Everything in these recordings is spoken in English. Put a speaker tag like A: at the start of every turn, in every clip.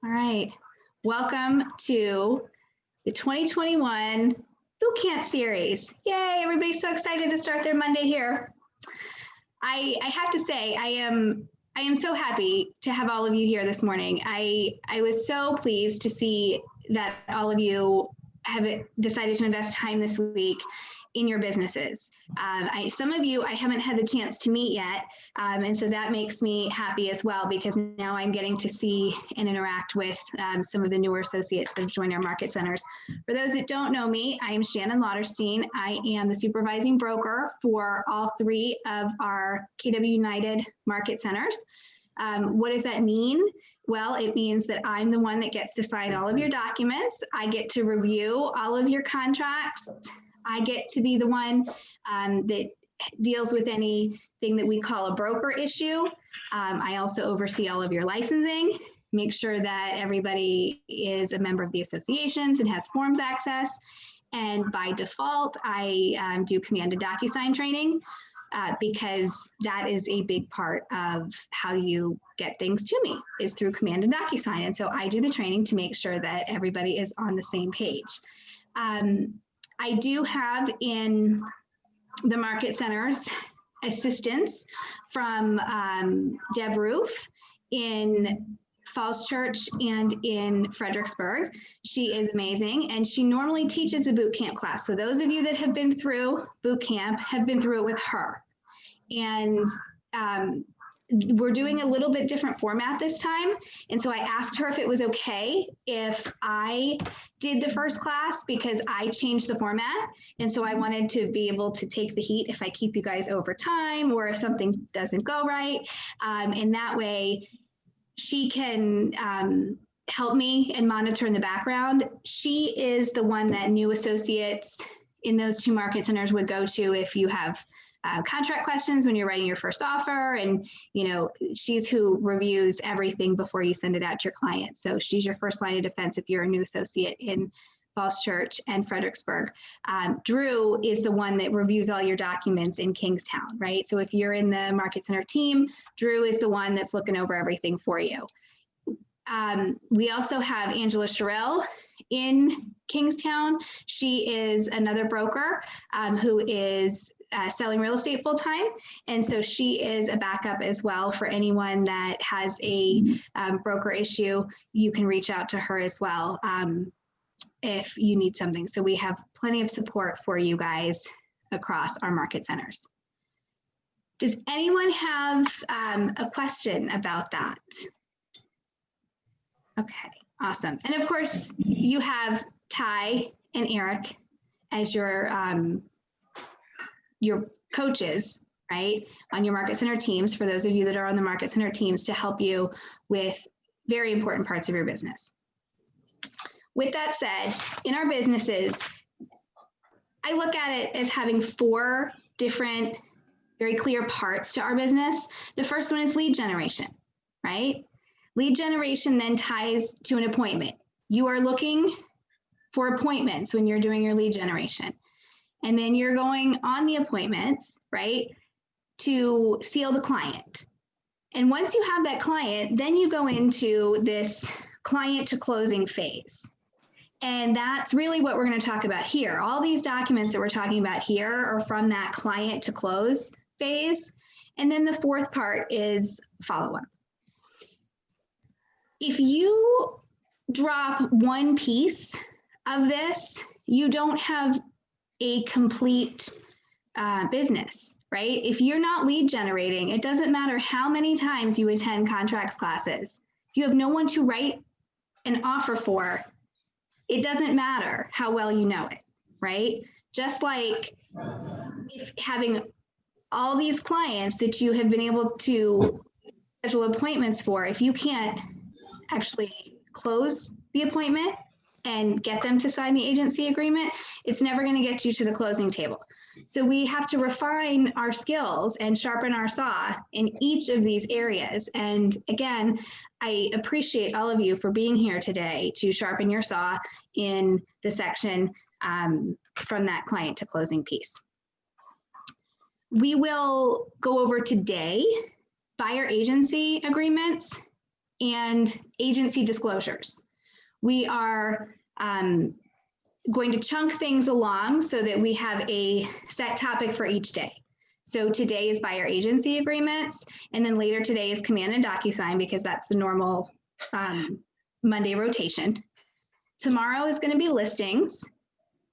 A: All right, welcome to the 2021 Boot Camp Series. Yay, everybody's so excited to start their Monday here. I have to say, I am so happy to have all of you here this morning. I was so pleased to see that all of you have decided to invest time this week in your businesses. Some of you I haven't had the chance to meet yet, and so that makes me happy as well, because now I'm getting to see and interact with some of the newer associates that have joined our market centers. For those that don't know me, I am Shannon. I am the supervising broker for all three of our KW United market centers. What does that mean? Well, it means that I'm the one that gets to sign all of your documents. I get to review all of your contracts. I get to be the one that deals with anything that we call a broker issue. I also oversee all of your licensing, make sure that everybody is a member of the associations and has forms access. And by default, I do Command and DocuSign training because that is a big part of how you get things to me, is through Command and DocuSign. And so I do the training to make sure that everybody is on the same page. I do have in the market centers assistance from Deb Roof in Falls Church and in Fredericksburg. She is amazing, and she normally teaches the boot camp class. So those of you that have been through boot camp have been through it with her. And we're doing a little bit different format this time. And so I asked her if it was okay if I did the first class, because I changed the format. And so I wanted to be able to take the heat if I keep you guys over time or if something doesn't go right. And that way she can help me and monitor in the background. She is the one that new associates in those two market centers would go to if you have contract questions when you're writing your first offer. And, you know, she's who reviews everything before you send it out to your client. So she's your first line of defense if you're a new associate in Falls Church and Fredericksburg. Drew is the one that reviews all your documents in Kingstown, right? So if you're in the market center team, Drew is the one that's looking over everything for you. We also have Angela Sherrill in Kingstown. She is another broker who is selling real estate full-time. And so she is a backup as well for anyone that has a broker issue. You can reach out to her as well if you need something. So we have plenty of support for you guys across our market centers. Does anyone have a question about that? Okay, awesome. And of course, you have Ty and Eric as your coaches, right, on your market center teams, for those of you that are on the market center teams, to help you with very important parts of your business. With that said, in our businesses, I look at it as having four different, very clear parts to our business. The first one is lead generation, right? Lead generation then ties to an appointment. You are looking for appointments when you're doing your lead generation. And then you're going on the appointments, right, to seal the client. And once you have that client, then you go into this client to closing phase. And that's really what we're going to talk about here. All these documents that we're talking about here are from that client to close phase. And then the fourth part is follow-up. If you drop one piece of this, you don't have a complete business, right? If you're not lead generating, it doesn't matter how many times you attend contracts classes. If you have no one to write an offer for, it doesn't matter how well you know it, right? Just like if having all these clients that you have been able to schedule appointments for, if you can't actually close the appointment and get them to sign the agency agreement, it's never going to get you to the closing table. So we have to refine our skills and sharpen our saw in each of these areas. And again, I appreciate all of you for being here today to sharpen your saw in the section from that client to closing piece. We will go over today buyer agency agreements and agency disclosures. We are going to chunk things along so that we have a set topic for each day. So today is buyer agency agreements, and then later today is command and DocuSign because that's the normal Monday rotation. Tomorrow is going to be listings.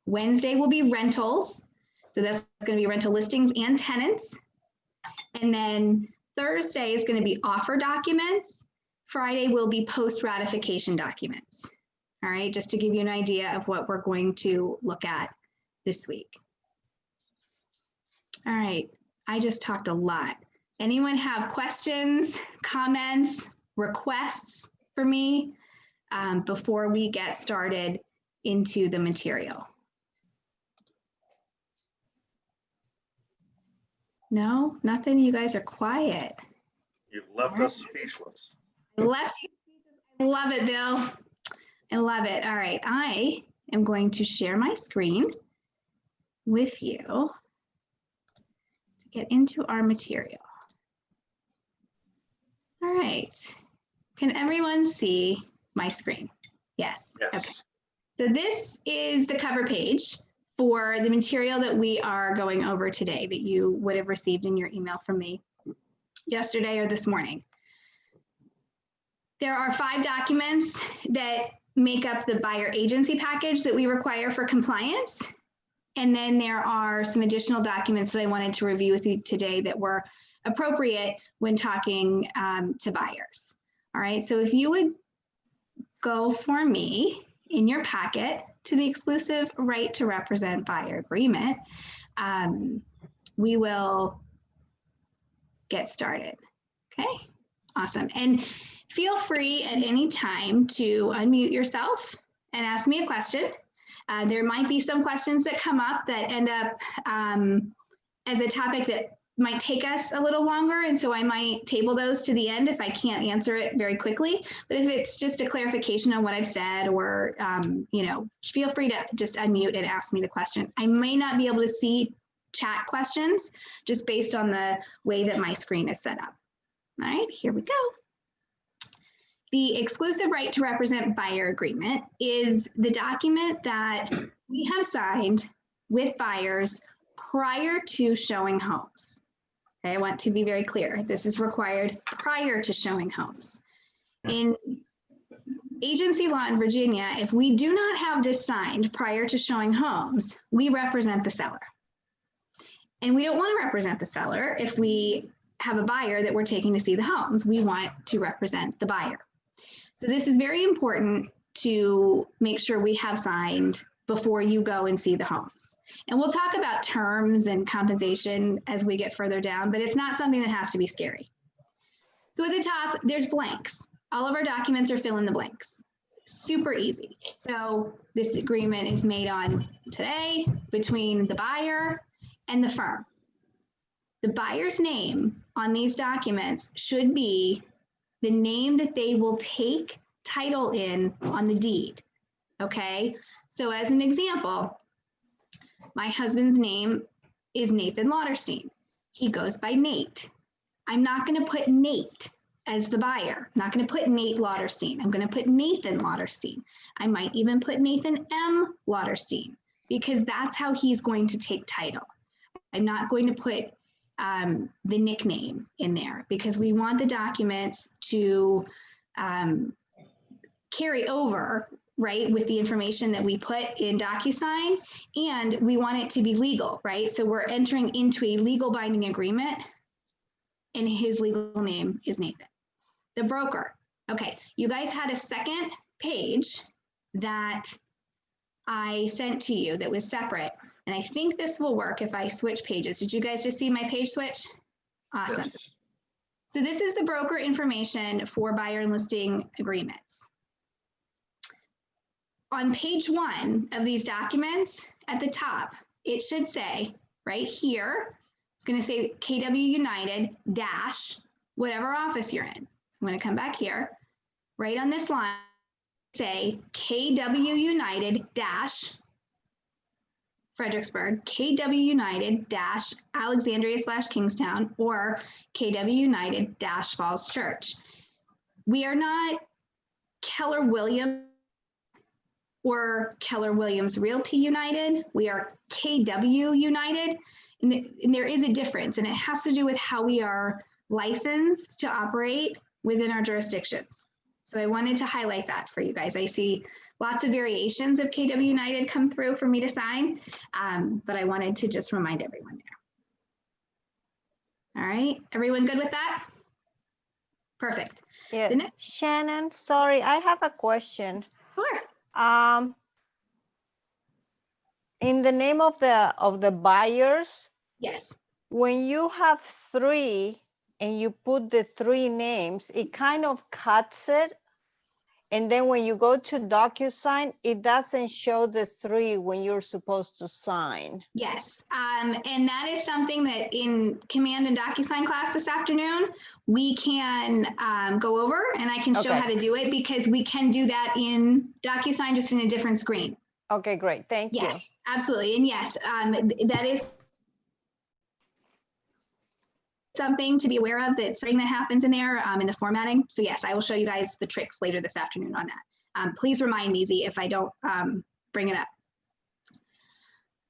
A: Wednesday will be rentals. So that's going to be rental listings and tenants. And then Thursday is going to be offer documents. Friday will be post ratification documents. All right, just to give you an idea of what we're going to look at this week. All right, I just talked a lot. Anyone have questions, comments, requests for me before we get started into the material? No, nothing. You guys are quiet.
B: You've left us speechless.
A: I left you. I love it, Bill. I love it. All right, I am going to share my screen with you to get into our material. All right, can everyone see my screen? Yes.
B: Yes.
A: Okay. So this is the cover page for the material that we are going over today that you would have received in your email from me yesterday or this morning. There are 5 documents that make up the buyer agency package that we require for compliance. And then there are some additional documents that I wanted to review with you today that were appropriate when talking to buyers. All right, so if you would go for me in your packet to the exclusive right to represent buyer agreement, we will get started. Okay, awesome. And feel free at any time to unmute yourself and ask me a question. There might be some questions that come up that end up as a topic that might take us a little longer, and so I might table those to the end if I can't answer it very quickly. But if it's just a clarification on what I've said, or you know, feel free to just unmute and ask me the question. I may not be able to see chat questions just based on the way that my screen is set up. All right, here we go. The exclusive right to represent buyer agreement is the document that we have signed with buyers prior to showing homes. Okay, I want to be very clear. This is required prior to showing homes. In agency law in Virginia, if we do not have this signed prior to showing homes, we represent the seller. And we don't want to represent the seller if we have a buyer that we're taking to see the homes. We want to represent the buyer. So this is very important to make sure we have signed before you go and see the homes. And we'll talk about terms and compensation as we get further down, but it's not something that has to be scary. So at the top, there's blanks. All of our documents are fill in the blanks. Super easy. So this agreement is made on today between the buyer and the firm. The buyer's name on these documents should be the name that they will take title in on the deed, okay? So as an example, my husband's name is Nathan Lauterstein. He goes by Nate. I'm not gonna put Nate as the buyer. I'm not gonna put Nate Lauterstein. I'm gonna put Nathan Lauterstein. I might even put Nathan M. Lauterstein because that's how he's going to take title. I'm not going to put the nickname in there because we want the documents to carry over, right, with the information that we put in DocuSign, and we want it to be legal, right? So we're entering into a legal binding agreement and his legal name is Nathan. The broker. Okay, you guys had a second page that I sent to you that was separate. And I think this will work if I switch pages. Did you guys just see my page switch? Awesome. Yes. So this is the broker information for buyer and listing agreements. On page 1 of these documents, at the top, it should say right here, it's going to say KW United dash whatever office you're in. So I'm going to come back here, right on this line, say KW United dash Fredericksburg, KW United dash Alexandria / Kingstown, or KW United dash Falls Church. We are not Keller Williams or Keller Williams Realty United. We are KW United. And there is a difference, and it has to do with how we are licensed to operate within our jurisdictions. So I wanted to highlight that for you guys. I see lots of variations of KW United come through for me to sign, but I wanted to just remind everyone there. All right, everyone good with that? Perfect.
C: Yeah, Shannon, sorry, I have a question.
A: Sure.
C: In the name of the buyers,
A: Yes.
C: when you have 3 and you put the 3 names, it kind of cuts it. And then when you go to DocuSign, it doesn't show the 3 when you're supposed to sign.
A: Yes, and that is something that in Command and DocuSign class this afternoon, we can go over, and I can show how to do it, because we can do that in DocuSign, just in a different screen.
C: Okay, great, thank you.
A: Yes, absolutely, and yes, that is something to be aware of, that's something that happens in there in the formatting. So yes, I will show you guys the tricks later this afternoon on that. Please remind me, Z, if I don't bring it up.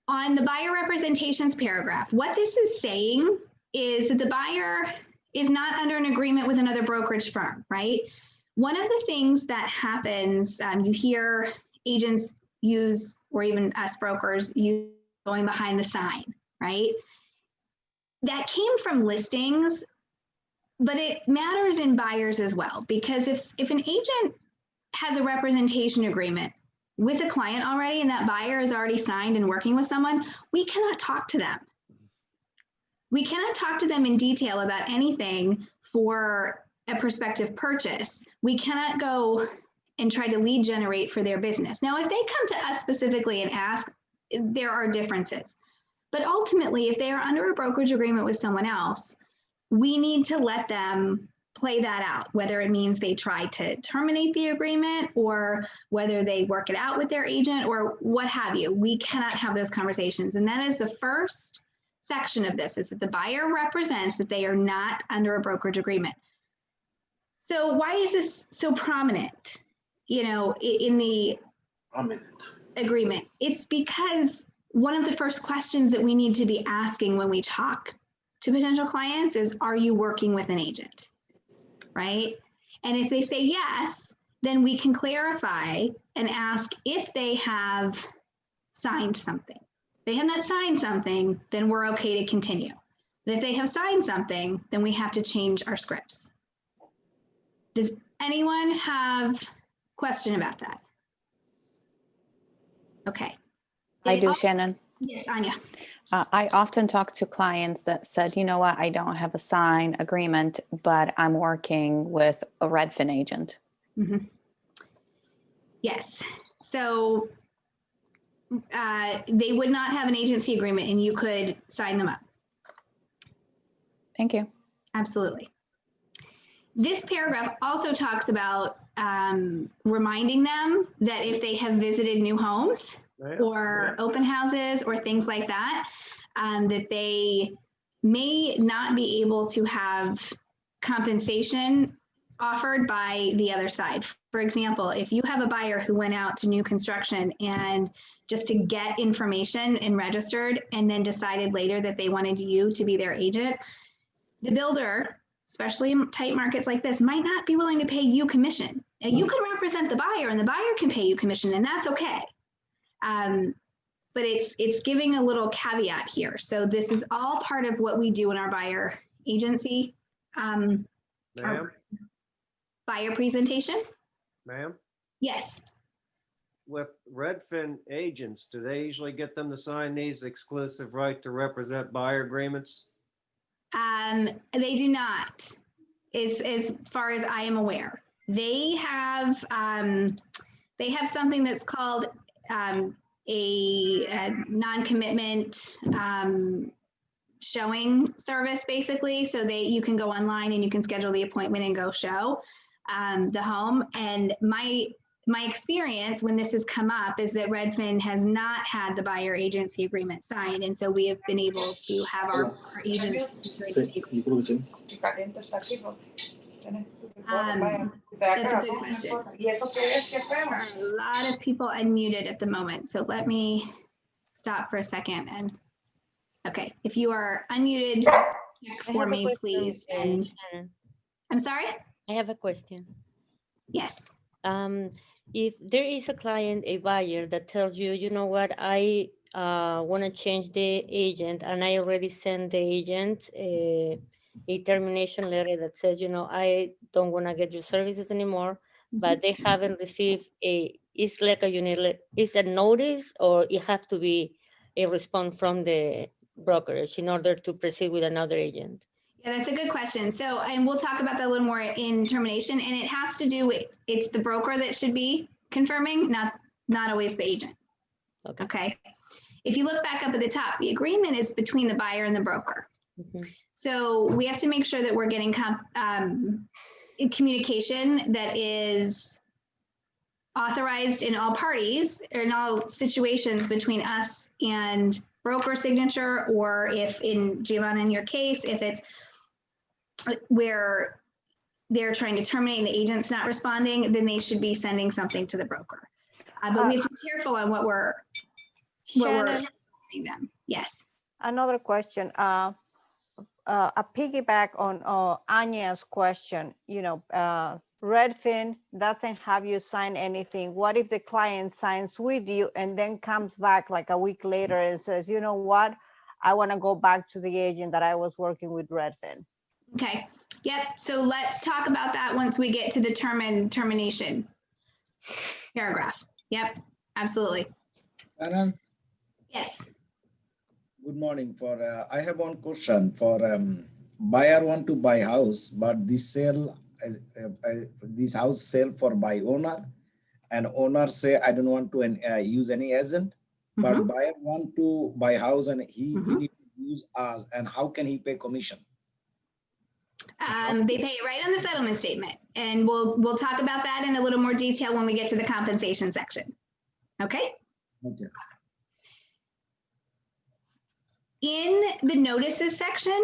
A: On the buyer representations paragraph, what this is saying is that the buyer is not under an agreement with another brokerage firm, right? One of the things that happens, you hear agents use, or even us brokers use, going behind the sign, right? That came from listings, but it matters in buyers as well, because if an agent has a representation agreement with a client already, and that buyer is already signed and working with someone, we cannot talk to them. We cannot talk to them in detail about anything for a prospective purchase. We cannot go and try to lead generate for their business. Now, if they come to us specifically and ask, there are differences. But ultimately, if they are under a brokerage agreement with someone else, we need to let them play that out, whether it means they try to terminate the agreement, or whether they work it out with their agent, or what have you. We cannot have those conversations. And that is the first section of this, is that the buyer represents that they are not under a brokerage agreement. So why is this so prominent, you know, in the agreement? It's because one of the first questions that we need to be asking when we talk to potential clients is, are you working with an agent? Right? And if they say yes, then we can clarify and ask if they have signed something. If they have not signed something, then we're okay to continue. But if they have signed something, then we have to change our scripts. Does anyone have a question about that? Okay.
D: I do, Shannon.
A: Yes, Anya.
D: I often talk to clients that said, you know what, I don't have a signed agreement, but I'm working with a Redfin agent.
A: Mm-hmm. Yes. So they would not have an agency agreement, and you could sign them up.
D: Thank you.
A: Absolutely. This paragraph also talks about reminding them that if they have visited new homes or open houses or things like that, that they may not be able to have compensation offered by the other side. For example, if you have a buyer who went out to new construction and just to get information and registered, and then decided later that they wanted you to be their agent, the builder, especially in tight markets like this, might not be willing to pay you commission. Now, you can represent the buyer, and the buyer can pay you commission, and that's okay. But it's giving a little caveat here. So this is all part of what we do in our buyer agency, our buyer presentation.
E: Ma'am?
A: Yes.
E: With Redfin agents, do they usually get them to sign these exclusive right to represent buyer agreements?
A: They do not, as far as I am aware. They have something that's called a non-commitment showing service, basically. So you can go online and you can schedule the appointment and go show the home. And my experience when this has come up is that Redfin has not had the buyer agency agreement signed. And so we have been able to have our agents. That's a good question. There are a lot of people unmuted at the moment, so let me stop for a second and, okay, if you are unmuted, check for me, please. And
F: Shannon.
A: I'm sorry?
F: I have a question.
A: Yes.
F: If there is a client, a buyer that tells you, you know what, I want to change the agent, and I already sent the agent a termination letter that says, you know, I don't want to get your services anymore, but they haven't received it's like it's a notice, or it have to be a response from the brokerage in order to proceed with another agent?
A: Yeah, that's a good question. So, and we'll talk about that a little more in termination, and it has to do with, it's the broker that should be confirming, not always the agent.
F: Okay.
A: Okay. If you look back up at the top, the agreement is between the buyer and the broker.
F: Mhm.
A: So we have to make sure that we're getting in communication that is authorized in all parties or in all situations between us and broker signature, or if in Giovanna, in your case, if it's where they're trying to terminate and the agent's not responding, then they should be sending something to the broker. But we have to be careful on what we're
C: Shannon,
A: sending them. Yes.
C: another question. A piggyback on Anya's question. You know, Redfin doesn't have you sign anything. What if the client signs with you and then comes back like a week later and says, you know what, I want to go back to the agent that I was working with Redfin?
A: Okay. Yep. So let's talk about that once we get to the termination paragraph. Yep. Absolutely.
G: Shannon,
A: Yes.
G: good morning. I have one question for buyer want to buy house, but this house sale for by owner, and owner say I don't want to use any agent, but
A: Mhm.
G: buyer want to buy house and he
A: Mhm.
G: need to use us, and how can he pay commission?
A: They pay it right on the settlement statement, and we'll talk about that in a little more detail when we get to the compensation section. Okay.
G: Okay.
A: In the notices section,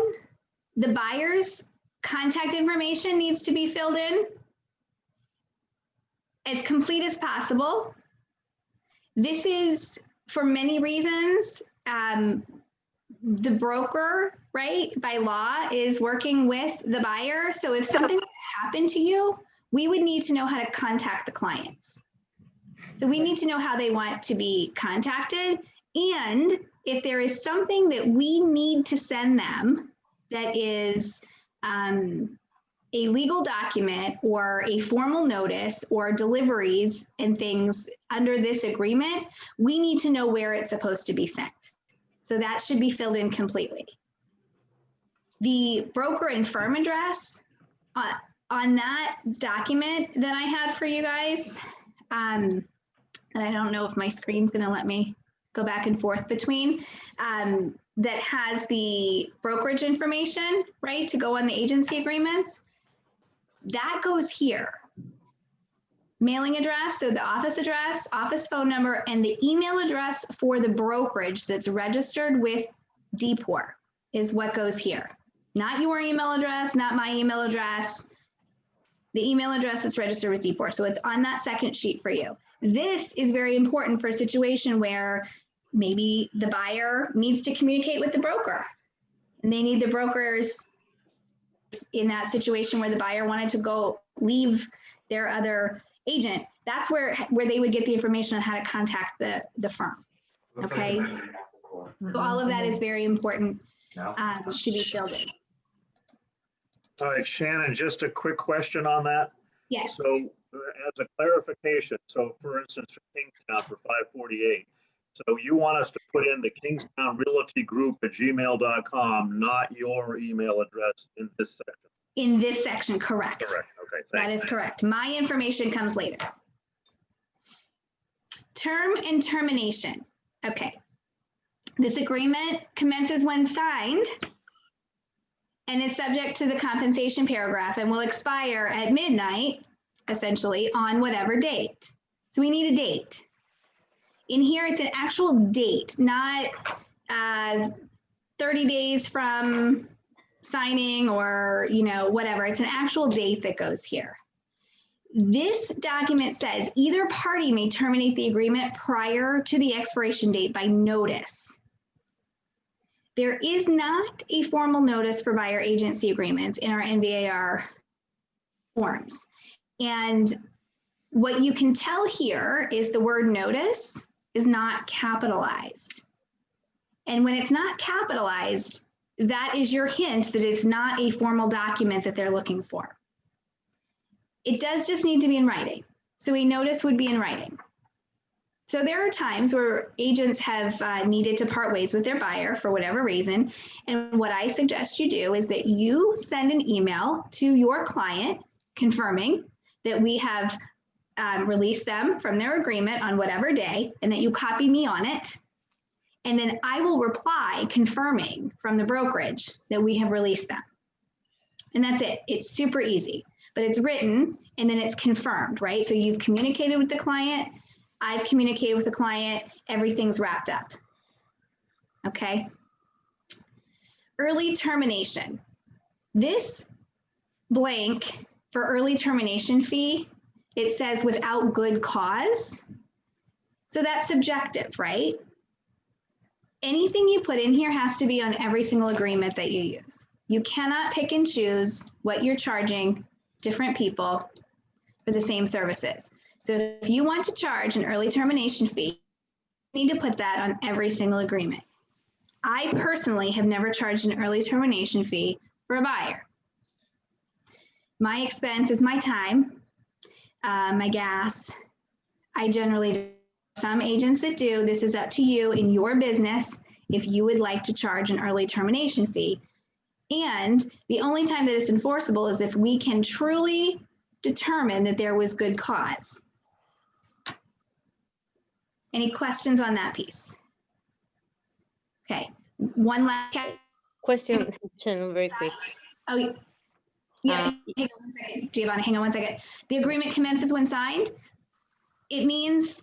A: the buyer's contact information needs to be filled in as complete as possible. This is for many reasons. The broker, right, by law is working with the buyer. So if something happened to you, we would need to know how to contact the clients. So we need to know how they want to be contacted. And if there is something that we need to send them that is a legal document or a formal notice or deliveries and things under this agreement, we need to know where it's supposed to be sent. So that should be filled in completely. The broker and firm address on that document that I had for you guys, and I don't know if my screen's gonna let me go back and forth between, that has the brokerage information, right, to go on the agency agreements. That goes here. Mailing address, so the office address, office phone number, and the email address for the brokerage that's registered with DPOR is what goes here. Not your email address, not my email address. The email address that's registered with DPOR. So it's on that second sheet for you. This is very important for a situation where maybe the buyer needs to communicate with the broker, and they need the brokers in that situation where the buyer wanted to go leave their other agent. That's where they would get the information on how to contact the firm. Okay. So all of that is very important to be filled in.
B: All right, Shannon, just a quick question on that.
A: Yes.
B: So as a clarification, so for instance, for Kingstown for 548, so you want us to put in the Kingstown Realty Group at gmail.com, not your email address in this section?
A: In this section, correct.
B: Correct, okay,
A: That
B: thanks.
A: is correct. My information comes later. Term and termination. Okay. This agreement commences when signed and is subject to the compensation paragraph and will expire at midnight, essentially, on whatever date. So we need a date. In here, it's an actual date, not 30 days from signing or, you know, whatever. It's an actual date that goes here. This document says either party may terminate the agreement prior to the expiration date by notice. There is not a formal notice for buyer agency agreements in our NVAR forms. And what you can tell here is the word notice is not capitalized. And when it's not capitalized, that is your hint that it's not a formal document that they're looking for. It does just need to be in writing. So a notice would be in writing. So there are times where agents have needed to part ways with their buyer for whatever reason. And what I suggest you do is that you send an email to your client confirming that we have released them from their agreement on whatever day, and that you copy me on it. And then I will reply confirming from the brokerage that we have released them. And that's it. It's super easy, but it's written and then it's confirmed, right? So you've communicated with the client. I've communicated with the client. Everything's wrapped up. Okay. Early termination. This blank for early termination fee, it says without good cause. So that's subjective, right? Anything you put in here has to be on every single agreement that you use. You cannot pick and choose what you're charging different people for the same services. So if you want to charge an early termination fee, you need to put that on every single agreement. I personally have never charged an early termination fee for a buyer. My expense is my time, my gas. I generally do. Some agents that do. This is up to you in your business if you would like to charge an early termination fee. And the only time that it's enforceable is if we can truly determine that there was good cause. Any questions on that piece? Okay, one last
F: Question, Shannon, very quick.
A: Oh, yeah, hang on one second, Giovanna, hang on one second. The agreement commences when signed. It means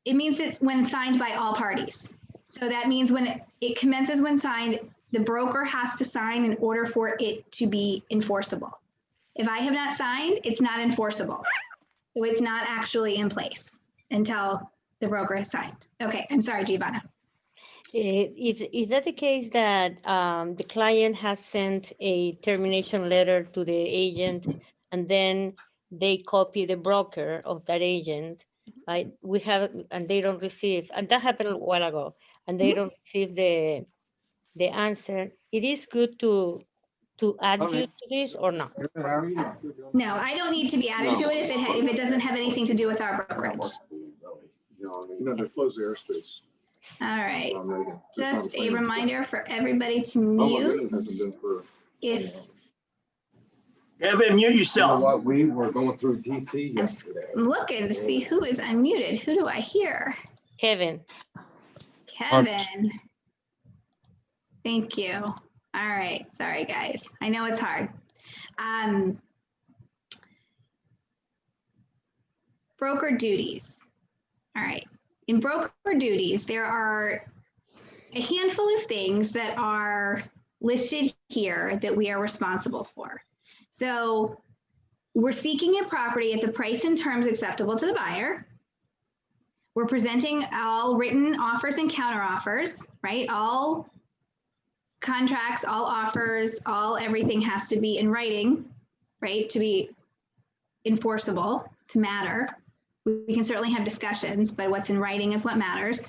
A: it's when signed by all parties. So that means when it commences when signed, the broker has to sign in order for it to be enforceable. If I have not signed, it's not enforceable. So it's not actually in place until the broker has signed. Okay, I'm sorry, Giovanna.
F: Is that the case that the client has sent a termination letter to the agent and then they copy the broker of that agent? We have, and they don't receive, and that happened a while ago, and they don't receive the answer. It is good to add you to this or not?
A: No, I don't need to be added to it if it doesn't have anything to do with our brokerage.
H: They close the airspace.
A: All right, just a reminder for everybody to mute if
I: Kevin, mute
H: You know
I: yourself.
H: what, we were going through DC yesterday.
A: I'm looking to see who is unmuted. Who do I hear?
F: Kevin.
A: Kevin. Thank you. All right, sorry guys. I know it's hard. Broker duties. All right. In broker duties, there are a handful of things that are listed here that we are responsible for. So we're seeking a property at the price and terms acceptable to the buyer. We're presenting all written offers and counteroffers, right? All contracts, all offers, everything has to be in writing, right? To be enforceable, to matter. We can certainly have discussions, but what's in writing is what matters.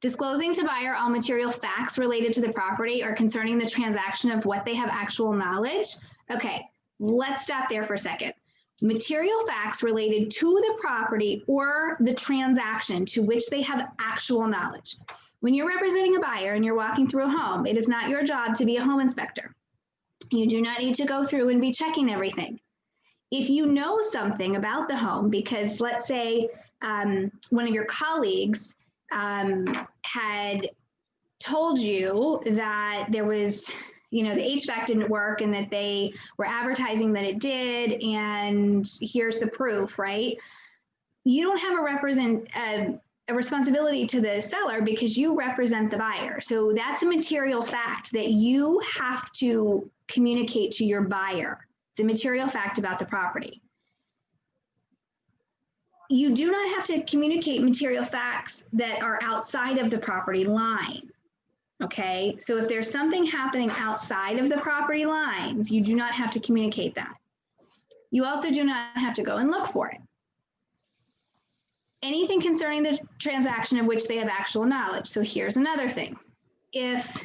A: Disclosing to buyer all material facts related to the property or concerning the transaction of what they have actual knowledge. Okay, let's stop there for a second. Material facts related to the property or the transaction to which they have actual knowledge. When you're representing a buyer and you're walking through a home, it is not your job to be a home inspector. You do not need to go through and be checking everything. If you know something about the home, because let's say one of your colleagues had told you that there was, the HVAC didn't work and that they were advertising that it did, and here's the proof, right? You don't have a a responsibility to the seller because you represent the buyer. So that's a material fact that you have to communicate to your buyer. It's a material fact about the property. You do not have to communicate material facts that are outside of the property line. Okay, so if there's something happening outside of the property lines, you do not have to communicate that. You also do not have to go and look for it. Anything concerning the transaction of which they have actual knowledge. So here's another thing. If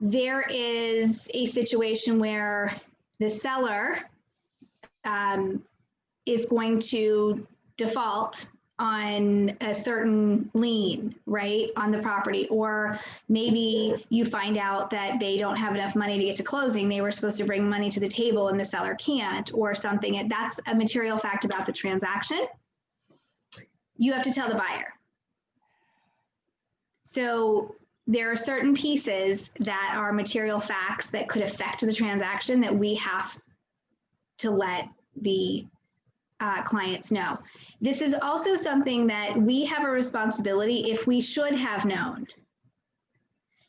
A: there is a situation where the seller is going to default on a certain lien, right, on the property, or maybe you find out that they don't have enough money to get to closing. They were supposed to bring money to the table and the seller can't, or something, and that's a material fact about the transaction. You have to tell the buyer. So there are certain pieces that are material facts that could affect the transaction that we have to let the clients know. This is also something that we have a responsibility if we should have known.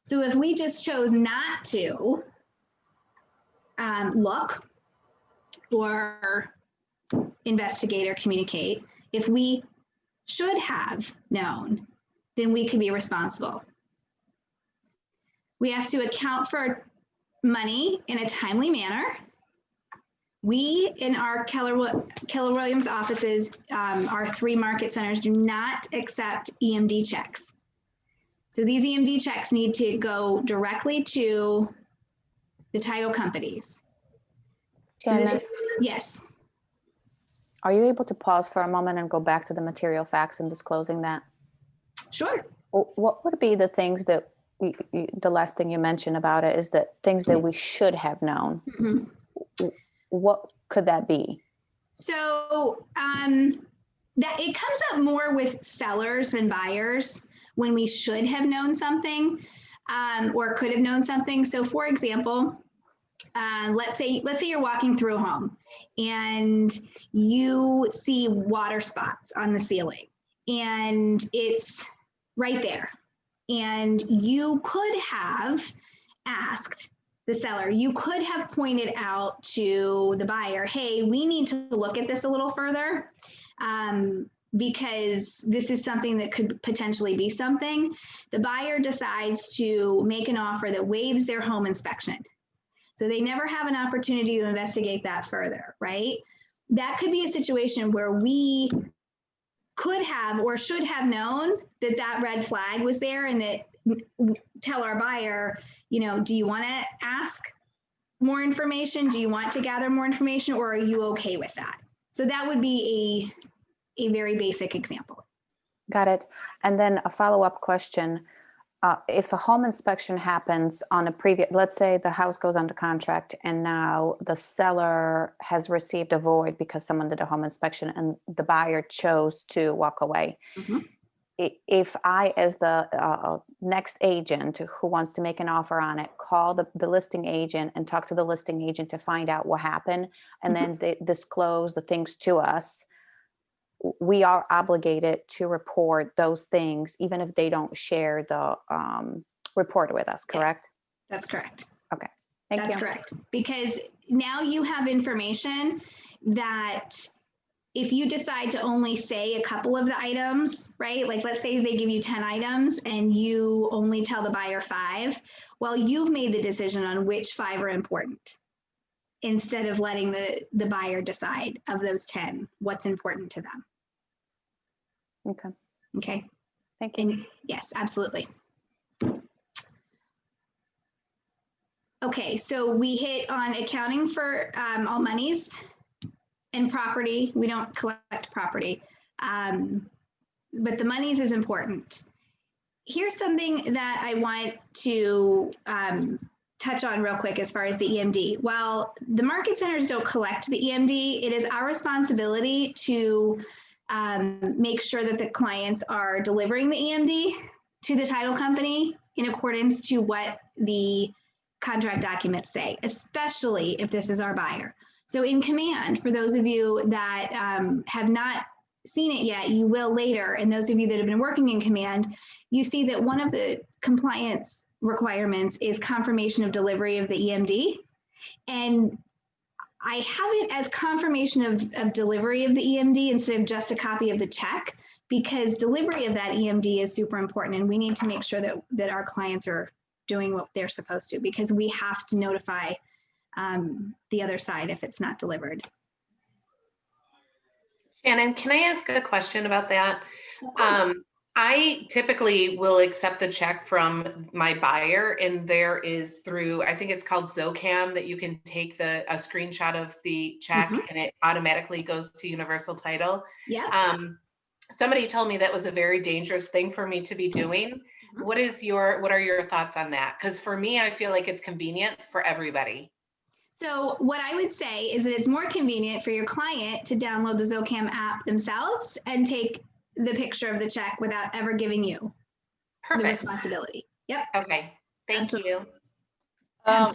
A: So if we just chose not to look or investigate or communicate, if we should have known, then we could be responsible. We have to account for money in a timely manner. We, in our Keller Williams offices, our 3 market centers, do not accept EMD checks. So these EMD checks need to go directly to the title companies.
D: Shannon,
A: yes.
D: are you able to pause for a moment and go back to the material facts and disclosing that?
A: Sure.
D: What would be the things that, the last thing you mentioned about it is that things that we should have known? Mm-hmm. What could that be?
A: So that it comes up more with sellers than buyers when we should have known something or could have known something. So for example, let's say you're walking through a home and you see water spots on the ceiling and it's right there. And you could have asked the seller, you could have pointed out to the buyer, hey, we need to look at this a little further because this is something that could potentially be something. The buyer decides to make an offer that waives their home inspection. So they never have an opportunity to investigate that further, right? That could be a situation where we could have or should have known that that red flag was there and that tell our buyer, you know, do you want to ask more information? Do you want to gather more information, or are you okay with that? So that would be a very basic example.
D: Got it. And then a follow-up question. If a home inspection happens on a previous, let's say the house goes under contract and now the seller has received a void because someone did a home inspection and the buyer chose to walk away. Mm-hmm. If I, as the next agent who wants to make an offer on it, call the listing agent and talk to the listing agent to find out what happened, and mm-hmm. then they disclose the things to us, we are obligated to report those things, even if they don't share the report with us, correct?
A: Yes, that's correct.
D: Okay, thank you.
A: That's correct. Because now you have information that if you decide to only say a couple of the items, right? Like let's say they give you 10 items and you only tell the buyer 5. Well, you've made the decision on which 5 are important instead of letting the buyer decide of those 10, what's important to them.
D: Okay.
A: Okay.
D: Thank you.
A: And yes, absolutely. Okay, so we hit on accounting for all monies and property. We don't collect property, but the monies is important. Here's something that I want to touch on real quick as far as the EMD. While the market centers don't collect the EMD, it is our responsibility to make sure that the clients are delivering the EMD to the title company in accordance to what the contract documents say, especially if this is our buyer. So in command, for those of you that have not seen it yet, you will later. And those of you that have been working in Command, you see that one of the compliance requirements is confirmation of delivery of the EMD. And I have it as confirmation of delivery of the EMD instead of just a copy of the check, because delivery of that EMD is super important. And we need to make sure that our clients are doing what they're supposed to, because we have to notify the other side if it's not delivered.
J: Shannon, can I ask a question about that?
A: Of course.
J: I typically will accept the check from my buyer, and there is through, I think it's called Zocam, that you can take a screenshot of the check and it automatically goes to Universal Title.
A: Yeah.
J: Somebody told me that was a very dangerous thing for me to be doing. What are your thoughts on that? Because for me, I feel like it's convenient for everybody.
A: So what I would say is that it's more convenient for your client to download the Zocam app themselves and take the picture of the check without ever giving you the responsibility. Yep.
J: Okay. Thank you.
K: Can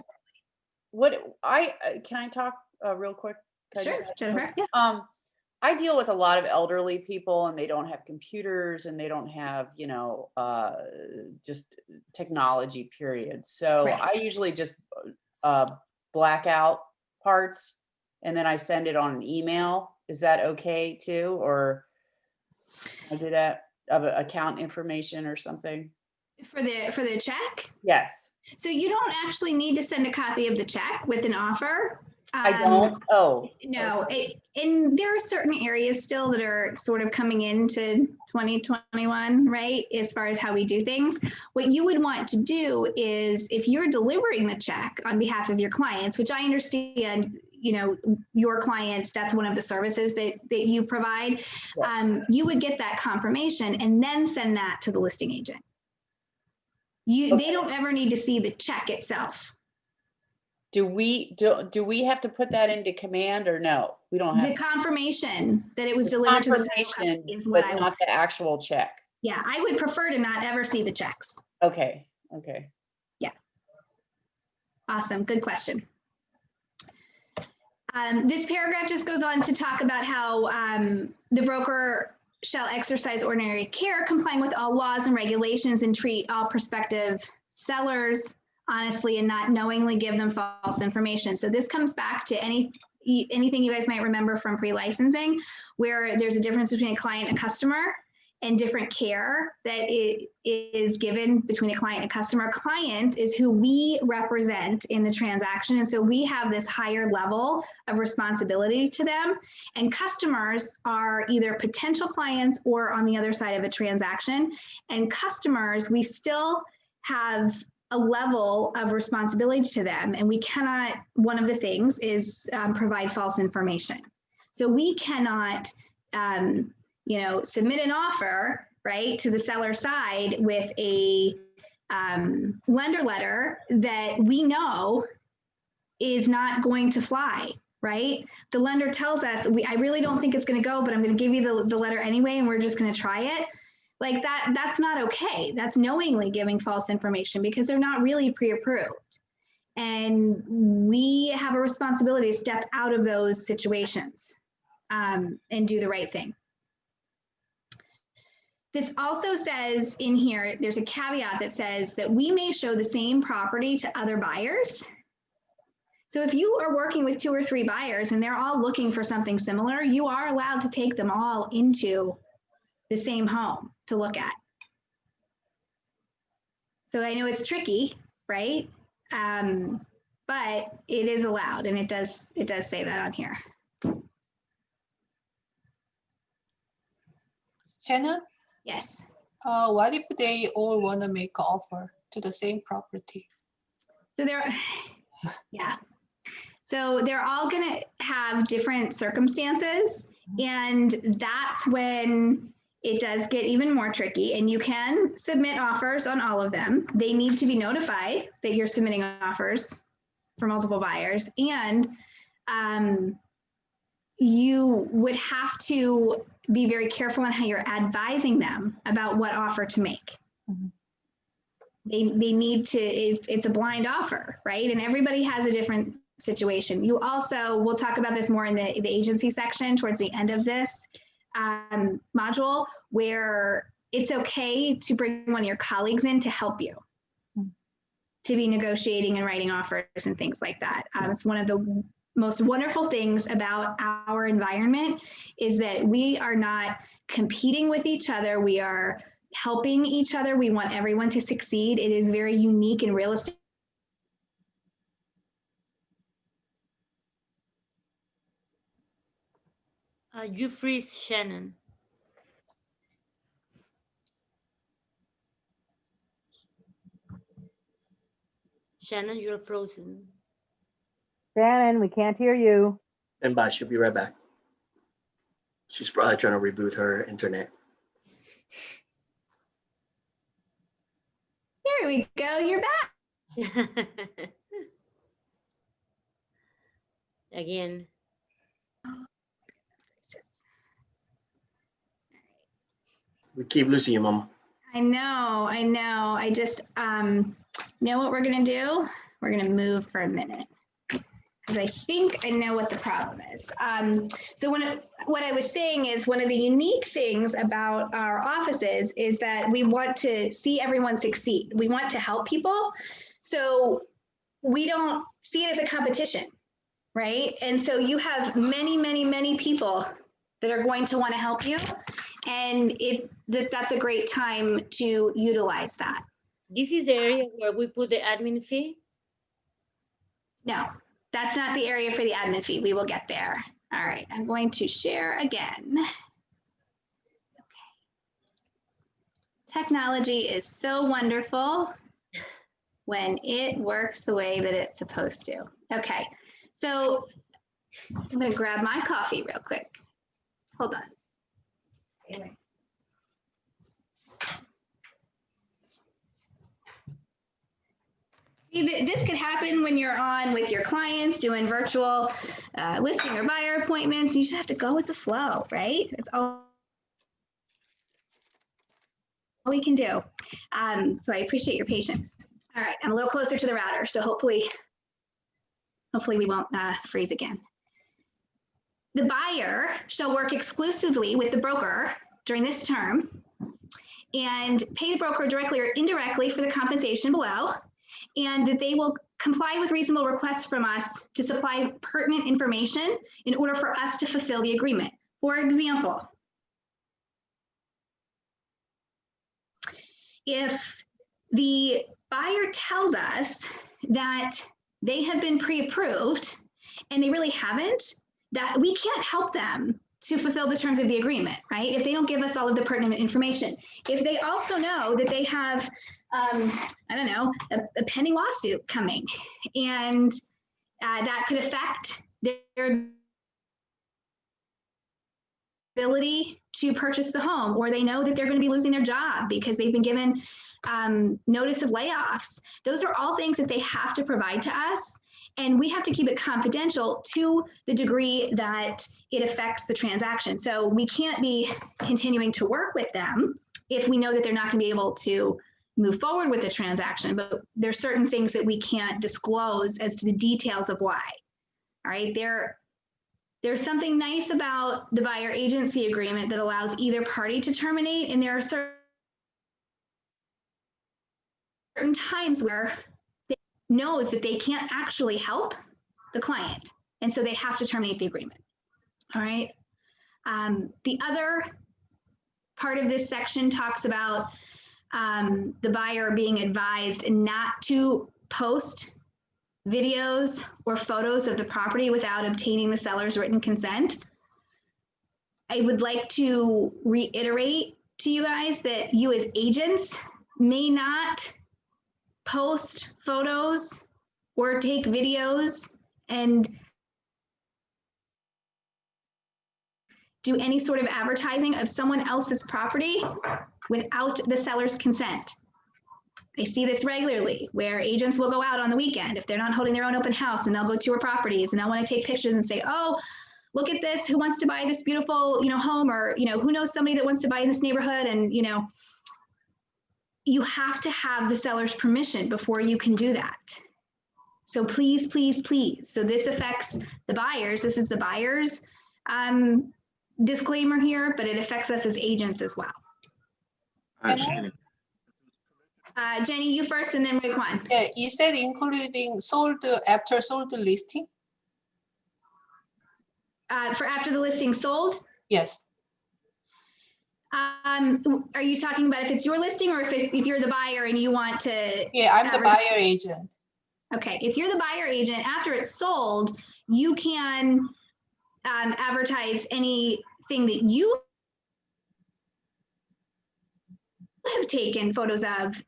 K: I talk real quick?
A: Sure, Jennifer. Yeah.
K: I deal with a lot of elderly people, and they don't have computers, and they don't have, just technology, period. So I usually just black out parts, and then I send it on an email. Is that okay too? Or I do that of account information or something? For
A: the check?
K: Yes.
A: So you don't actually need to send a copy of the check with an offer.
K: I don't? Oh.
A: No, and there are certain areas still that are sort of coming into 2021, right? As far as how we do things. What you would want to do is, if you're delivering the check on behalf of your clients, which I understand, your clients, that's one of the services that you provide, you would get that confirmation and then send that to the listing agent. They don't ever need to see the check itself.
K: Do we have to put that into Command, or no? We don't have
A: the confirmation that it was delivered to the
K: confirmation, is what but not the actual check.
A: Yeah, I would prefer to not ever see the checks.
K: Okay.
A: Yeah. Awesome. Good question. This paragraph just goes on to talk about how the broker shall exercise ordinary care, complying with all laws and regulations, and treat all prospective sellers honestly and not knowingly give them false information. So this comes back to anything you guys might remember from pre-licensing, where there's a difference between a client and customer, and different care that is given between a client and customer. Client is who we represent in the transaction. And so we have this higher level of responsibility to them. And customers are either potential clients or on the other side of a transaction. And customers, we still have a level of responsibility to them. And we cannot, one of the things is provide false information. So we cannot, submit an offer, right, to the seller side with a lender letter that we know is not going to fly, right? The lender tells us, I really don't think it's going to go, but I'm going to give you the letter anyway, and we're just going to try it. Like that's not okay. That's knowingly giving false information because they're not really pre-approved. And we have a responsibility to step out of those situations and do the right thing. This also says in here, there's a caveat that says that we may show the same property to other buyers. So if you are working with 2 or 3 buyers and they're all looking for something similar, you are allowed to take them all into the same home to look at. So I know it's tricky, right? But it is allowed, and it does say that on here.
L: Shannon?
A: Yes.
L: What if they all want to make an offer to the same property?
A: So So they're all going to have different circumstances, and that's when it does get even more tricky. And you can submit offers on all of them. They need to be notified that you're submitting offers for multiple buyers, and you would have to be very careful on how you're advising them about what offer to make. Mm-hmm. They need to, it's a blind offer, right? And everybody has a different situation. You also, we'll talk about this more in the agency section towards the end of this. module where it's okay to bring one of your colleagues in to help you, to be negotiating and writing offers and things like that. It's one of the most wonderful things about our environment is that we are not competing with each other. We are helping each other. We want everyone to succeed. It is very unique in real estate.
F: You freeze, Shannon. Shannon, you're frozen.
M: Shannon, we can't hear you.
N: And bye, she'll be right back. She's probably trying to reboot her internet.
A: There we go, you're back.
F: Again.
N: We keep losing you, Mama.
A: I know. I just know what we're gonna do. We're gonna move for a minute because I think I know what the problem is. So what I was saying is one of the unique things about our offices is that we want to see everyone succeed. We want to help people. So we don't see it as a competition, right? And so you have many, many, many people that are going to want to help you. And that's a great time to utilize that.
F: This is the area where we put the admin fee?
A: No, that's not the area for the admin fee. We will get there. All right, I'm going to share again. Okay. Technology is so wonderful when it works the way that it's supposed to. Okay, so I'm gonna grab my coffee real quick. Hold on. Anyway. This could happen when you're on with your clients doing virtual listing or buyer appointments. You just have to go with the flow, right? That's all we can do. So I appreciate your patience. All right, I'm a little closer to the router, so hopefully we won't freeze again. The buyer shall work exclusively with the broker during this term and pay the broker directly or indirectly for the compensation below, and that they will comply with reasonable requests from us to supply pertinent information in order for us to fulfill the agreement. For example, if the buyer tells us that they have been pre-approved and they really haven't, that we can't help them to fulfill the terms of the agreement, right? If they don't give us all of the pertinent information. If they also know that they have, I don't know, a pending lawsuit coming, and that could affect their ability to purchase the home, or they know that they're going to be losing their job because they've been given notice of layoffs. Those are all things that they have to provide to us. And we have to keep it confidential to the degree that it affects the transaction. So we can't be continuing to work with them if we know that they're not going to be able to move forward with the transaction. But there's certain things that we can't disclose as to the details of why. All right, there's something nice about the buyer agency agreement that allows either party to terminate, and there are certain times where knows that they can't actually help the client. And so they have to terminate the agreement. All right. The other part of this section talks about the buyer being advised not to post videos or photos of the property without obtaining the seller's written consent. I would like to reiterate to you guys that you as agents may not post photos or take videos and do any sort of advertising of someone else's property without the seller's consent. I see this regularly where agents will go out on the weekend if they're not holding their own open house, and they'll go tour properties and they'll want to take pictures and say, oh, look at this, who wants to buy this beautiful, home, or, who knows somebody that wants to buy in this neighborhood, and, you have to have the seller's permission before you can do that. So please, please, please. So this affects the buyers. This is the buyer's disclaimer here, but it affects us as agents as well.
H: Shannon.
A: Jenny, you first and then Raekwon.
L: Yeah, you said including sold after sold listing?
A: For after the listing sold?
L: Yes.
A: Are you talking about if it's your listing or if you're the buyer and you want to?
L: Yeah, I'm the buyer agent.
A: Okay, if you're the buyer agent, after it's sold, you can advertise anything that you have taken photos of,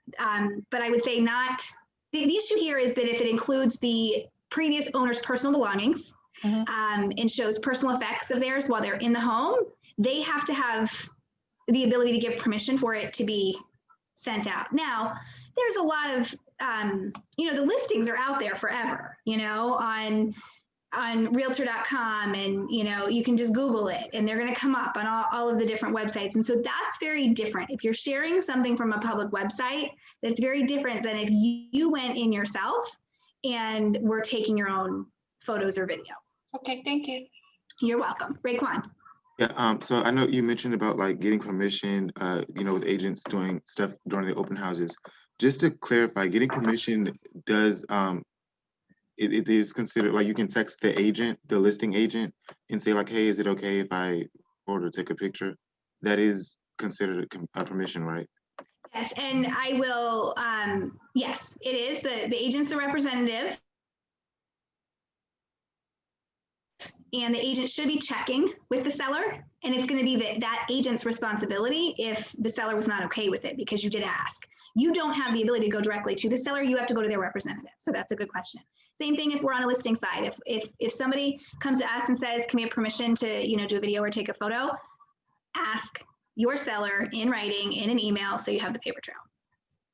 A: but I would say not. The issue here is that if it includes the previous owner's personal belongings and shows personal effects of theirs while they're in the home, they have to have the ability to give permission for it to be sent out. Now, there's a lot of, the listings are out there forever, on realtor.com, and you can just Google it and they're going to come up on all of the different websites. And so that's very different. If you're sharing something from a public website, that's very different than if you went in yourself and were taking your own photos or video.
L: Okay, thank you.
A: You're welcome. Raekwon.
O: Yeah, so I know you mentioned about like getting permission, with agents doing stuff during the open houses. Just to clarify, getting permission does, it is considered, like you can text the agent, the listing agent, and say like, hey, is it okay if I order to take a picture? That is considered a permission, right?
A: Yes, and I will, yes, it is. The agent's the representative. And the agent should be checking with the seller, and it's going to be that agent's responsibility if the seller was not okay with it, because you did ask. You don't have the ability to go directly to the seller. You have to go to their representative. So that's a good question. Same thing if we're on a listing side. If somebody comes to us and says, can we have permission to do a video or take a photo, ask your seller in writing, in an email, so you have the paper trail.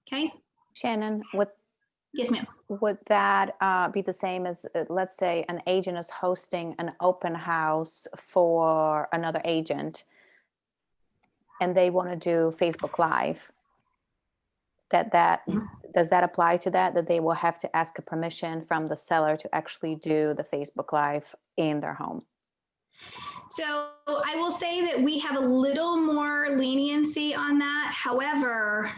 A: Okay?
D: Shannon,
A: Yes, ma'am.
D: would that be the same as, let's say an agent is hosting an open house for another agent and they want to do Facebook Live? Does that apply to that they will have to ask a permission from the seller to actually do the Facebook Live in their home?
A: So I will say that we have a little more leniency on that. However,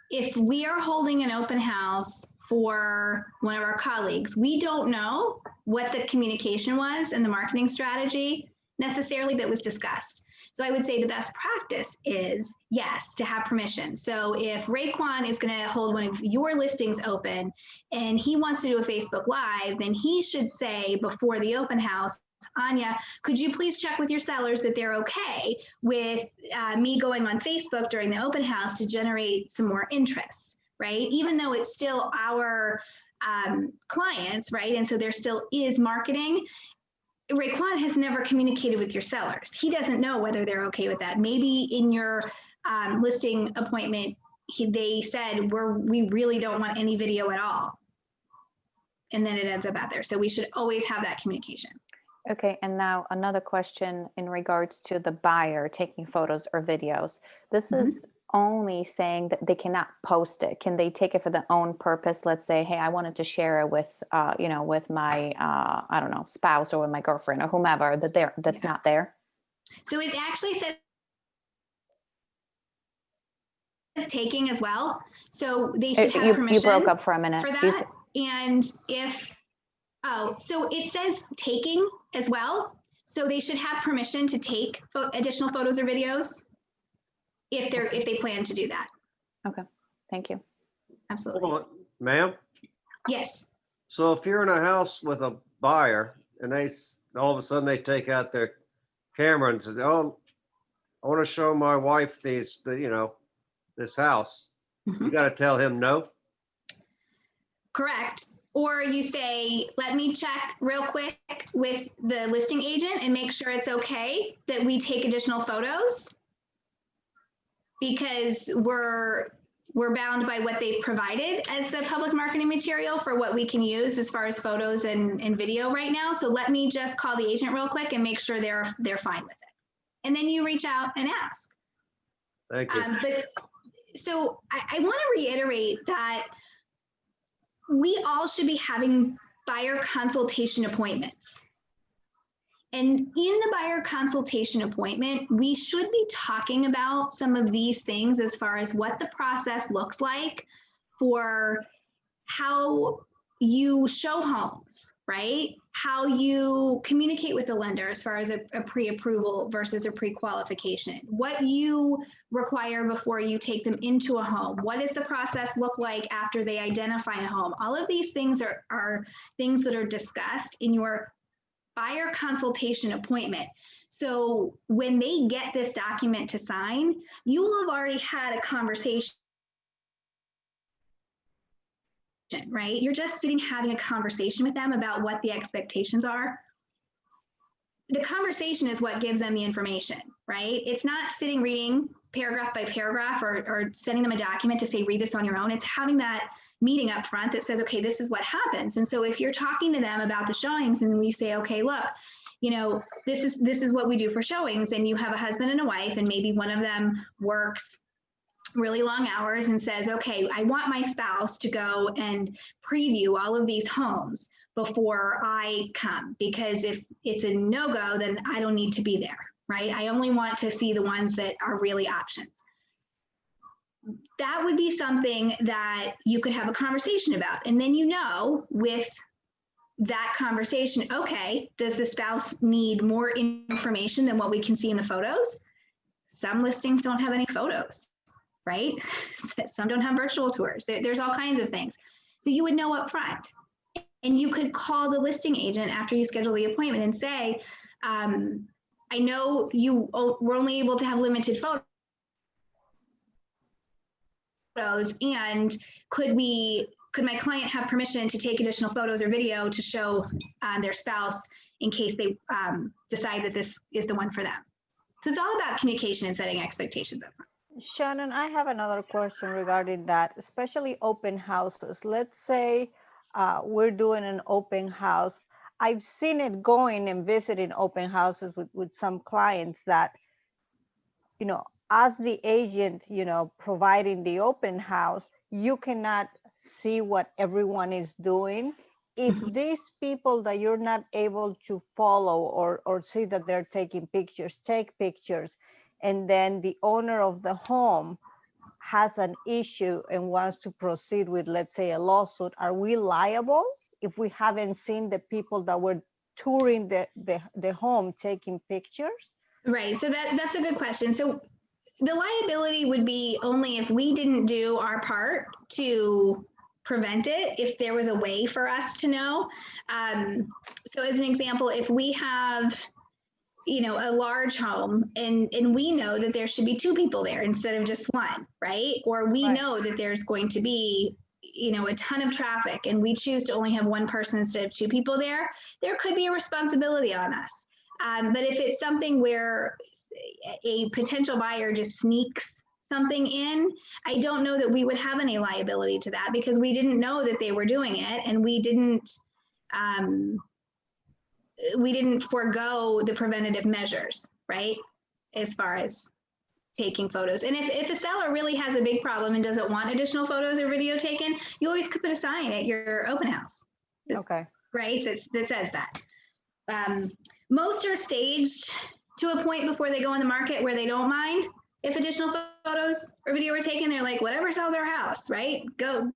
A: if we are holding an open house for one of our colleagues, we don't know what the communication was and the marketing strategy necessarily that was discussed. So I would say the best practice is, yes, to have permission. So if Raekwon is going to hold one of your listings open and he wants to do a Facebook Live, then he should say before the open house, Anya, could you please check with your sellers that they're okay with me going on Facebook during the open house to generate some more interest, right? Even though it's still our clients, right? And so there still is marketing. Raekwon has never communicated with your sellers. He doesn't know whether they're okay with that. Maybe in your listing appointment, they said, we really don't want any video at all. And then it ends up out there. So we should always have that communication.
D: Okay, and now another question in regards to the buyer taking photos or videos. This is only saying that they cannot post it. Can they take it for their own purpose? Let's say, hey, I wanted to share it with, with my, I don't know, spouse or with my girlfriend or whomever that's not there.
A: So it actually says taking as well. So they should have permission.
D: You broke up for a minute.
A: For that. And so it says taking as well. So they should have permission to take additional photos or videos if they plan to do that.
D: Okay, thank you.
A: Absolutely.
E: Hold on, ma'am.
A: Yes.
E: So if you're in a house with a buyer and all of a sudden they take out their camera and say, "Oh, I want to show my wife this house," you got to tell him no.
A: Correct. Or you say, let me check real quick with the listing agent and make sure it's okay that we take additional photos, because we're bound by what they've provided as the public marketing material for what we can use as far as photos and video right now. So let me just call the agent real quick and make sure they're fine with it. And then you reach out and ask.
E: Thank you.
A: So I want to reiterate that we all should be having buyer consultation appointments. And in the buyer consultation appointment, we should be talking about some of these things as far as what the process looks like for how you show homes, right? How you communicate with the lender as far as a pre-approval versus a pre-qualification, what you require before you take them into a home, what does the process look like after they identify a home? All of these things are things that are discussed in your buyer consultation appointment. So when they get this document to sign, you will have already had a conversation, right? You're just sitting having a conversation with them about what the expectations are. The conversation is what gives them the information, right? It's not sitting reading paragraph by paragraph or sending them a document to say, read this on your own. It's having that meeting up front that says, okay, this is what happens. And so if you're talking to them about the showings and we say, okay, look, you know, this is what we do for showings, and you have a husband and a wife, and maybe one of them works really long hours and says, okay, I want my spouse to go and preview all of these homes before I come, because if it's a no-go, then I don't need to be there, right? I only want to see the ones that are really options. That would be something that you could have a conversation about. And then, you know, with that conversation, okay, does the spouse need more information than what we can see in the photos? Some listings don't have any photos, right? Some don't have virtual tours. There's all kinds of things. So you would know up front. And you could call the listing agent after you schedule the appointment and say, I know you were only able to have limited photos, and could my client have permission to take additional photos or video to show their spouse in case they decide that this is the one for them? So it's all about communication and setting expectations up front.
C: Shannon, I have another question regarding that, especially open houses. Let's say we're doing an open house. I've seen it going and visiting open houses with some clients that, you know, as the agent, you know, providing the open house, you cannot see what everyone is doing. If these people that you're not able to follow or see that they're taking pictures, take pictures, and then the owner of the home has an issue and wants to proceed with, let's say, a lawsuit, are we liable if we haven't seen the people that were touring the home taking pictures?
A: Right, so that's a good question. So the liability would be only if we didn't do our part to prevent it, if there was a way for us to know. So as an example, if we have, you know, a large home and we know that there should be 2 people there instead of just 1, right? Or we know that there's going to be, you know, a ton of traffic and we choose to only have 1 person instead of 2 people there could be a responsibility on us. But if it's something where a potential buyer just sneaks something in, I don't know that we would have any liability to that, because we didn't know that they were doing it, and we didn't forego the preventative measures, right? As far as taking photos. And if the seller really has a big problem and doesn't want additional photos or video taken, you always could put a sign at your open house.
C: Okay.
A: Right, that says that. Most are staged to a point before they go on the market where they don't mind if additional photos or video were taken. They're like, whatever sells our house, right? Go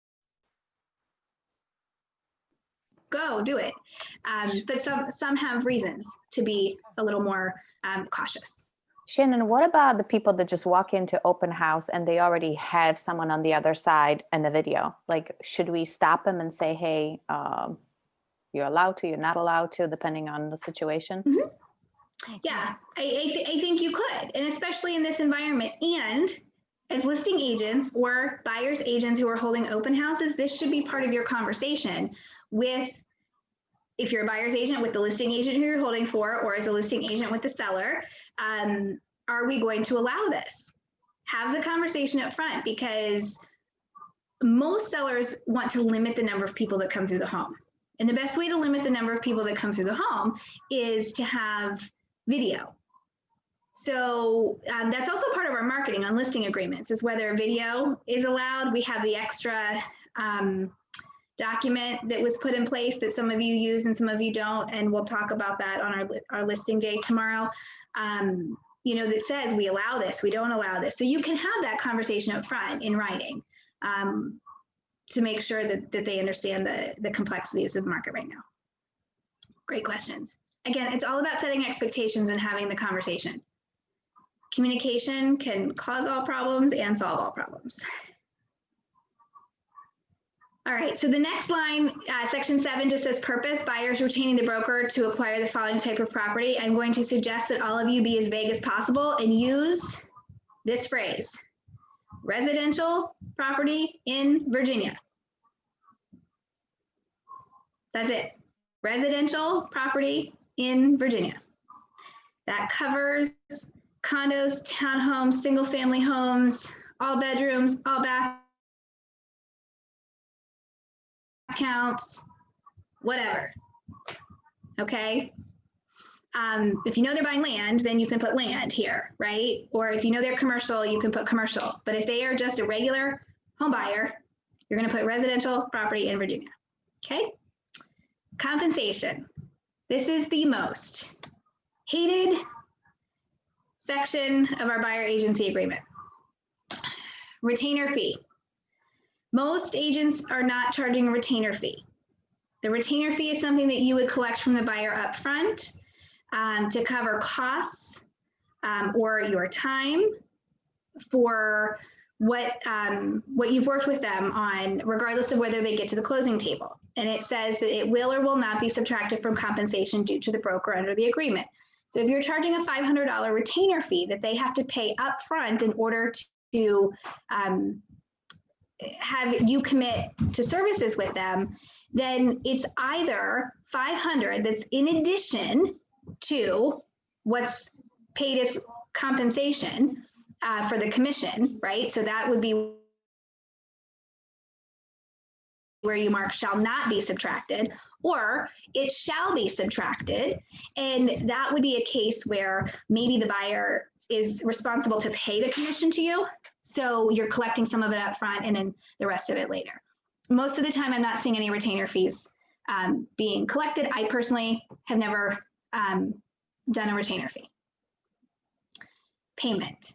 A: do it. But some have reasons to be a little more cautious.
D: Shannon, what about the people that just walk into open house and they already have someone on the other side in the video? Like, should we stop them and say, hey, you're allowed to, you're not allowed to, depending on the situation?
A: Mm-hmm. Yeah, I think you could, and especially in this environment. And as listing agents or buyer's agents who are holding open houses, this should be part of your conversation with, if you're a buyer's agent, with the listing agent who you're holding for, or as a listing agent with the seller. Are we going to allow this? Have the conversation up front, because most sellers want to limit the number of people that come through the home. And the best way to limit the number of people that come through the home is to have video. So that's also part of our marketing on listing agreements, is whether video is allowed. We have the extra document that was put in place that some of you use and some of you don't, and we'll talk about that on our listing day tomorrow. You know, that says we allow this, we don't allow this. So you can have that conversation up front in writing to make sure that they understand the complexities of the market right now. Great questions. Again, it's all about setting expectations and having the conversation. Communication can cause all problems and solve all problems. All right, so the next line, section 7 just says purpose, buyers retaining the broker to acquire the following type of property. I'm going to suggest that all of you be as vague as possible and use this phrase, residential property in Virginia. That's it, residential property in Virginia. That covers condos, townhomes, single family homes, all bedrooms, all bath counts, whatever, okay? If you know they're buying land, then you can put land here, right? Or if you know they're commercial, you can put commercial. But if they are just a regular home buyer, you're gonna put residential property in Virginia, okay? Compensation. This is the most hated section of our buyer agency agreement. Retainer fee. Most agents are not charging a retainer fee. The retainer fee is something that you would collect from the buyer up front to cover costs or your time for what you've worked with them on, regardless of whether they get to the closing table. And it says that it will or will not be subtracted from compensation due to the broker under the agreement. So if you're charging a $500 retainer fee that they have to pay up front in order to have you commit to services with them, then it's either $500 that's in addition to what's paid as compensation for the commission, right? So that would be where you mark shall not be subtracted, or it shall be subtracted. And that would be a case where maybe the buyer is responsible to pay the commission to you. So you're collecting some of it up front and then the rest of it later. Most of the time, I'm not seeing any retainer fees being collected. I personally have never done a retainer fee. Payment.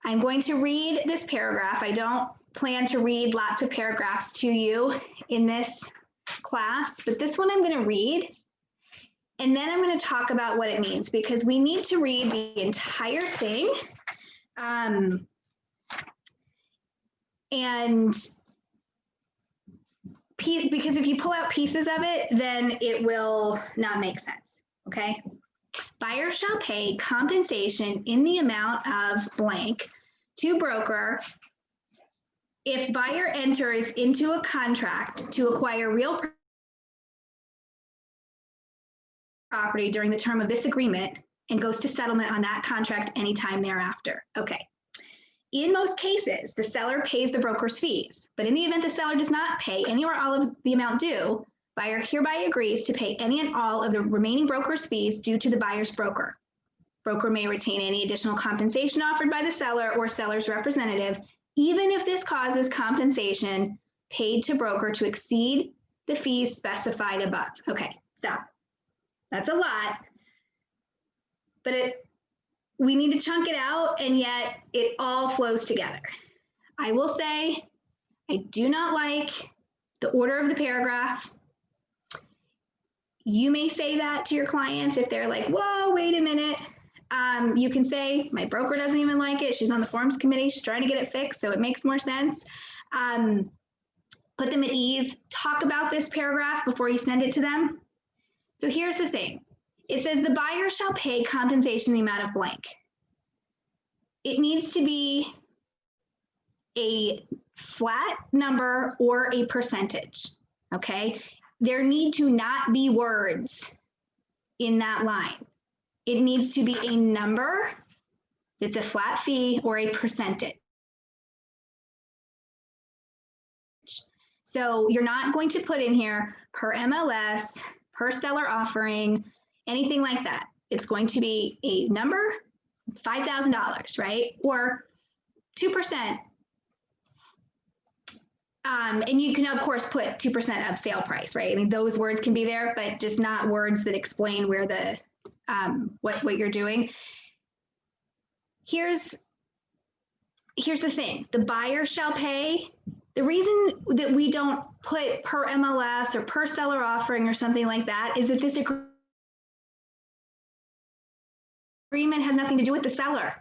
A: I'm going to read this paragraph. I don't plan to read lots of paragraphs to you in this class, but this one I'm going to read. And then I'm going to talk about what it means, because we need to read the entire thing. Because if you pull out pieces of it, then it will not make sense, okay? Buyer shall pay compensation in the amount of blank to broker if buyer enters into a contract to acquire real property during the term of this agreement and goes to settlement on that contract anytime thereafter. Okay. In most cases, the seller pays the broker's fees, but in the event the seller does not pay any or all of the amount due, buyer hereby agrees to pay any and all of the remaining broker's fees due to the buyer's broker. Broker may retain any additional compensation offered by the seller or seller's representative, even if this causes compensation paid to broker to exceed the fees specified above. Okay, stop. That's a lot, but we need to chunk it out, and yet it all flows together. I will say, I do not like the order of the paragraph. You may say that to your clients if they're like, whoa, wait a minute. You can say, my broker doesn't even like it. She's on the forms committee. She's trying to get it fixed, so it makes more sense. Put them at ease. Talk about this paragraph before you send it to them. So here's the thing. It says the buyer shall pay compensation in the amount of blank. It needs to be a flat number or a percentage, okay? There need to not be words in that line. It needs to be a number that's a flat fee or a percentage. So you're not going to put in here per MLS, per seller offering, anything like that. It's going to be a number, $5,000, right? Or 2%. And you can of course put 2% of sale price, right? I mean, those words can be there, but just not words that explain where the, what you're doing. Here's the thing, the buyer shall pay. The reason that we don't put per MLS or per seller offering or something like that is that this agreement has nothing to do with the seller.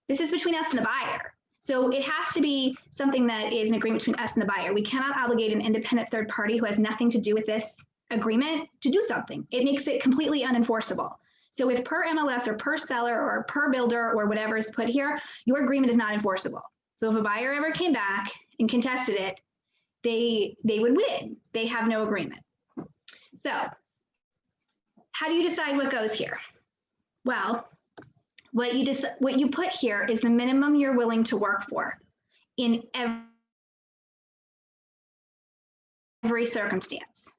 A: This is between us and the buyer. So it has to be something that is an agreement between us and the buyer. We cannot obligate an independent third party who has nothing to do with this agreement to do something. It makes it completely unenforceable. So if per MLS or per seller or per builder or whatever is put here, your agreement is not enforceable. So if a buyer ever came back and contested it, they would win. They have no agreement. So how do you decide what goes here? Well, what you put here is the minimum you're willing to work for in every circumstance.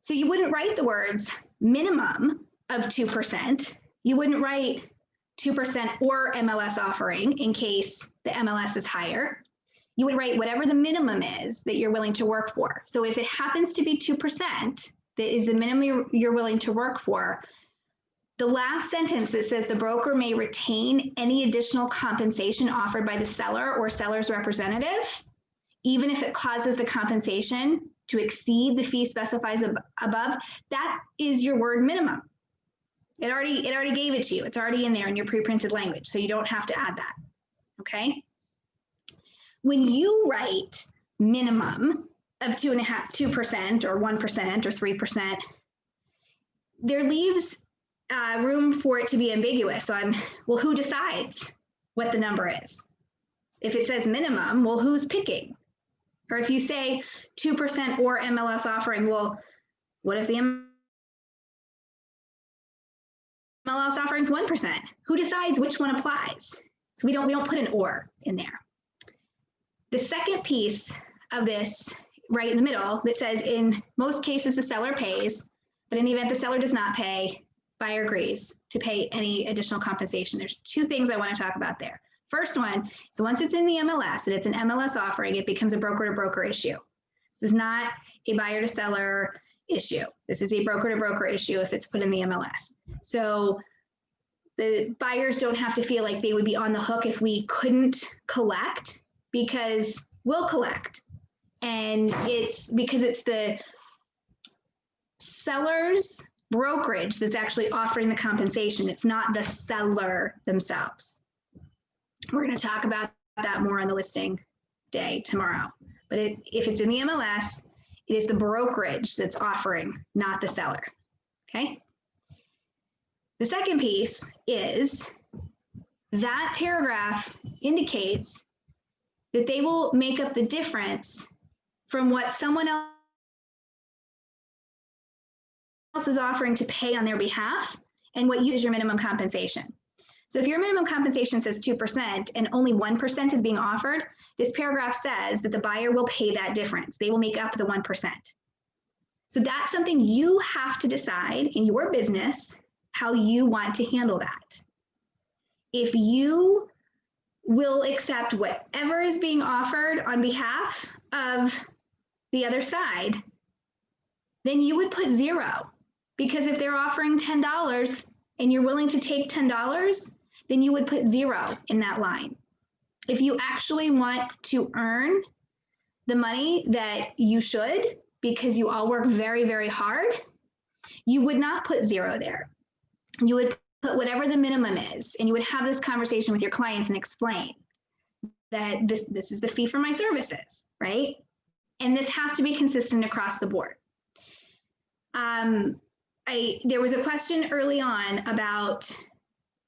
A: So you wouldn't write the words minimum of 2%. You wouldn't write 2% or MLS offering in case the MLS is higher. You would write whatever the minimum is that you're willing to work for. So if it happens to be 2%, that is the minimum you're willing to work for, the last sentence that says the broker may retain any additional compensation offered by the seller or seller's representative, even if it causes the compensation to exceed the fee specified above, that is your word minimum. It already gave it to you. It's already in there in your pre-printed language, so you don't have to add that, okay? When you write minimum of 2% or 1% or 3%, there leaves room for it to be ambiguous on, well, who decides what the number is? If it says minimum, well, who's picking? Or if you say 2% or MLS offering, well, what if the MLS offering is 1%? Who decides which one applies? So we don't put an or in there. The second piece of this, right in the middle, that says in most cases the seller pays, but in the event the seller does not pay, buyer agrees to pay any additional compensation. There's two things I want to talk about there. First one is once it's in the MLS and it's an MLS offering, it becomes a broker to broker issue. This is not a buyer to seller issue. This is a broker to broker issue if it's put in the MLS. So the buyers don't have to feel like they would be on the hook if we couldn't collect, because we'll collect. And it's because it's the seller's brokerage that's actually offering the compensation. It's not the seller themselves. We're going to talk about that more on the listing day tomorrow. But if it's in the MLS, it is the brokerage that's offering, not the seller. Okay. The second piece is that paragraph indicates that they will make up the difference from what someone else is offering to pay on their behalf and what you is your minimum compensation. So if your minimum compensation says 2% and only 1% is being offered, this paragraph says that the buyer will pay that difference. They will make up the 1%. So that's something you have to decide in your business how you want to handle that. If you will accept whatever is being offered on behalf of the other side, then you would put 0. Because if they're offering $10 and you're willing to take $10, then you would put 0 in that line. If you actually want to earn the money that you should, because you all work very, very hard, you would not put 0 there. You would put whatever the minimum is, and you would have this conversation with your clients and explain that this is the fee for my services, right? And this has to be consistent across the board. There was a question early on about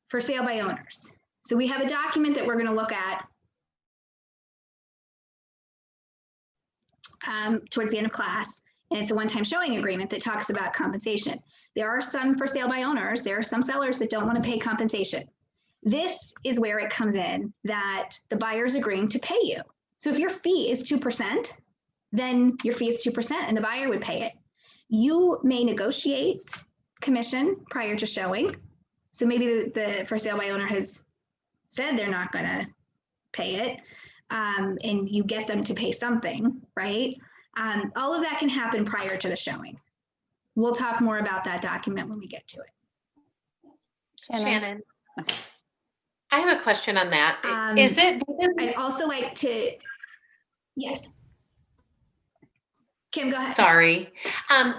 A: for sale by owners. So we have a document that we're going to look at towards the end of class, and it's a one-time showing agreement that talks about compensation. There are some for sale by owners. There are some sellers that don't want to pay compensation. This is where it comes in that the buyer is agreeing to pay you. So if your fee is 2%, then your fee is 2% and the buyer would pay it. You may negotiate commission prior to showing. So maybe the for sale by owner has said they're not going to pay it. and you get them to pay something, right? All of that can happen prior to the showing. We'll talk more about that document when we get to it.
J: Shannon, I have a question on that. Is it?
A: I'd also like to, yes. Kim, go ahead.
J: Sorry.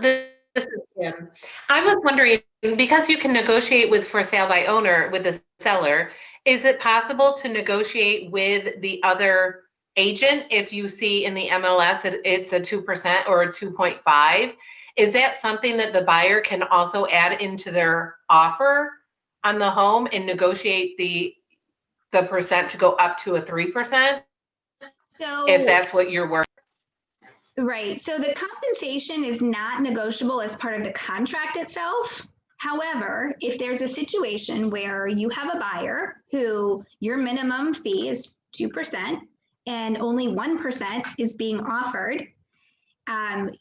J: This is Kim. I was wondering, because you can negotiate with for sale by owner with the seller, is it possible to negotiate with the other agent if you see in the MLS it's a 2% or a 2.5? Is that something that the buyer can also add into their offer on the home and negotiate the percent to go up to a 3%?
A: So
J: if that's what you're working.
A: Right. So the compensation is not negotiable as part of the contract itself. However, if there's a situation where you have a buyer who your minimum fee is 2% and only 1% is being offered,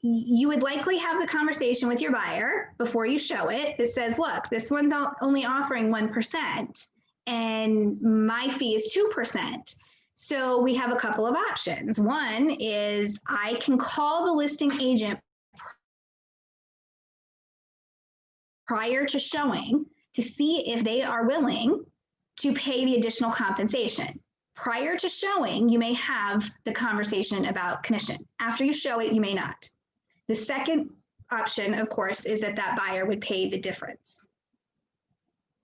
A: you would likely have the conversation with your buyer before you show it that says, look, this one's only offering 1% and my fee is 2%. So we have a couple of options. One is I can call the listing agent prior to showing to see if they are willing to pay the additional compensation. Prior to showing, you may have the conversation about commission. After you show it, you may not. The second option, of course, is that that buyer would pay the difference.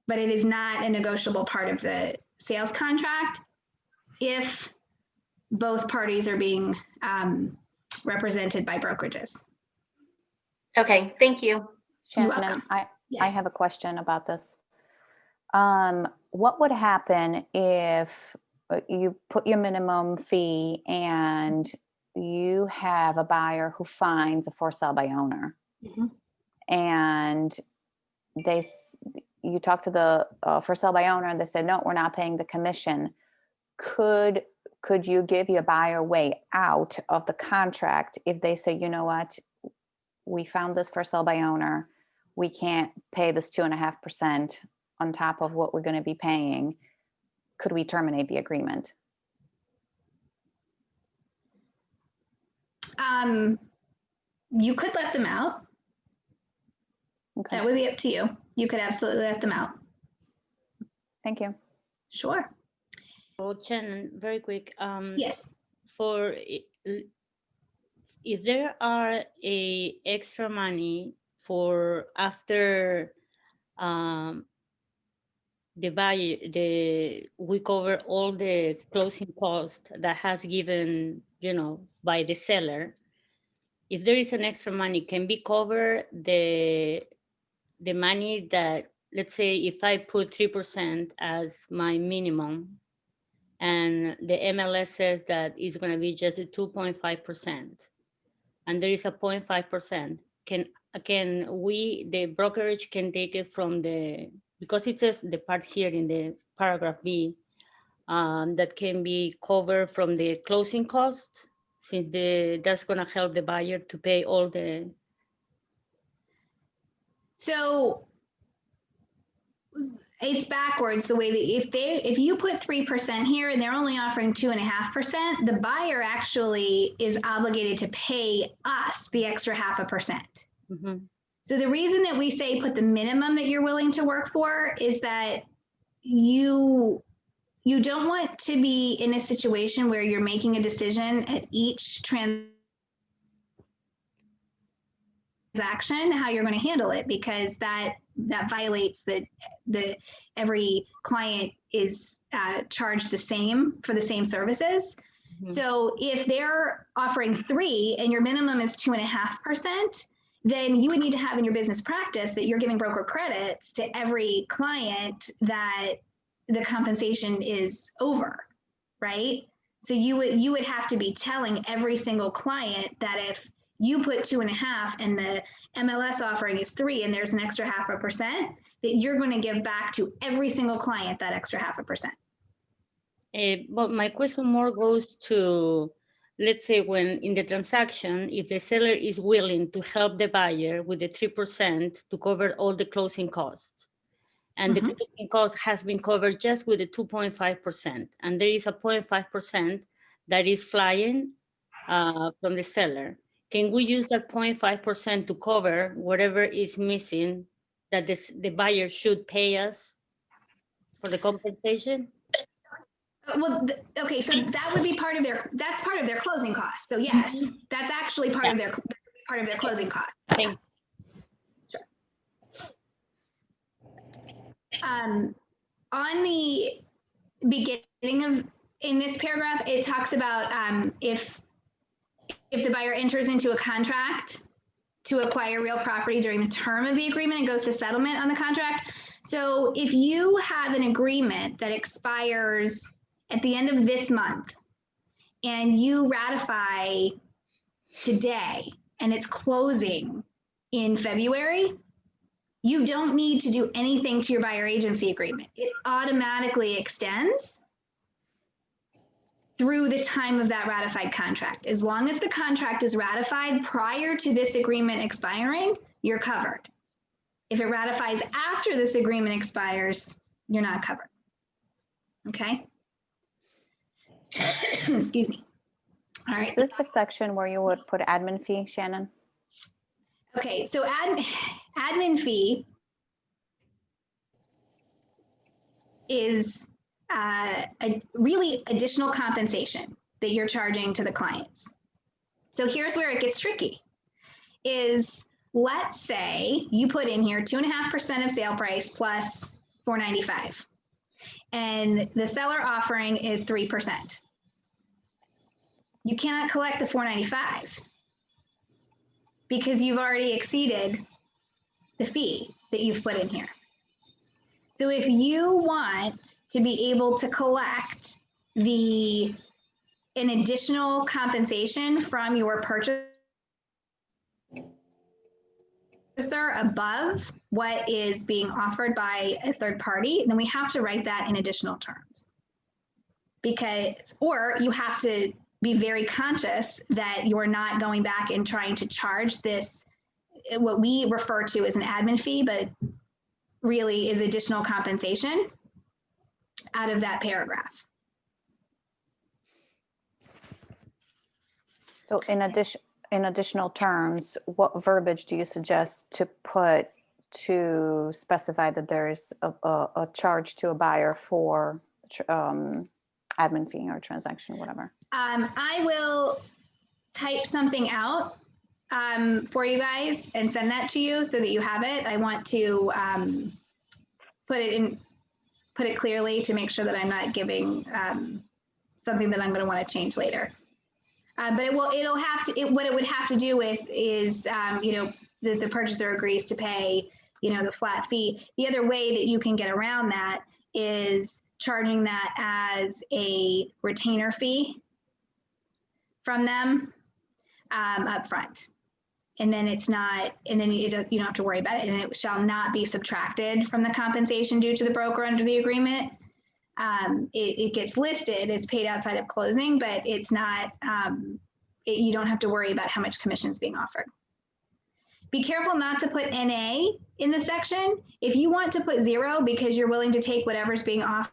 A: But it is not a negotiable part of the sales contract if both parties are being represented by brokerages.
J: Okay, thank you.
D: Shannon, I have a question about this. What would happen if you put your minimum fee and you have a buyer who finds a for sale by owner, and you talk to the for sale by owner and they said, no, we're not paying the commission. Could you give your buyer way out of the contract if they say, you know what, we found this for sale by owner, we can't pay this 2.5% on top of what we're going to be paying? Could we terminate the agreement?
A: You could let them out.
D: Okay.
A: That would be up to you. You could absolutely let them out.
D: Thank you.
A: Sure.
F: Oh, Shannon, very quick.
A: Yes.
F: For if there are a extra money for after the buyer, we cover all the closing cost that has given, by the seller. If there is an extra money, can be covered the money that, let's say, if I put 3% as my minimum, and the MLS says that it's going to be just a 2.5%, and there is a 0.5%, can we, the brokerage can take it from because it says the part here in the paragraph B, that can be covered from the closing cost, since that's going to help the buyer to pay all the.
A: So it's backwards the way that if you put 3% here and they're only offering 2.5%, the buyer actually is obligated to pay us the extra 0.5%.
F: Mm-hmm.
A: So the reason that we say put the minimum that you're willing to work for is that you don't want to be in a situation where you're making a decision at each transaction how you're going to handle it, because that violates the every client is charged the same for the same services. So if they're offering 3 and your minimum is 2.5%, then you would need to have in your business practice that you're giving broker credits to every client that the compensation is over, right? So you would have to be telling every single client that if you put 2.5 and the MLS offering is 3 and there's an extra 0.5%, that you're going to give back to every single client that extra 0.5%.
F: But my question more goes to, let's say, when in the transaction, if the seller is willing to help the buyer with the 3% to cover all the closing costs, and the closing cost has been covered just with the 2.5%, and there is a 0.5% that is flying from the seller. Can we use that 0.5% to cover whatever is missing that the buyer should pay us for the compensation?
A: Well, okay, so that would be part of that's part of their closing costs. So yes, that's actually part of their closing costs.
F: Thank
A: Sure. On the beginning of, in this paragraph, it talks about if the buyer enters into a contract to acquire real property during the term of the agreement and goes to settlement on the contract. So if you have an agreement that expires at the end of this month and you ratify today and it's closing in February, you don't need to do anything to your buyer agency agreement. It automatically extends through the time of that ratified contract. As long as the contract is ratified prior to this agreement expiring, you're covered. If it ratifies after this agreement expires, you're not covered. Okay? Excuse me. All right.
D: Is this the section where you would put admin fee, Shannon?
A: Okay, so admin fee is really additional compensation that you're charging to the clients. So here's where it gets tricky, is let's say you put in here 2.5% of sale price plus $495, and the seller offering is 3%. You cannot collect the $495 because you've already exceeded the fee that you've put in here. So if you want to be able to collect an additional compensation from your purchaser above what is being offered by a third party, then we have to write that in additional terms. Or you have to be very conscious that you're not going back and trying to charge this, what we refer to as an admin fee, but really is additional compensation out of that paragraph.
D: So in additional terms, what verbiage do you suggest to put to specify that there's a charge to a buyer for admin fee or transaction, whatever?
A: I will type something out for you guys and send that to you so that you have it. I want to put it clearly to make sure that I'm not giving something that I'm going to want to change later. But what it would have to do with is, the purchaser agrees to pay, the flat fee. The other way that you can get around that is charging that as a retainer fee from them up front. And then it's not, and then you don't have to worry about it, and it shall not be subtracted from the compensation due to the broker under the agreement. It gets listed as paid outside of closing, but it's not, you don't have to worry about how much commission is being offered. Be careful not to put NA in the section. If you want to put 0 because you're willing to take whatever's being offered,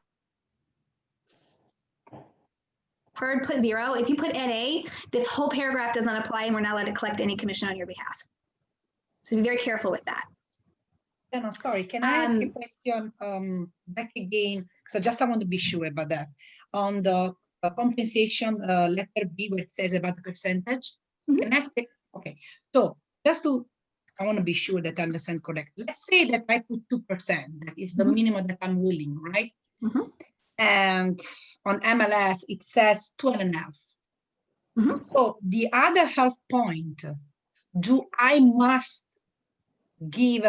A: put 0. If you put NA, this whole paragraph does not apply and we're not allowed to collect any commission on your behalf. So be very careful with that.
P: No, sorry, can I ask a question back again? So just I want to be sure about that. On the compensation letter B, where it says about the percentage, can I ask it? Okay, so I want to be sure that I understand correctly. Let's say that I put 2%, that is the minimum that I'm willing, right? And on MLS, it says 2.5. So the other half point, I must give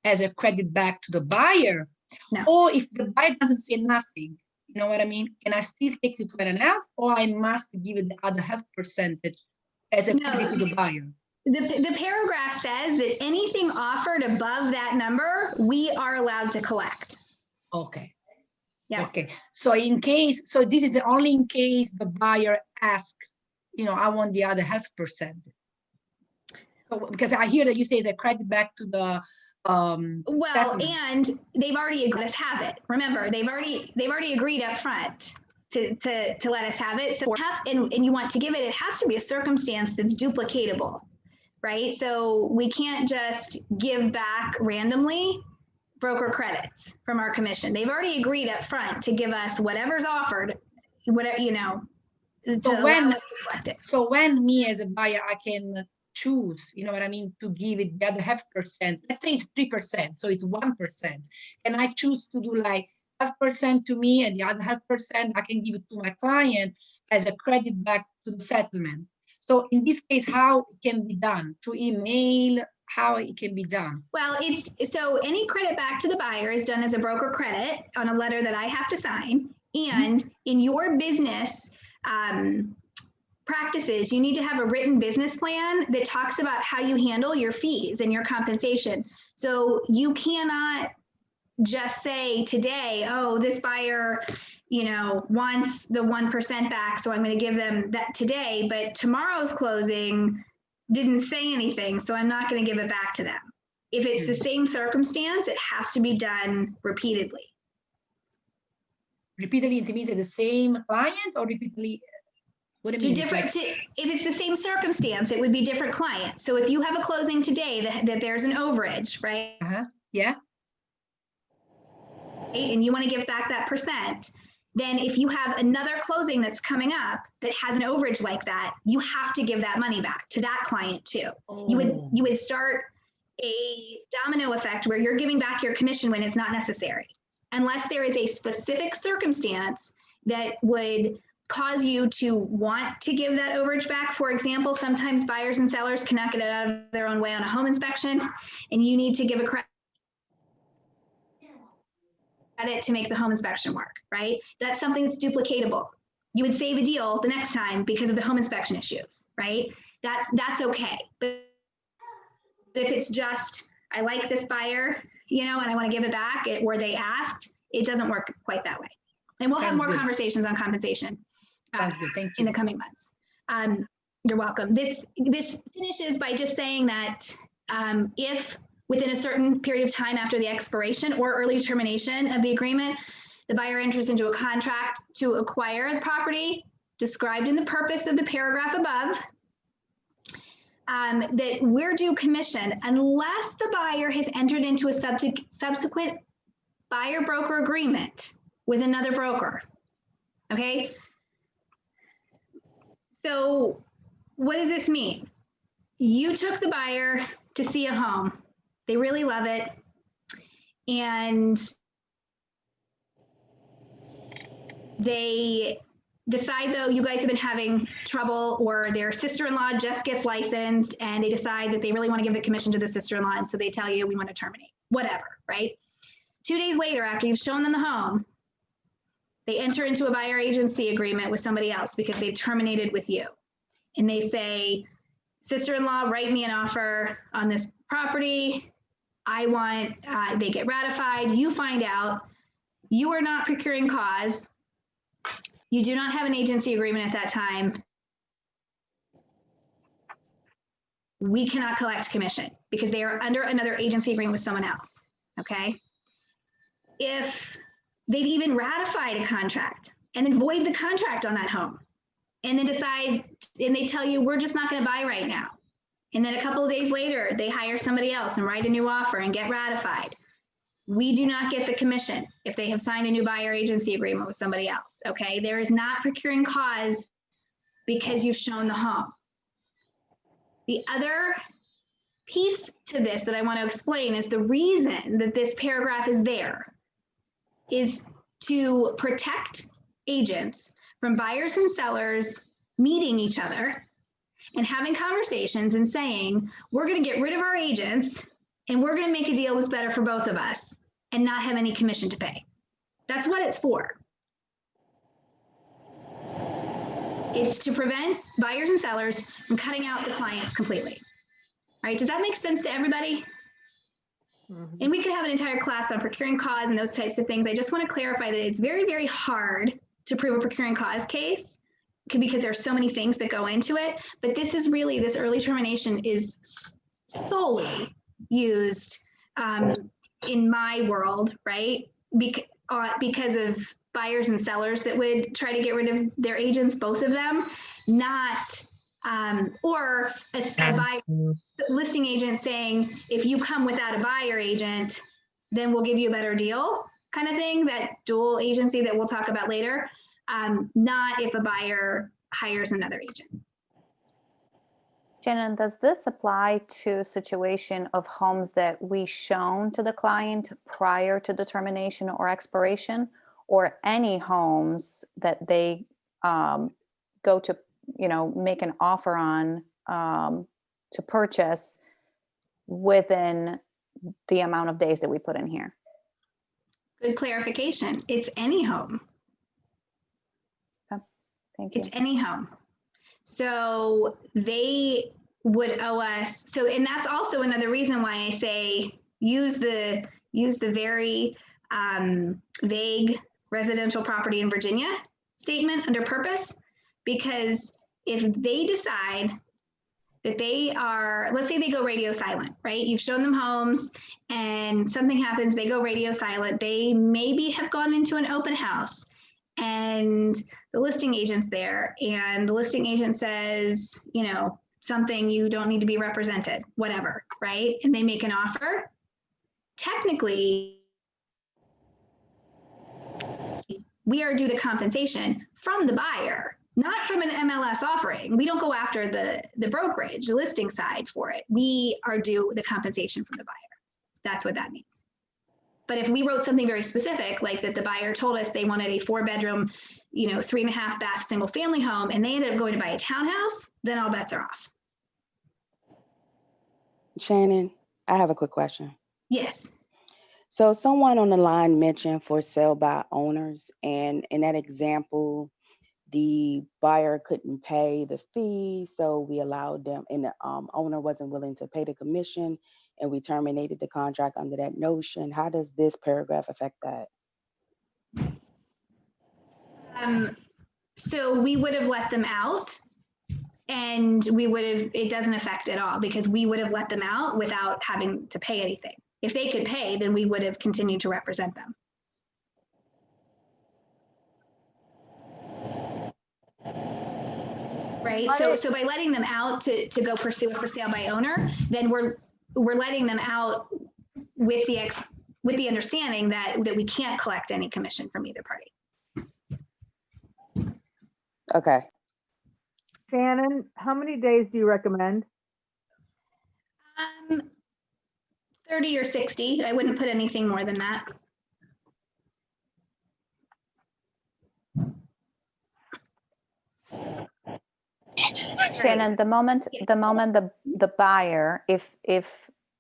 P: as a credit back to the buyer?
A: No.
P: Or if the buyer doesn't say nothing, you know what I mean? Can I still take the 2.5, or I must give it the other half percentage as a credit to the buyer?
A: The paragraph says that anything offered above that number, we are allowed to collect.
P: Okay.
A: Yeah.
P: Okay. So so this is only in case the buyer asks, I want the other half percent. So, because I hear that you say it's a credit back to the
A: well,
P: settlement.
A: and they've already agreed. Let's have it. Remember, they've already agreed up front to let us have it. So it has, and you want to give it, it has to be a circumstance that's duplicatable, right? So we can't just give back randomly broker credits from our commission. They've already agreed up front to give us whatever's offered, whatever, you know, to allow us to collect it.
P: So when me as a buyer, I can choose, you know what I mean, to give it the other 0.5%. Let's say it's 3%, so it's 1%. And I choose to do like 0.5% to me and the other 0.5% I can give it to my client as a credit back to the settlement. So in this case, how it can be done? Through email, how it can be done?
A: Well, it's so any credit back to the buyer is done as a broker credit on a letter that I have to sign. And in your business practices, you need to have a written business plan that talks about how you handle your fees and your compensation. So you cannot just say today, oh, this buyer, you know, wants the 1% back, so I'm going to give them that today, but tomorrow's closing didn't say anything, so I'm not going to give it back to them. If it's the same circumstance, it has to be done repeatedly.
P: Repeatedly, it means the same client, or repeatedly? What do you mean?
A: If it's the same circumstance, it would be different client. So if you have a closing today that there's an overage, right?
P: Yeah.
A: And you want to give back that percent, then if you have another closing that's coming up that has an overage like that, you have to give that money back to that client too. You would start a domino effect where you're giving back your commission when it's not necessary, unless there is a specific circumstance that would cause you to want to give that overage back. For example, sometimes buyers and sellers cannot get it out of their own way on a home inspection, and you need to give a credit to make the home inspection work, right? That's something that's duplicatable. You would save a deal the next time because of the home inspection issues, right? That's okay. But if it's just, I like this buyer, you know, and I want to give it back where they asked, it doesn't work quite that way. And we'll have more conversations on compensation in the coming months. You're welcome. This finishes by just saying that if within a certain period of time after the expiration or early termination of the agreement, the buyer enters into a contract to acquire the property described in the purpose of the paragraph above, that we're due commission unless the buyer has entered into a subsequent buyer broker agreement with another broker. Okay. So what does this mean? You took the buyer to see a home. They really love it. And they decide, though, you guys have been having trouble, or their sister-in-law just gets licensed and they decide that they really want to give the commission to the sister-in-law. And so they tell you, we want to terminate, whatever, right? 2 days later, after you've shown them the home, they enter into a buyer agency agreement with somebody else because they've terminated with you. And they say, sister-in-law, write me an offer on this property. I want, they get ratified. You find out you are not procuring cause. You do not have an agency agreement at that time. We cannot collect commission because they are under another agency agreement with someone else, okay? If they've even ratified a contract and then void the contract on that home and then decide, and they tell you, we're just not gonna buy right now. And then a couple of days later, they hire somebody else and write a new offer and get ratified. We do not get the commission if they have signed a new buyer agency agreement with somebody else, okay? There is not procuring cause because you've shown the home. The other piece to this that I want to explain is the reason that this paragraph is there is to protect agents from buyers and sellers meeting each other and having conversations and saying, we're going to get rid of our agents and we're going to make a deal that's better for both of us and not have any commission to pay. That's what it's for. It's to prevent buyers and sellers from cutting out the clients completely. All right, does that make sense to everybody? And we could have an entire class on procuring cause and those types of things. I just want to clarify that it's very, very hard to prove a procuring cause case because there's so many things that go into it. But this is really, this early termination is solely used in my world, right? Because of buyers and sellers that would try to get rid of their agents, both of them, not, or a buyer listing agent saying, if you come without a buyer agent, then we'll give you a better deal kind of thing, that dual agency that we'll talk about later, not if a buyer hires another agent.
D: Shannon, does this apply to situation of homes that we shown to the client prior to determination or expiration, or any homes that they go to, make an offer on to purchase within the amount of days that we put in here?
A: Good clarification. It's any home.
D: Okay. Thank you.
A: It's any home. So they would owe us. So, and that's also another reason why I say use the very vague residential property in Virginia statement under purpose, because if they decide that they are, let's say they go radio silent, right? You've shown them homes and something happens, they go radio silent. They maybe have gone into an open house and the listing agent's there and the listing agent says, something, you don't need to be represented, whatever, right? And they make an offer. Technically, we are due the compensation from the buyer, not from an MLS offering. We don't go after the brokerage, the listing side for it. We are due the compensation from the buyer. That's what that means. But if we wrote something very specific, like that the buyer told us they wanted a 4-bedroom, 3.5 bath single family home, and they ended up going to buy a townhouse, then all bets are off.
Q: Shannon, I have a quick question.
A: Yes.
Q: So someone on the line mentioned for sale by owners, and in that example, the buyer couldn't pay the fee, so we allowed them, and the owner wasn't willing to pay the commission, and we terminated the contract under that notion. How does this paragraph affect that?
A: So we would have let them out, and it doesn't affect at all, because we would have let them out without having to pay anything. If they could pay, then we would have continued to represent them. Right. So by letting them out to go pursue a for sale by owner, then we're letting them out with the understanding that we can't collect any commission from either party.
Q: Okay.
M: Shannon, how many days do you recommend?
A: 30 or 60. I wouldn't put anything more than that.
D: Shannon, the moment the buyer, if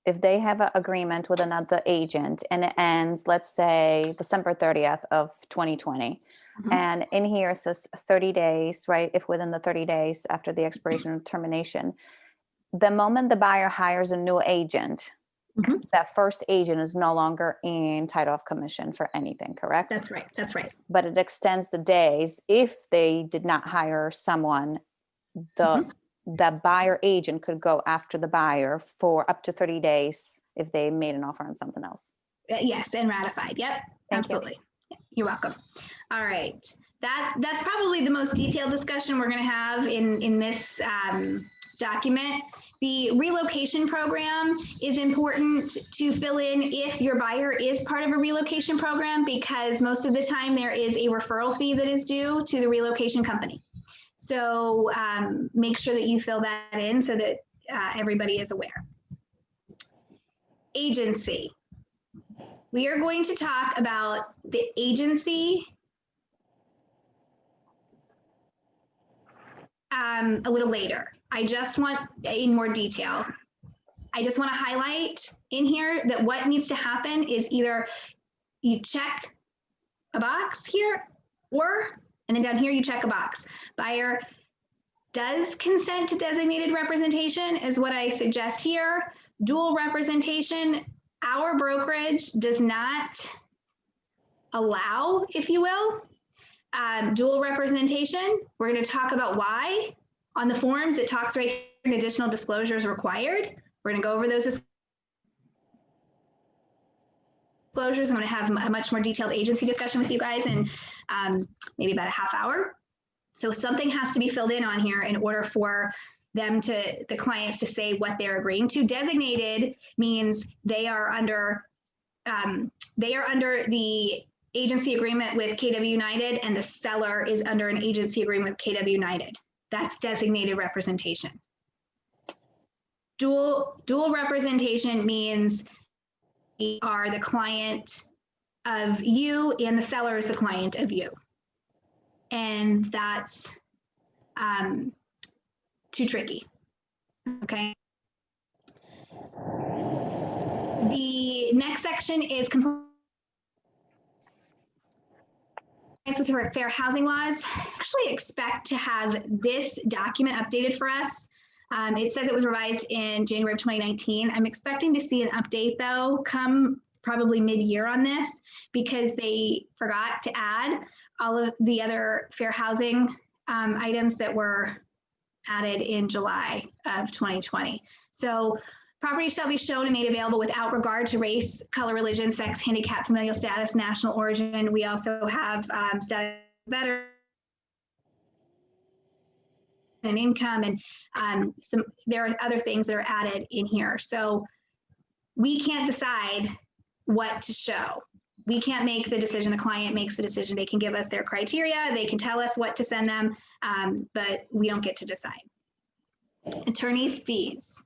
D: they have an agreement with another agent and it ends, let's say December 30th of 2020, and in here it says 30 days, right? If within the 30 days after the expiration of termination, the moment the buyer hires a new agent, that first agent is no longer entitled of commission for anything, correct?
A: That's right. That's right.
D: But it extends the days if they did not hire someone. The buyer agent could go after the buyer for up to 30 days if they made an offer on something else.
A: Yes, and ratified. Yep, absolutely. You're welcome. All right. That's probably the most detailed discussion we're going to have in this document. The relocation program is important to fill in if your buyer is part of a relocation program, because most of the time there is a referral fee that is due to the relocation company. So make sure that you fill that in so that everybody is aware. Agency. We are going to talk about the agency a little later. I just want in more detail. I just want to highlight in here that what needs to happen is either you check a box here, and then down here you check a box. Buyer does consent to designated representation is what I suggest here. Dual representation, our brokerage does not allow, if you will, dual representation. We're going to talk about why. On the forms, it talks right here in additional disclosures required. We're going to go over those disclosures. I'm going to have a much more detailed agency discussion with you guys in maybe about a half hour. So something has to be filled in on here in order for the clients to say what they're agreeing to. Designated means they are under the agency agreement with KW United, and the seller is under an agency agreement with KW United. That's designated representation. Dual representation means we are the client of you and the seller is the client of you. And that's too tricky, okay? The next section is compliance with our fair housing laws. I actually expect to have this document updated for us. It says it was revised in January of 2019. I'm expecting to see an update though, come probably mid-year on this, because they forgot to add all of the other fair housing items that were added in July of 2020. So property shall be shown and made available without regard to race, color, religion, sex, handicap, familial status, national origin. We also have status better and income, and there are other things that are added in here. So we can't decide what to show. We can't make the decision. The client makes the decision. They can give us their criteria. They can tell us what to send them, but we don't get to decide. Attorney's fees.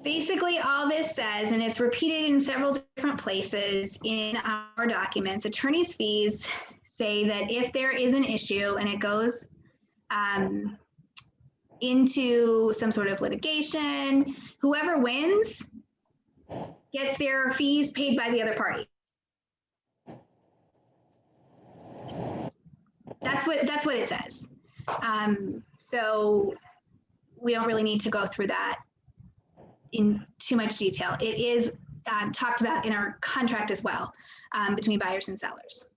A: Basically, all this says, and it's repeated in several different places in our documents, attorney's fees say that if there is an issue and it goes into some sort of litigation, whoever wins gets their fees paid by the other party. That's what it says. So we don't really need to go through that in too much detail. It is talked about in our contract as well between buyers and sellers.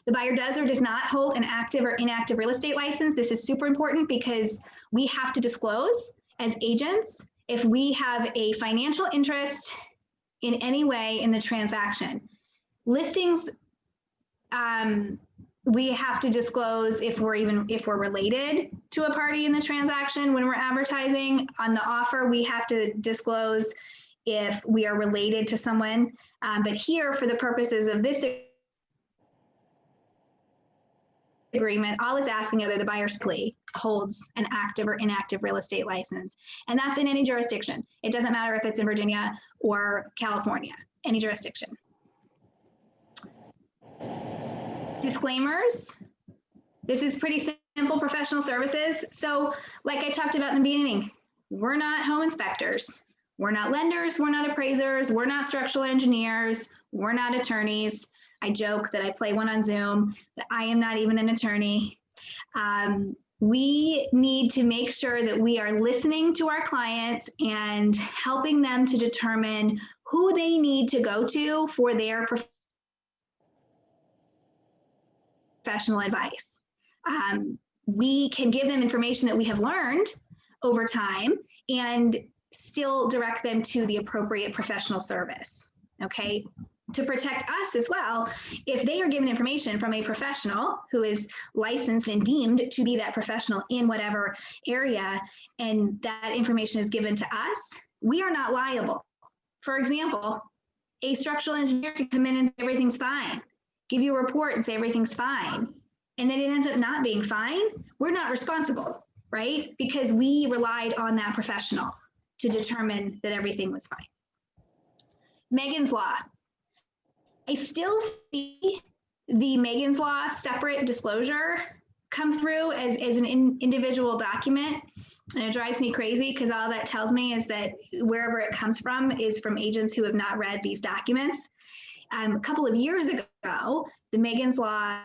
A: The buyer does or does not hold an active or inactive real estate license. This is super important because we have to disclose as agents if we have a financial interest in any way in the transaction. Listings, we have to disclose if we're related to a party in the transaction. When we're advertising on the offer, we have to disclose if we are related to someone. But here, for the purposes of this agreement, all it's asking is that the buyer's plea holds an active or inactive real estate license. And that's in any jurisdiction. It doesn't matter if it's in Virginia or California, any jurisdiction. Disclaimers. This is pretty simple professional services. So like I talked about in the beginning, we're not home inspectors. We're not lenders. We're not appraisers. We're not structural engineers. We're not attorneys. I joke that I play one on Zoom, that I am not even an attorney. We need to make sure that we are listening to our clients and helping them to determine who they need to go to for their professional advice. We can give them information that we have learned over time and still direct them to the appropriate professional service, okay? To protect us as well, if they are given information from a professional who is licensed and deemed to be that professional in whatever area, and that information is given to us, we are not liable. For example, a structural engineer could come in and say everything's fine, give you a report and say everything's fine, and then it ends up not being fine. We're not responsible, right? Because we relied on that professional to determine that everything was fine. Megan's Law. I still see the Megan's Law separate disclosure come through as an individual document. And it drives me crazy because all that tells me is that wherever it comes from is from agents who have not read these documents. A couple of years ago, the Megan's Law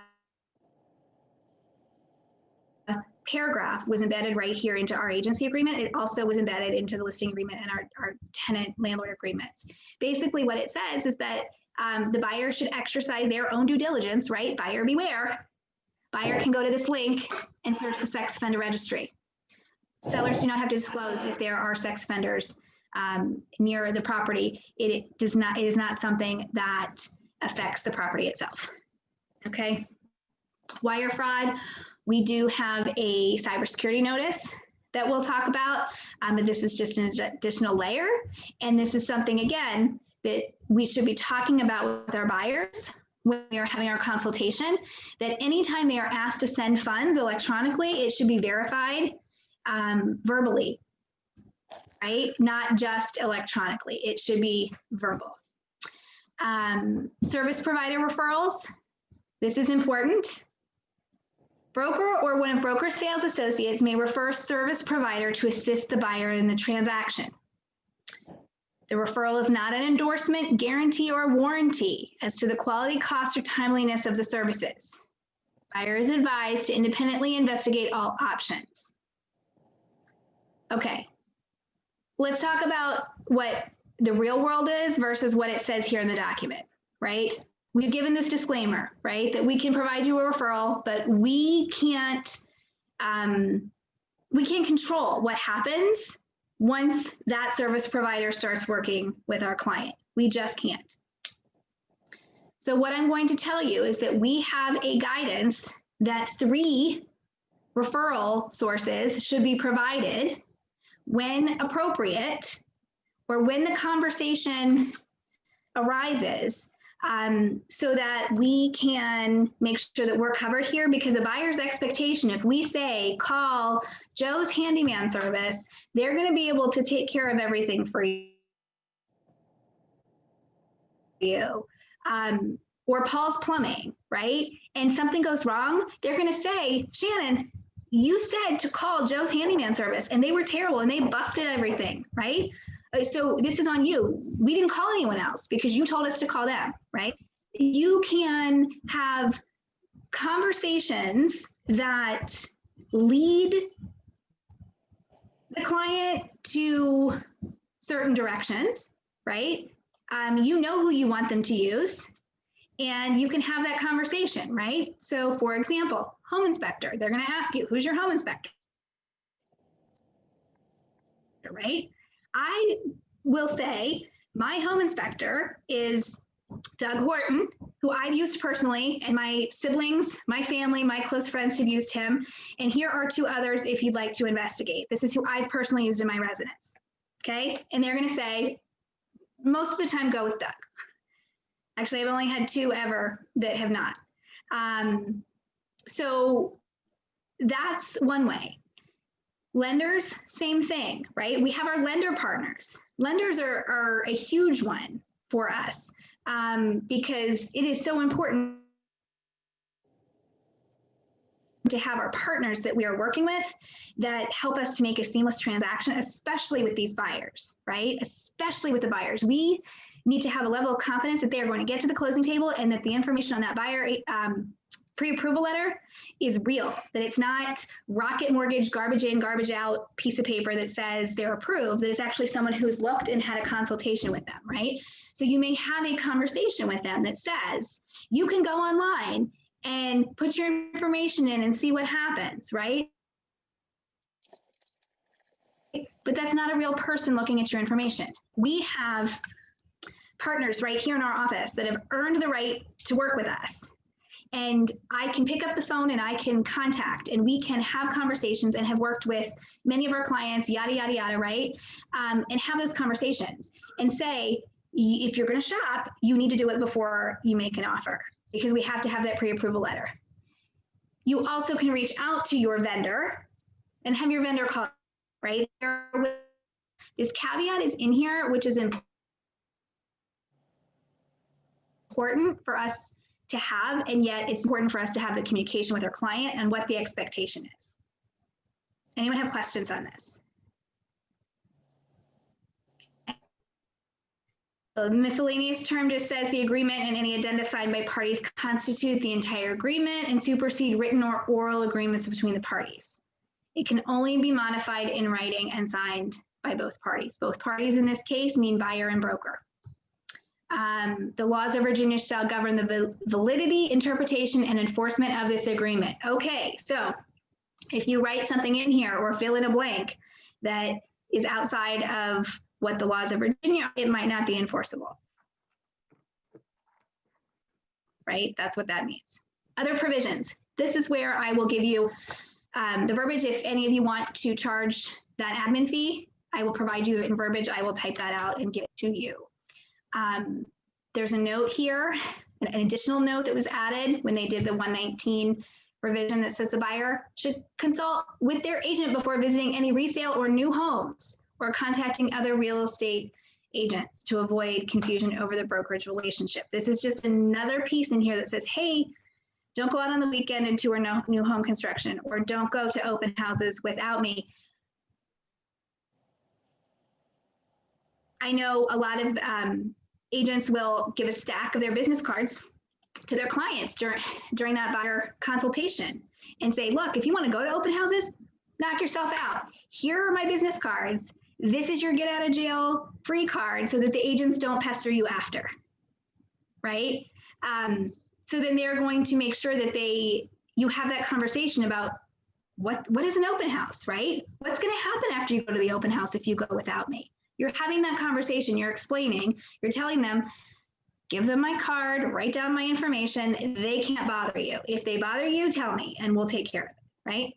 A: paragraph was embedded right here into our agency agreement. It also was embedded into the listing agreement and our tenant landlord agreements. Basically what it says is that the buyer should exercise their own due diligence, right? Buyer beware. Buyer can go to this link and search the sex offender registry. Sellers do not have to disclose if there are sex offenders near the property. It is not something that affects the property itself. Okay. Wire fraud, we do have a cybersecurity notice that we'll talk about, but this is just an additional layer. And this is something, again, that we should be talking about with our buyers when we are having our consultation, that anytime they are asked to send funds electronically, it should be verified verbally, right? Not just electronically, it should be verbal. Service provider referrals, this is important. Broker or one of broker sales associates may refer service provider to assist the buyer in the transaction. The referral is not an endorsement, guarantee, or warranty as to the quality, cost, or timeliness of the services. Buyer is advised to independently investigate all options. Okay, let's talk about what the real world is versus what it says here in the document, right? We've given this disclaimer, right? That we can provide you a referral, but we can't control what happens once that service provider starts working with our client. We just can't. So what I'm going to tell you is that we have a guidance that 3 referral sources should be provided when appropriate or when the conversation arises, so that we can make sure that we're covered here, because a buyer's expectation, if we say, call Joe's handyman service, they're going to be able to take care of everything for you. Or Paul's plumbing, right? And something goes wrong, they're going to say, Shannon, you said to call Joe's handyman service and they were terrible and they busted everything, right? So this is on you. We didn't call anyone else because you told us to call them, right? You can have conversations that lead the client to certain directions, right? You know who you want them to use, and you can have that conversation, right? So for example, home inspector, they're gonna ask you, who's your home inspector, right? I will say my home inspector is Doug Horton, who I've used personally, and my siblings, my family, my close friends have used him. And here are 2 others if you'd like to investigate. This is who I've personally used in my residence, okay? And they're gonna say, most of the time, go with Doug. Actually, I've only had 2 ever that have not. So that's one way. Lenders, same thing, right? We have our lender partners. Lenders are a huge one for us because it is so important to have our partners that we are working with that help us to make a seamless transaction, especially with these buyers, right? Especially with the buyers. We need to have a level of confidence that they are going to get to the closing table and that the information on that buyer pre-approval letter is real, that it's not rocket mortgage, garbage in, garbage out piece of paper that says they're approved, that it's actually someone who's looked and had a consultation with them, right? So you may have a conversation with them that says, you can go online and put your information in and see what happens, right? But that's not a real person looking at your information. We have partners right here in our office that have earned the right to work with us. And I can pick up the phone and I can contact and we can have conversations and have worked with many of our clients, yada, yada, yada, right? And have those conversations and say, if you're going to shop, you need to do it before you make an offer because we have to have that pre-approval letter. You also can reach out to your vendor and have your vendor call, right? This caveat is in here, which is important for us to have, and yet it's important for us to have the communication with our client and what the expectation is. Anyone have questions on this? The miscellaneous term just says the agreement and any addenda signed by parties constitute the entire agreement and supersede written or oral agreements between the parties. It can only be modified in writing and signed by both parties. Both parties in this case mean buyer and broker. The laws of Virginia shall govern the validity, interpretation, and enforcement of this agreement. Okay, so if you write something in here or fill in a blank that is outside of what the laws of Virginia, it might not be enforceable. Right? That's what that means. Other provisions. This is where I will give you the verbiage. If any of you want to charge that admin fee, I will provide you the written verbiage. I will type that out and get it to you. There's a note here, an additional note that was added when they did the 119 revision that says the buyer should consult with their agent before visiting any resale or new homes or contacting other real estate agents to avoid confusion over the brokerage relationship. This is just another piece in here that says, hey, don't go out on the weekend and tour new home construction, or don't go to open houses without me. I know a lot of agents will give a stack of their business cards to their clients during that buyer consultation and say, look, if you want to go to open houses, knock yourself out. Here are my business cards. This is your get out of jail free card, so that the agents don't pester you after, right? So then they're going to make sure that you have that conversation about what is an open house, right? What's going to happen after you go to the open house if you go without me? You're having that conversation, you're explaining, you're telling them, give them my card, write down my information. They can't bother you. If they bother you, tell me and we'll take care of it, right?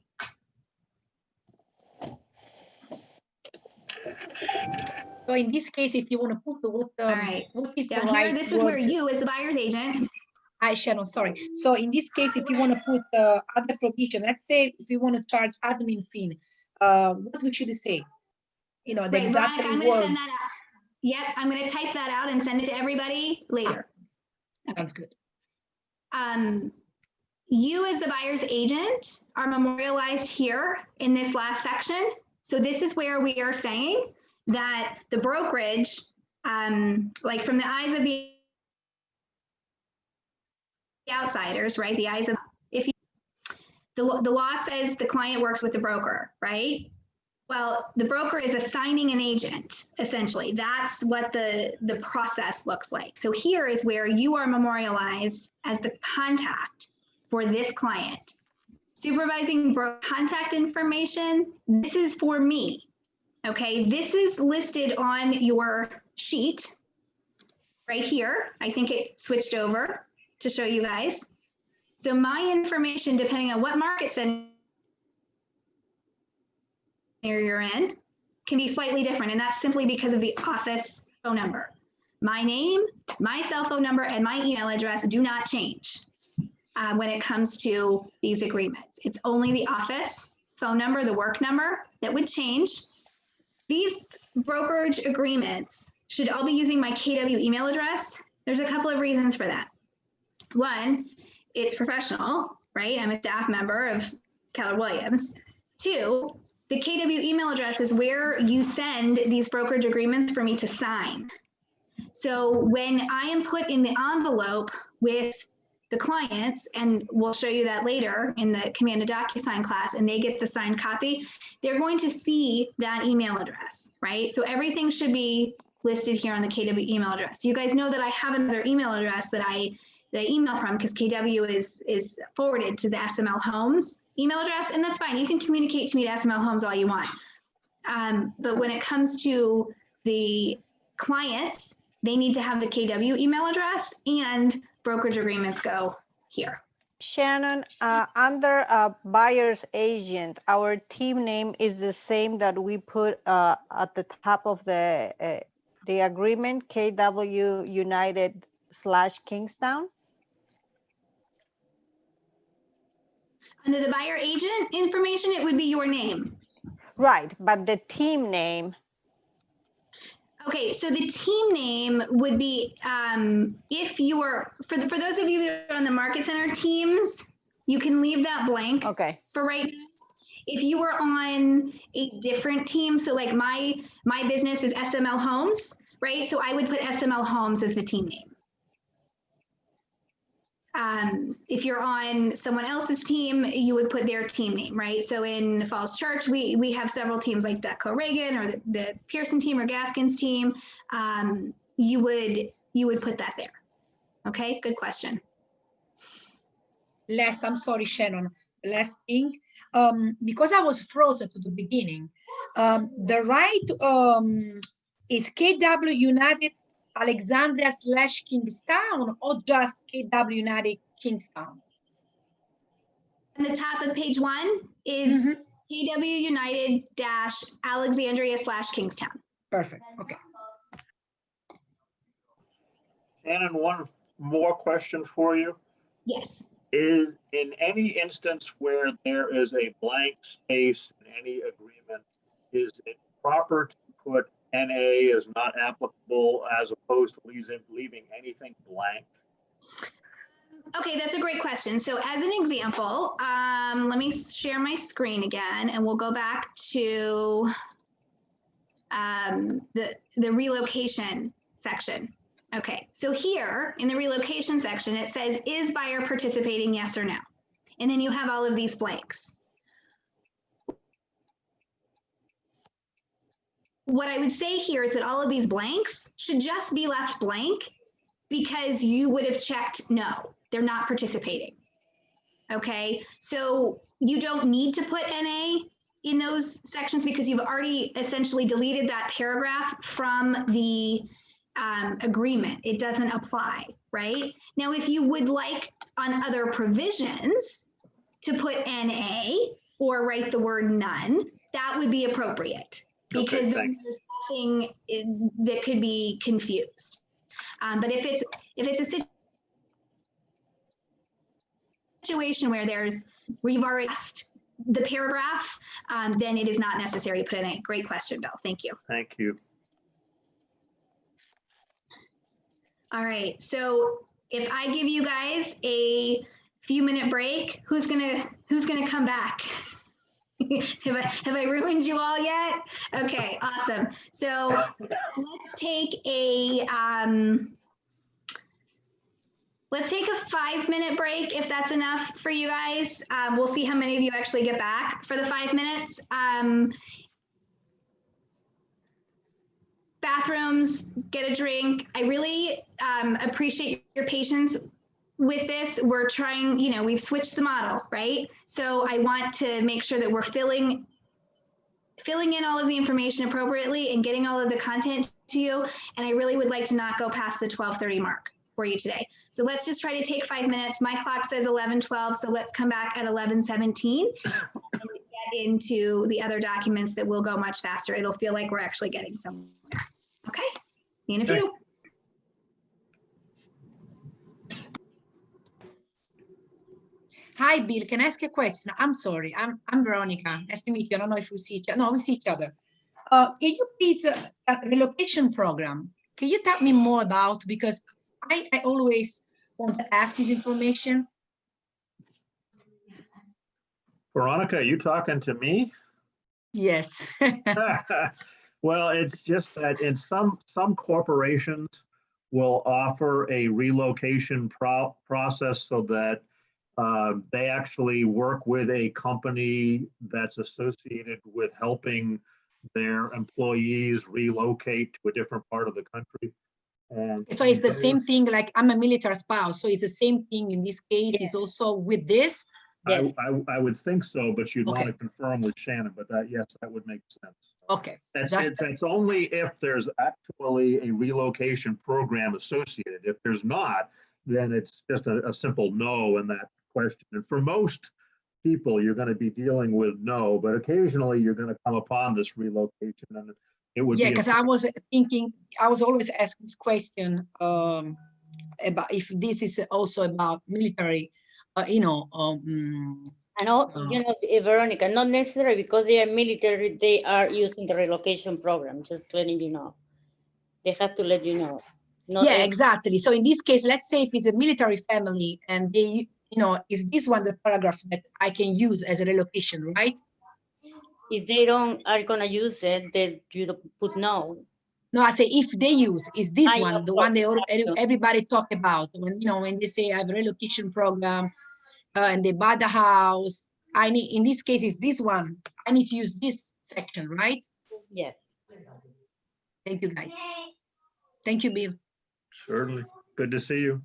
P: So in this case, if you want to put what is the
A: Down
P: right
A: here, this is where you as the buyer's agent.
P: Hi, Shannon, sorry. So in this case, if you want to put other provision, let's say if you want to charge admin fee, what we should say? You know, the
A: Right,
P: exact
A: I'm going to
P: word.
A: send that out. Yep, I'm going to type that out and send it to everybody later.
P: Okay. Sounds good.
A: You as the buyer's agent are memorialized here in this last section. So this is where we are saying that the brokerage, like from the eyes of the outsiders, right? The eyes of, if you, the law says the client works with the broker, right? Well, the broker is assigning an agent, essentially. That's what the process looks like. So here is where you are memorialized as the contact for this client. Supervising contact information, this is for me, okay? This is listed on your sheet right here. I think it switched over to show you guys. So my information, depending on what market center you're in, can be slightly different, and that's simply because of the office phone number. My name, my cell phone number, and my email address do not change when it comes to these agreements. It's only the office phone number, the work number, that would change. These brokerage agreements should all be using my KW email address. There's a couple of reasons for that. One, it's professional, right? I'm a staff member of Keller Williams. Two, the KW email address is where you send these brokerage agreements for me to sign. So when I am put in the envelope with the clients, and we'll show you that later in the Command to DocuSign class, and they get the signed copy, they're going to see that email address, right? So everything should be listed here on the KW email address. You guys know that I have another email address that I email from, because KW is forwarded to the SML Homes email address, and that's fine. You can communicate to me to SML Homes all you want. But when it comes to the clients, they need to have the KW email address, and brokerage agreements go here.
C: Shannon, under buyer's agent, our team name is the same that we put at the top of the agreement, KW United / Kingstown.
A: Under the buyer agent information, it would be your name.
C: Right, but the team name.
A: Okay, so the team name would be, if you are, for those of you that are on the Market Center teams, you can leave that blank.
C: Okay.
A: For right now. If you were on a different team, so like my business is SML Homes, right? So I would put SML Homes as the team name. If you're on someone else's team, you would put their team name, right? So in Falls Church, we have several teams like Detco Reagan or the Pearson team or Gaskins team. You would put that there. Okay, good question.
P: I'm sorry, Shannon. Last thing, because I was frozen to the beginning, the right is KW United Alexandria / Kingstown, or just KW United Kingstown?
A: the top of page 1 is KW United Alexandria / Kingstown.
P: Perfect. Okay.
B: Shannon, one more question for you.
A: Yes.
B: Is in any instance where there is a blank space in any agreement, is it proper to put NA as not applicable as opposed to leaving anything blank?
A: Okay, that's a great question. So as an example, let me share my screen again, and we'll go back to the relocation section. Okay, so here in the relocation section, it says, is buyer participating, yes or no? And then you have all of these blanks. What I would say here is that all of these blanks should just be left blank because you would have checked no, they're not participating. Okay, so you don't need to put NA in those sections because you've already essentially deleted that paragraph from the agreement. It doesn't apply, right? Now, if you would like on other provisions to put NA or write the word none, that would be appropriate because then there's nothing that could be confused. But if it's a situation where you've already asked the paragraph, then it is not necessary to put NA. Great question, Bill. Thank you.
B: Thank you.
A: All right, so if I give you guys a few-minute break, who's gonna come back? have I ruined you all yet? Okay, awesome. So let's take a 5-minute break if that's enough for you guys. We'll see how many of you actually get back for the 5 minutes. Bathrooms, get a drink. I really appreciate your patience with this. We're trying, we've switched the model, right? So I want to make sure that we're filling in all of the information appropriately and getting all of the content to you. And I really would like to not go past the 12:30 mark for you today. So let's just try to take 5 minutes. My clock says 11:12, so let's come back at 11:17 and get into the other documents that will go much faster. It'll feel like we're actually getting somewhere. Okay, see you in a few.
P: Hi, Bill. Can I ask a question? I'm sorry. I'm Veronica. Nice to meet you. I don't know if we see each other. No, we see each other. Can you please, relocation program, can you tell me more about, because I always want to ask this information.
B: Veronica, are you talking to me?
P: Yes.
B: Well, it's just that in some corporations will offer a relocation process so that they actually work with a company that's associated with helping their employees relocate to a different part of the country. And
P: so it's the same thing, like I'm a military spouse, so it's the same thing in this case. Yes. It's also with this.
B: Yes. I would think so, but you'd want to confirm with Shannon, but yes, that would make sense.
P: Okay.
B: It's only if there's actually a relocation program associated. If there's not, then it's just a simple no in that question. And for most people, you're going to be dealing with no, but occasionally you're going to come upon this relocation, and it would be.
P: Yeah, because I was thinking, I was always asking this question about if this is also about military,
F: and all, Veronica, not necessarily because they are military, they are using the relocation program, just letting you know. They have to let you know.
P: Yeah, exactly. So in this case, let's say if it's a military family and they, is this one the paragraph that I can use as a relocation, right?
F: If they are gonna use it, then you put no.
P: No, I say if they use, is this one the one they everybody talk about when when they say I have a relocation program and they buy the house. I need, in this case, is this one. I need to use this section, right?
F: Yes.
P: Thank you, guys. Thank you, Bill.
B: Certainly. Good to see you.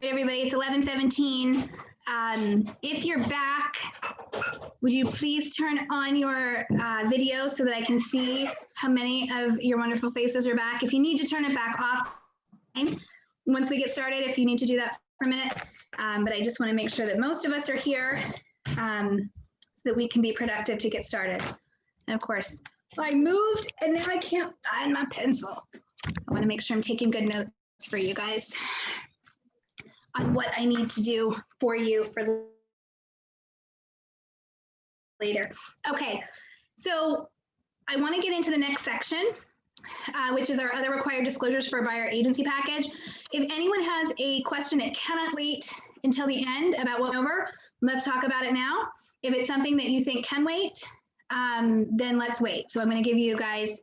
A: Everybody, it's 11:17. If you're back, would you please turn on your video so that I can see how many of your wonderful faces are back? If you need to turn it back off, once we get started, if you need to do that for a minute. But I just want to make sure that most of us are here so that we can be productive to get started. And of course, I moved and now I can't find my pencil. I want to make sure I'm taking good notes for you guys on what I need to do for you for later. Okay, so I want to get into the next section, which is our other required disclosures for a buyer agency package. If anyone has a question that cannot wait until the end about what went over, let's talk about it now. If it's something that you think can wait, then let's wait. So I'm going to give you guys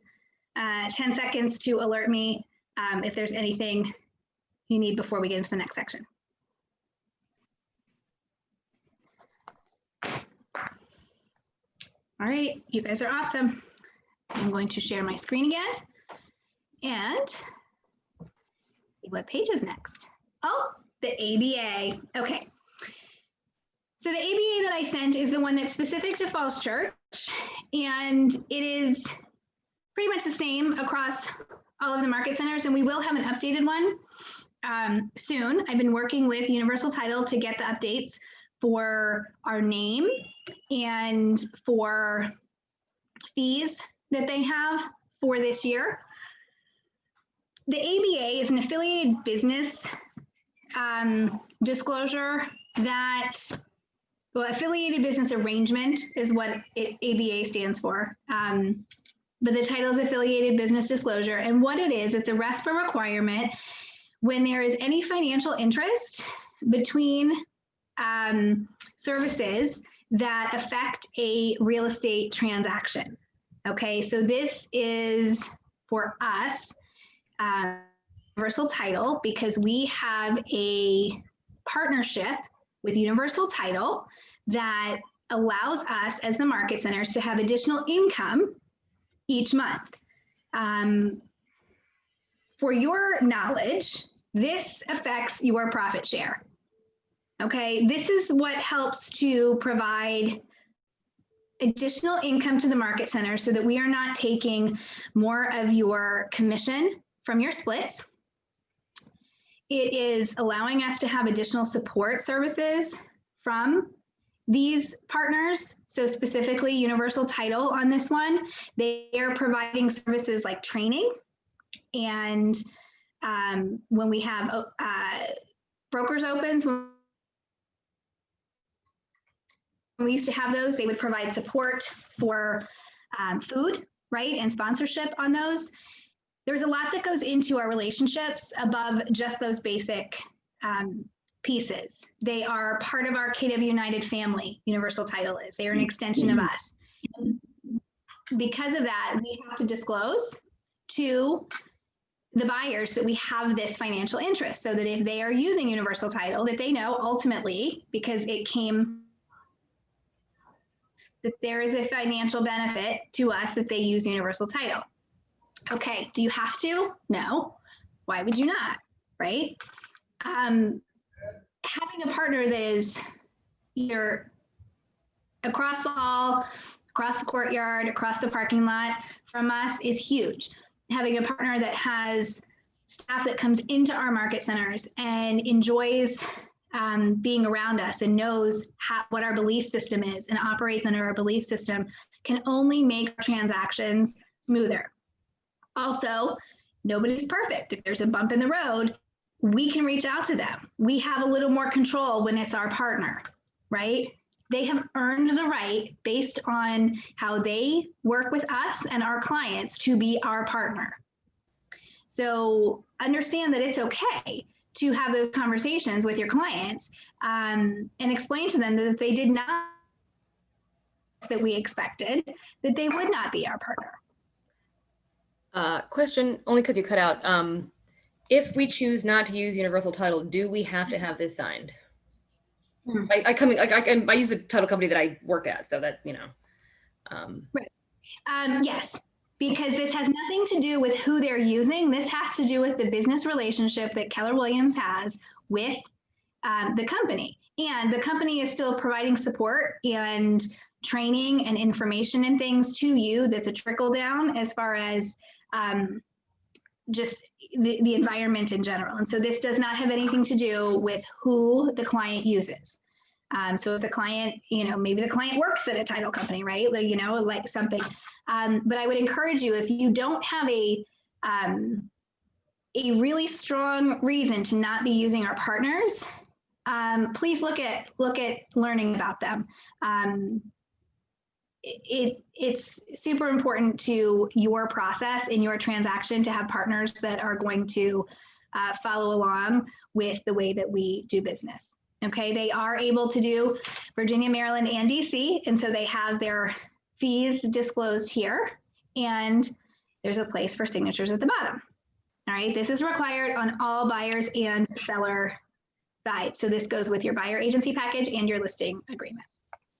A: 10 seconds to alert me if there's anything you need before we get into the next section. All right, you guys are awesome. I'm going to share my screen again and see what page is next. Oh, the ABA. Okay. So the ABA that I sent is the one that's specific to Falls Church, and it is pretty much the same across all of the market centers, and we will have an updated one soon. I've been working with Universal Title to get the updates for our name and for fees that they have for this year. The ABA is an affiliated business disclosure that, well, affiliated business arrangement is what ABA stands for. But the title is affiliated business disclosure. And what it is, it's a RESPA requirement when there is any financial interest between services that affect a real estate transaction. Okay, so this is for us, Universal Title, because we have a partnership with Universal Title that allows us as the market centers to have additional income each month. For your knowledge, this affects your profit share. Okay, this is what helps to provide additional income to the market center so that we are not taking more of your commission from your splits. It is allowing us to have additional support services from these partners. So specifically Universal Title on this one, they are providing services like training. And when we have brokers opens, when we used to have those, they would provide support for food, right, and sponsorship on those. There's a lot that goes into our relationships above just those basic pieces. They are part of our KW United family, Universal Title is. They are an extension of us. Because of that, we have to disclose to the buyers that we have this financial interest so that if they are using Universal Title, that they know ultimately, because it came, that there is a financial benefit to us that they use Universal Title. Okay, do you have to? No. Why would you not, right? Having a partner that is either across the hall, across the courtyard, across the parking lot from us is huge. Having a partner that has staff that comes into our market centers and enjoys being around us and knows what our belief system is and operates under our belief system can only make transactions smoother. Also, nobody's perfect. If there's a bump in the road, we can reach out to them. We have a little more control when it's our partner, right? They have earned the right based on how they work with us and our clients to be our partner. So understand that it's okay to have those conversations with your clients and explain to them that if they did not that we expected, that they would not be our partner.
R: Question, only because you cut out. If we choose not to use Universal Title, do we have to have this signed? I use the title company that I work at, so that, you know.
A: Right. Yes, because this has nothing to do with who they're using. This has to do with the business relationship that Keller Williams has with the company. And the company is still providing support and training and information and things to you that's a trickle down as far as just the environment in general. And so this does not have anything to do with who the client uses. So if the client, maybe the client works at a title company, right? Like, like something. But I would encourage you, if you don't have a really strong reason to not be using our partners, please look at learning about them. It's super important to your process in your transaction to have partners that are going to follow along with the way that we do business. Okay, they are able to do Virginia, Maryland, and DC, and so they have their fees disclosed here, and there's a place for signatures at the bottom. All right, this is required on all buyers and seller sides. So this goes with your buyer agency package and your listing agreement.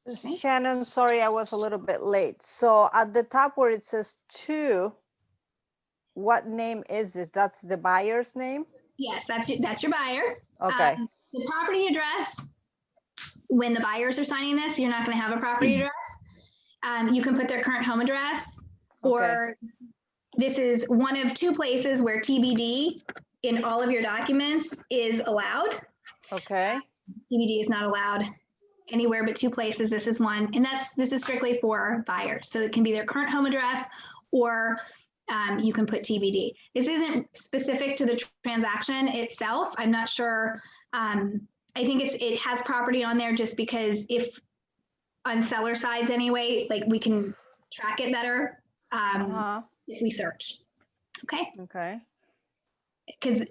A: Okay.
C: Shannon, sorry, I was a little bit late. So at the top where it says 2, what name is this? That's the buyer's name?
A: Yes, that's your buyer.
C: Okay.
A: The property address, when the buyers are signing this, you're not going to have a property address. You can put their current home address, or this is one of 2 places where TBD in all of your documents is allowed.
C: Okay.
A: TBD is not allowed anywhere but 2 places. This is one, and this is strictly for buyers. So it can be their current home address, or you can put TBD. This isn't specific to the transaction itself. I'm not sure. I think it has property on there just because if on seller sides anyway, like we can track it better if we search. Okay.
C: Okay.
A: Because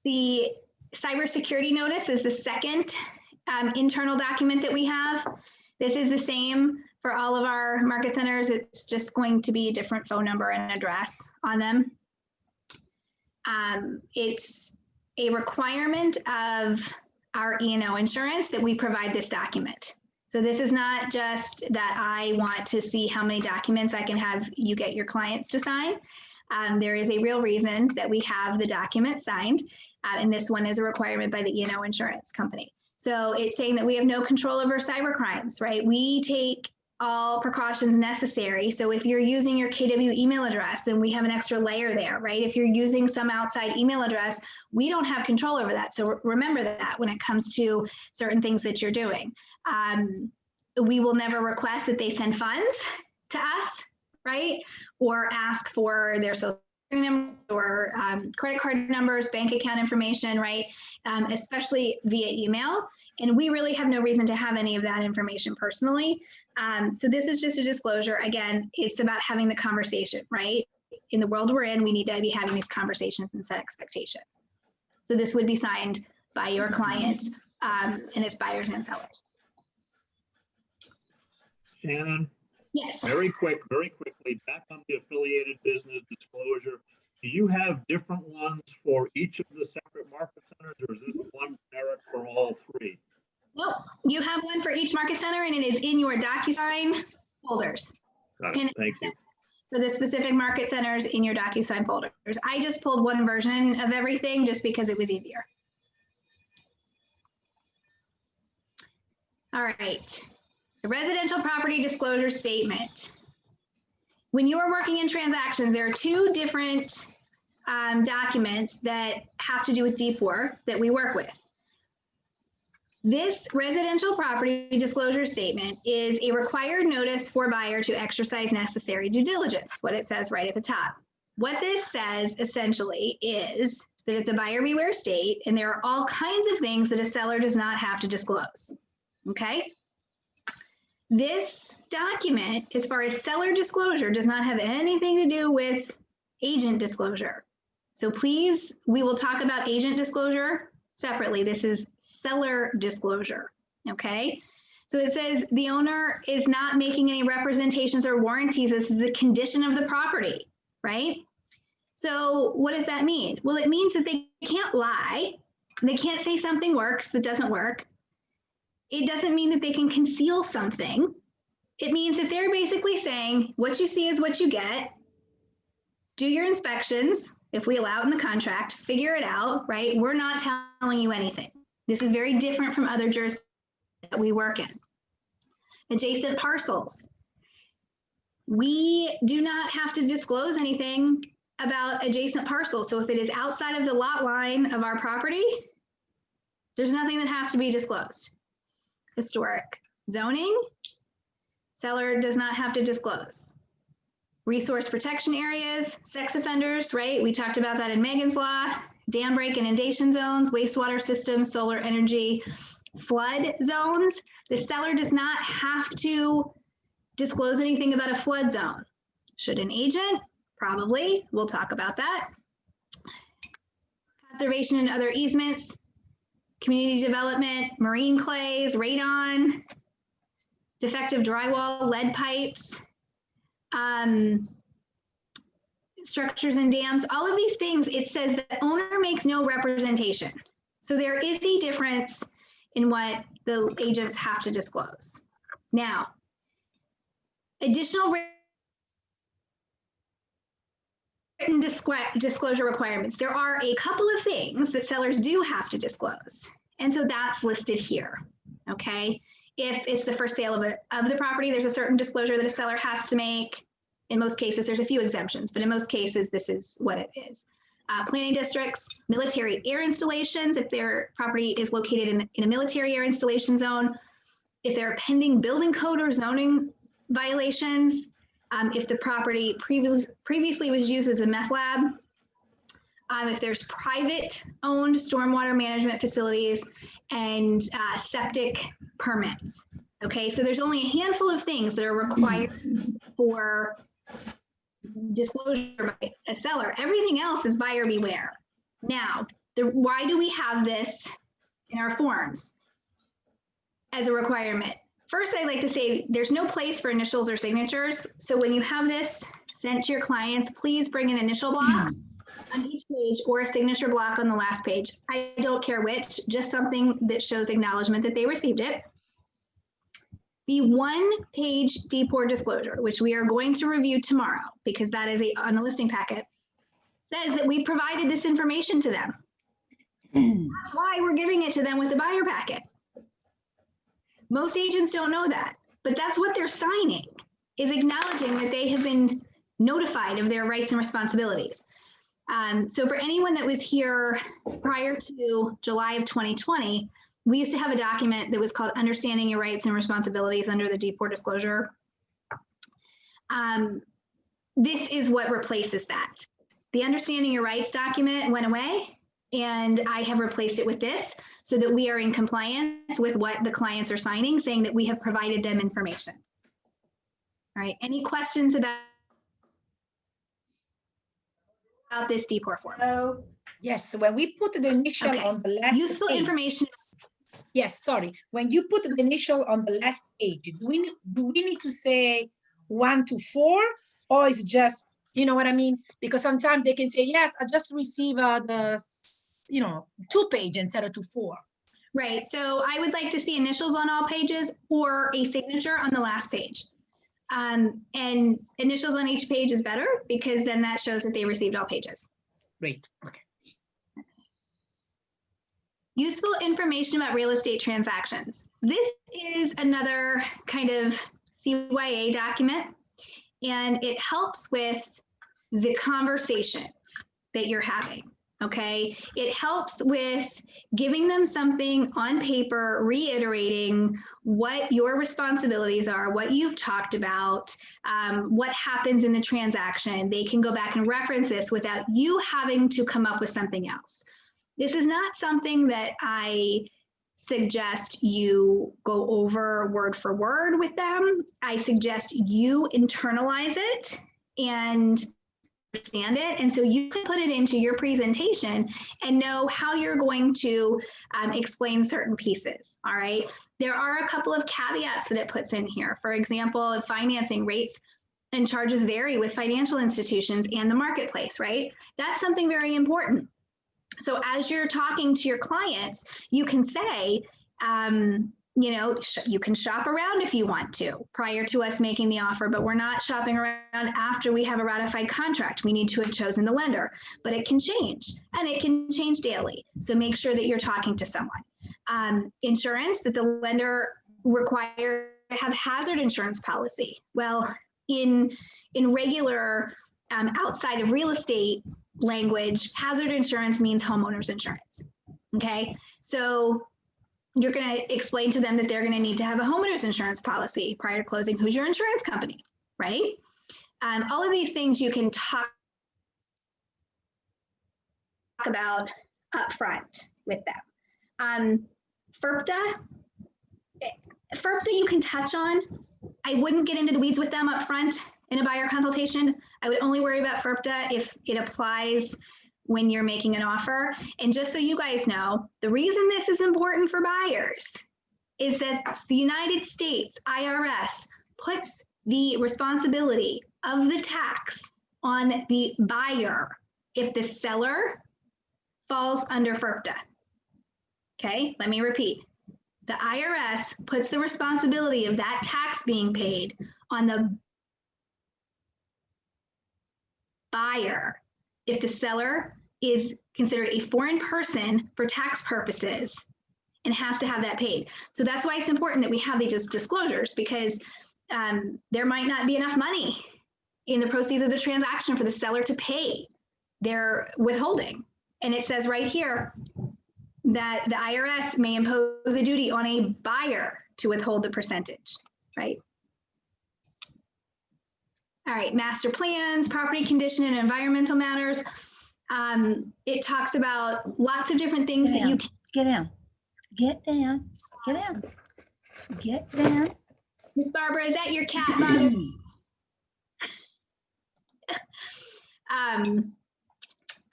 A: the cybersecurity notice is the second internal document that we have. This is the same for all of our market centers. It's just going to be a different phone number and address on them. It's a requirement of our E&O insurance that we provide this document. So this is not just that I want to see how many documents I can have you get your clients to sign. There is a real reason that we have the document signed, and this one is a requirement by the E&O insurance company. So it's saying that we have no control over cyber crimes, right? We take all precautions necessary. So if you're using your KW email address, then we have an extra layer there, right? If you're using some outside email address, we don't have control over that. So remember that when it comes to certain things that you're doing. We will never request that they send funds to us, right? Or ask for their social security numbers or credit card numbers, bank account information, right? Especially via email. And we really have no reason to have any of that information personally. So this is just a disclosure. Again, it's about having the conversation, right? In the world we're in, we need to be having these conversations and set expectations. So this would be signed by your client and its buyers and sellers.
B: Shannon?
A: Yes.
B: Very quickly, back on the affiliated business disclosure. Do you have different ones for each of the separate market centers, or is this one generic for all 3?
A: Nope, you have one for each market center, and it is in your DocuSign folders.
B: Got it. Thank you.
A: For the specific market centers in your DocuSign folders. I just pulled one version of everything just because it was easier. All right, the residential property disclosure statement. When you are working in transactions, there are 2 different documents that have to do with D4 that we work with. This residential property disclosure statement is a required notice for buyer to exercise necessary due diligence, what it says right at the top. What this says essentially is that it's a buyer beware state, and there are all kinds of things that a seller does not have to disclose, okay? This document, as far as seller disclosure, does not have anything to do with agent disclosure. So please, we will talk about agent disclosure separately. This is seller disclosure, okay? So it says the owner is not making any representations or warranties. This is the condition of the property, right? So what does that mean? Well, it means that they can't lie. They can't say something works that doesn't work. It doesn't mean that they can conceal something. It means that they're basically saying what you see is what you get. Do your inspections, if we allow it in the contract, figure it out, right? We're not telling you anything, This is very different from other jurisdictions that we work in. Adjacent parcels. We do not have to disclose anything about adjacent parcels. So if it is outside of the lot line of our property, there's nothing that has to be disclosed. Historic zoning, seller does not have to disclose. Resource protection areas, sex offenders, right? We talked about that in Megan's Law. Dam break inundation zones, wastewater systems, solar energy, flood zones. The seller does not have to disclose anything about a flood zone. Should an agent? Probably. We'll talk about that. Conservation and other easements, community development, marine clays, radon, defective drywall, lead pipes, structures and dams, all of these things, it says the owner makes no representation. So there is a difference in what the agents have to disclose. Now, additional written disclosure requirements. There are a couple of things that sellers do have to disclose. And so that's listed here, okay? If it's the first sale of the property, there's a certain disclosure that a seller has to make. In most cases, there's a few exemptions, but in most cases, this is what it is. Planning districts, military air installations, if their property is located in a military air installation zone, if there are pending building code or zoning violations, if the property previously was used as a meth lab, if there's private owned stormwater management facilities and septic permits. Okay, so there's only a handful of things that are required for disclosure by a seller. Everything else is buyer beware. Now, why do we have this in our forms as a requirement? First, I'd like to say there's no place for initials or signatures. So when you have this sent to your clients, please bring an initial block on each page or a signature block on the last page. I don't care which, just something that shows acknowledgement that they received it. The one-page DPOR disclosure, which we are going to review tomorrow, because that is on the listing packet, says that we provided this information to them. That's why we're giving it to them with the buyer packet. Most agents don't know that, but that's what they're signing, is acknowledging that they have been notified of their rights and responsibilities. So for anyone that was here prior to July of 2020, we used to have a document that was called Understanding Your Rights and Responsibilities under the DPOR disclosure. This is what replaces that. The Understanding Your Rights document went away, and I have replaced it with this so that we are in compliance with what the clients are signing, saying that we have provided them information. All right, any questions about this DPOR form?
P: Yes, when we put the initial on the last
A: useful
P: page,
A: information.
P: Yes, sorry. When you put the initial on the last page, do we need to say 1 to 4, or is just, you know what I mean? Because sometimes they can say, yes, I just received the 2 page instead of 4.
A: Right. So I would like to see initials on all pages or a signature on the last page. And initials on each page is better because then that shows that they received all pages.
P: Great. Okay.
A: Useful information about real estate transactions. This is another kind of CYA document, and it helps with the conversations that you're having, okay? It helps with giving them something on paper, reiterating what your responsibilities are, what you've talked about, what happens in the transaction. They can go back and reference this without you having to come up with something else. This is not something that I suggest you go over word for word with them. I suggest you internalize it and understand it. And so you can put it into your presentation and know how you're going to explain certain pieces, all right? There are a couple of caveats that it puts in here. For example, financing rates and charges vary with financial institutions and the marketplace, right? That's something very important. So as you're talking to your clients, you can say, you can shop around if you want to prior to us making the offer, but we're not shopping around after we have a ratified contract. We need to have chosen the lender, but it can change and it can change daily. So make sure that you're talking to someone. insurance, that the lender require to have hazard insurance policy. Well, in regular outside of real estate language, hazard insurance means homeowners insurance. Okay, so you're going to explain to them that they're going to need to have a homeowners insurance policy prior to closing. Who's your insurance company, right? All of these things you can talk about up front with them. FERPTA you can touch on. I wouldn't get into the weeds with them up front in a buyer consultation. I would only worry about FERPTA if it applies when you're making an offer. And just so you guys know, the reason this is important for buyers is that the United States IRS puts the responsibility of the tax on the buyer if the seller falls under FERPTA. Okay, let me repeat. The IRS puts the responsibility of that tax being paid on the buyer if the seller is considered a foreign person for tax purposes and has to have that paid. So that's why it's important that we have these disclosures, because there might not be enough money in the proceeds of the transaction for the seller to pay their withholding. And it says right here that the IRS may impose a duty on a buyer to withhold the percentage, right? All right, master plans, property condition and environmental matters. It talks about lots of different things that you can
S: get down, get down, get down, get down.
A: Miss Barbara, is that your cat bothering?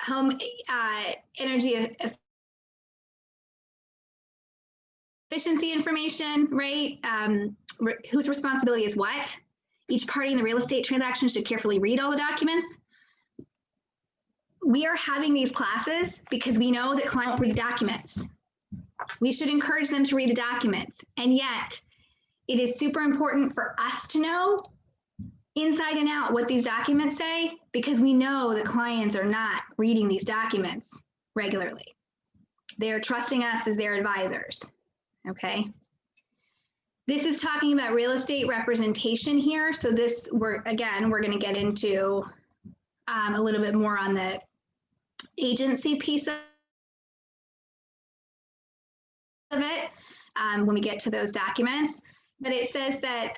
A: Home energy efficiency information, right? Whose responsibility is what? Each party in the real estate transaction should carefully read all the documents. We are having these classes because we know that clients read documents. We should encourage them to read the documents. And yet, it is super important for us to know inside and out what these documents say, because we know the clients are not reading these documents regularly. They are trusting us as their advisors, okay? This is talking about real estate representation here. So this, we're gonna get into a little bit more on the agency piece of it when we get to those documents. But it says that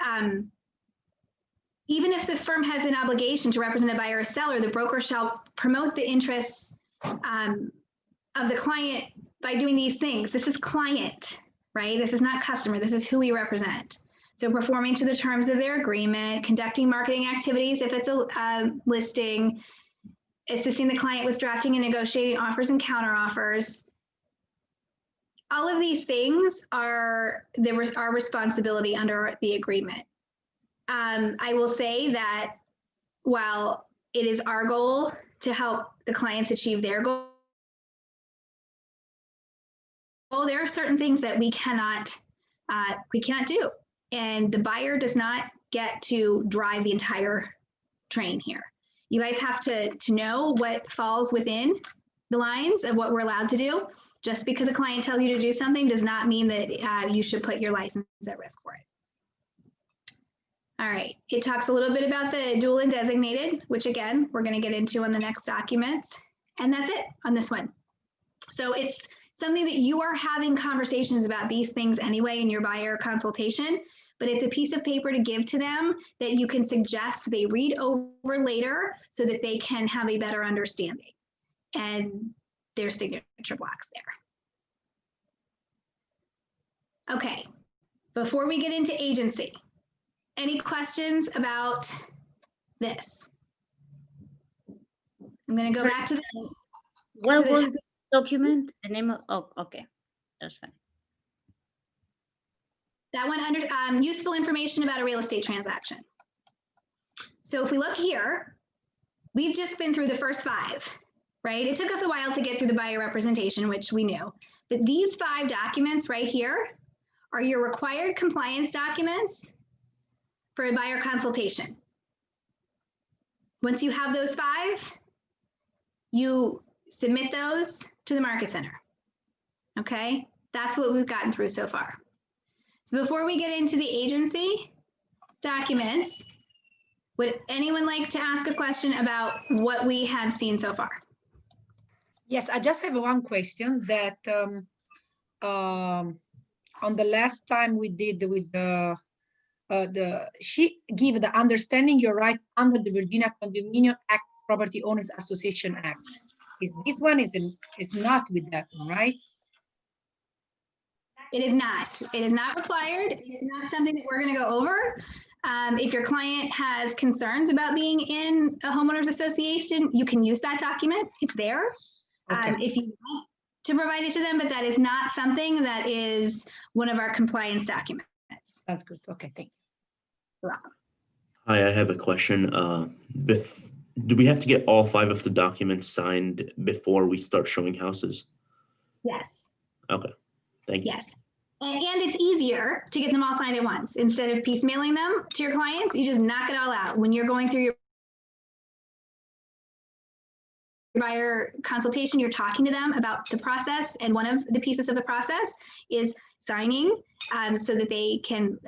A: even if the firm has an obligation to represent a buyer or seller, the broker shall promote the interests of the client by doing these things. This is client, right? This is not customer. This is who we represent. So performing to the terms of their agreement, conducting marketing activities if it's a listing, assisting the client with drafting and negotiating offers and counteroffers. All of these things are our responsibility under the agreement. I will say that while it is our goal to help the clients achieve their goal, there are certain things that we cannot do. And the buyer does not get to drive the entire train here. You guys have to know what falls within the lines of what we're allowed to do. Just because a client tells you to do something does not mean that you should put your license at risk for it. All right, it talks a little bit about the dual and designated, which again, we're going to get into on the next documents. And that's it on this one. So it's something that you are having conversations about these things anyway in your buyer consultation, but it's a piece of paper to give to them that you can suggest they read over later so that they can have a better understanding and their signature blocks there. Okay, before we get into agency, any questions about this? I'm going to go back to the.
S: What was the document? The name of, oh, okay, that's fine.
A: That one under useful information about a real estate transaction. So if we look here, we've just been through the first 5, right? It took us a while to get through the buyer representation, which we knew. But these 5 documents right here are your required compliance documents for a buyer consultation. Once you have those 5, you submit those to the Market Center. Okay, That's what we've gotten through so far. So before we get into the agency documents, would anyone like to ask a question about what we have seen so far?
P: Yes, I just have one question that on the last time we did with she gave the understanding your right under the Virginia Condominium Act, Property Owners Association Act. Is this one is not with that one, right?
A: It is not. It is not required. It is not something that we're going to go over. If your client has concerns about being in a homeowners association, you can use that document. It's there.
P: Okay.
A: If you want to provide it to them, but that is not something that is one of our compliance documents.
P: That's good. Okay, thank you.
A: You're welcome.
N: Hi, I have a question. Do we have to get all 5 of the documents signed before we start showing houses?
A: Yes.
N: Okay, thank you.
A: Yes. And it's easier to get them all signed at once. Instead of piecemealing them to your clients, you just knock it all out. When you're going through your buyer consultation, you're talking to them about the process, and one of the pieces of the process is signing so that they can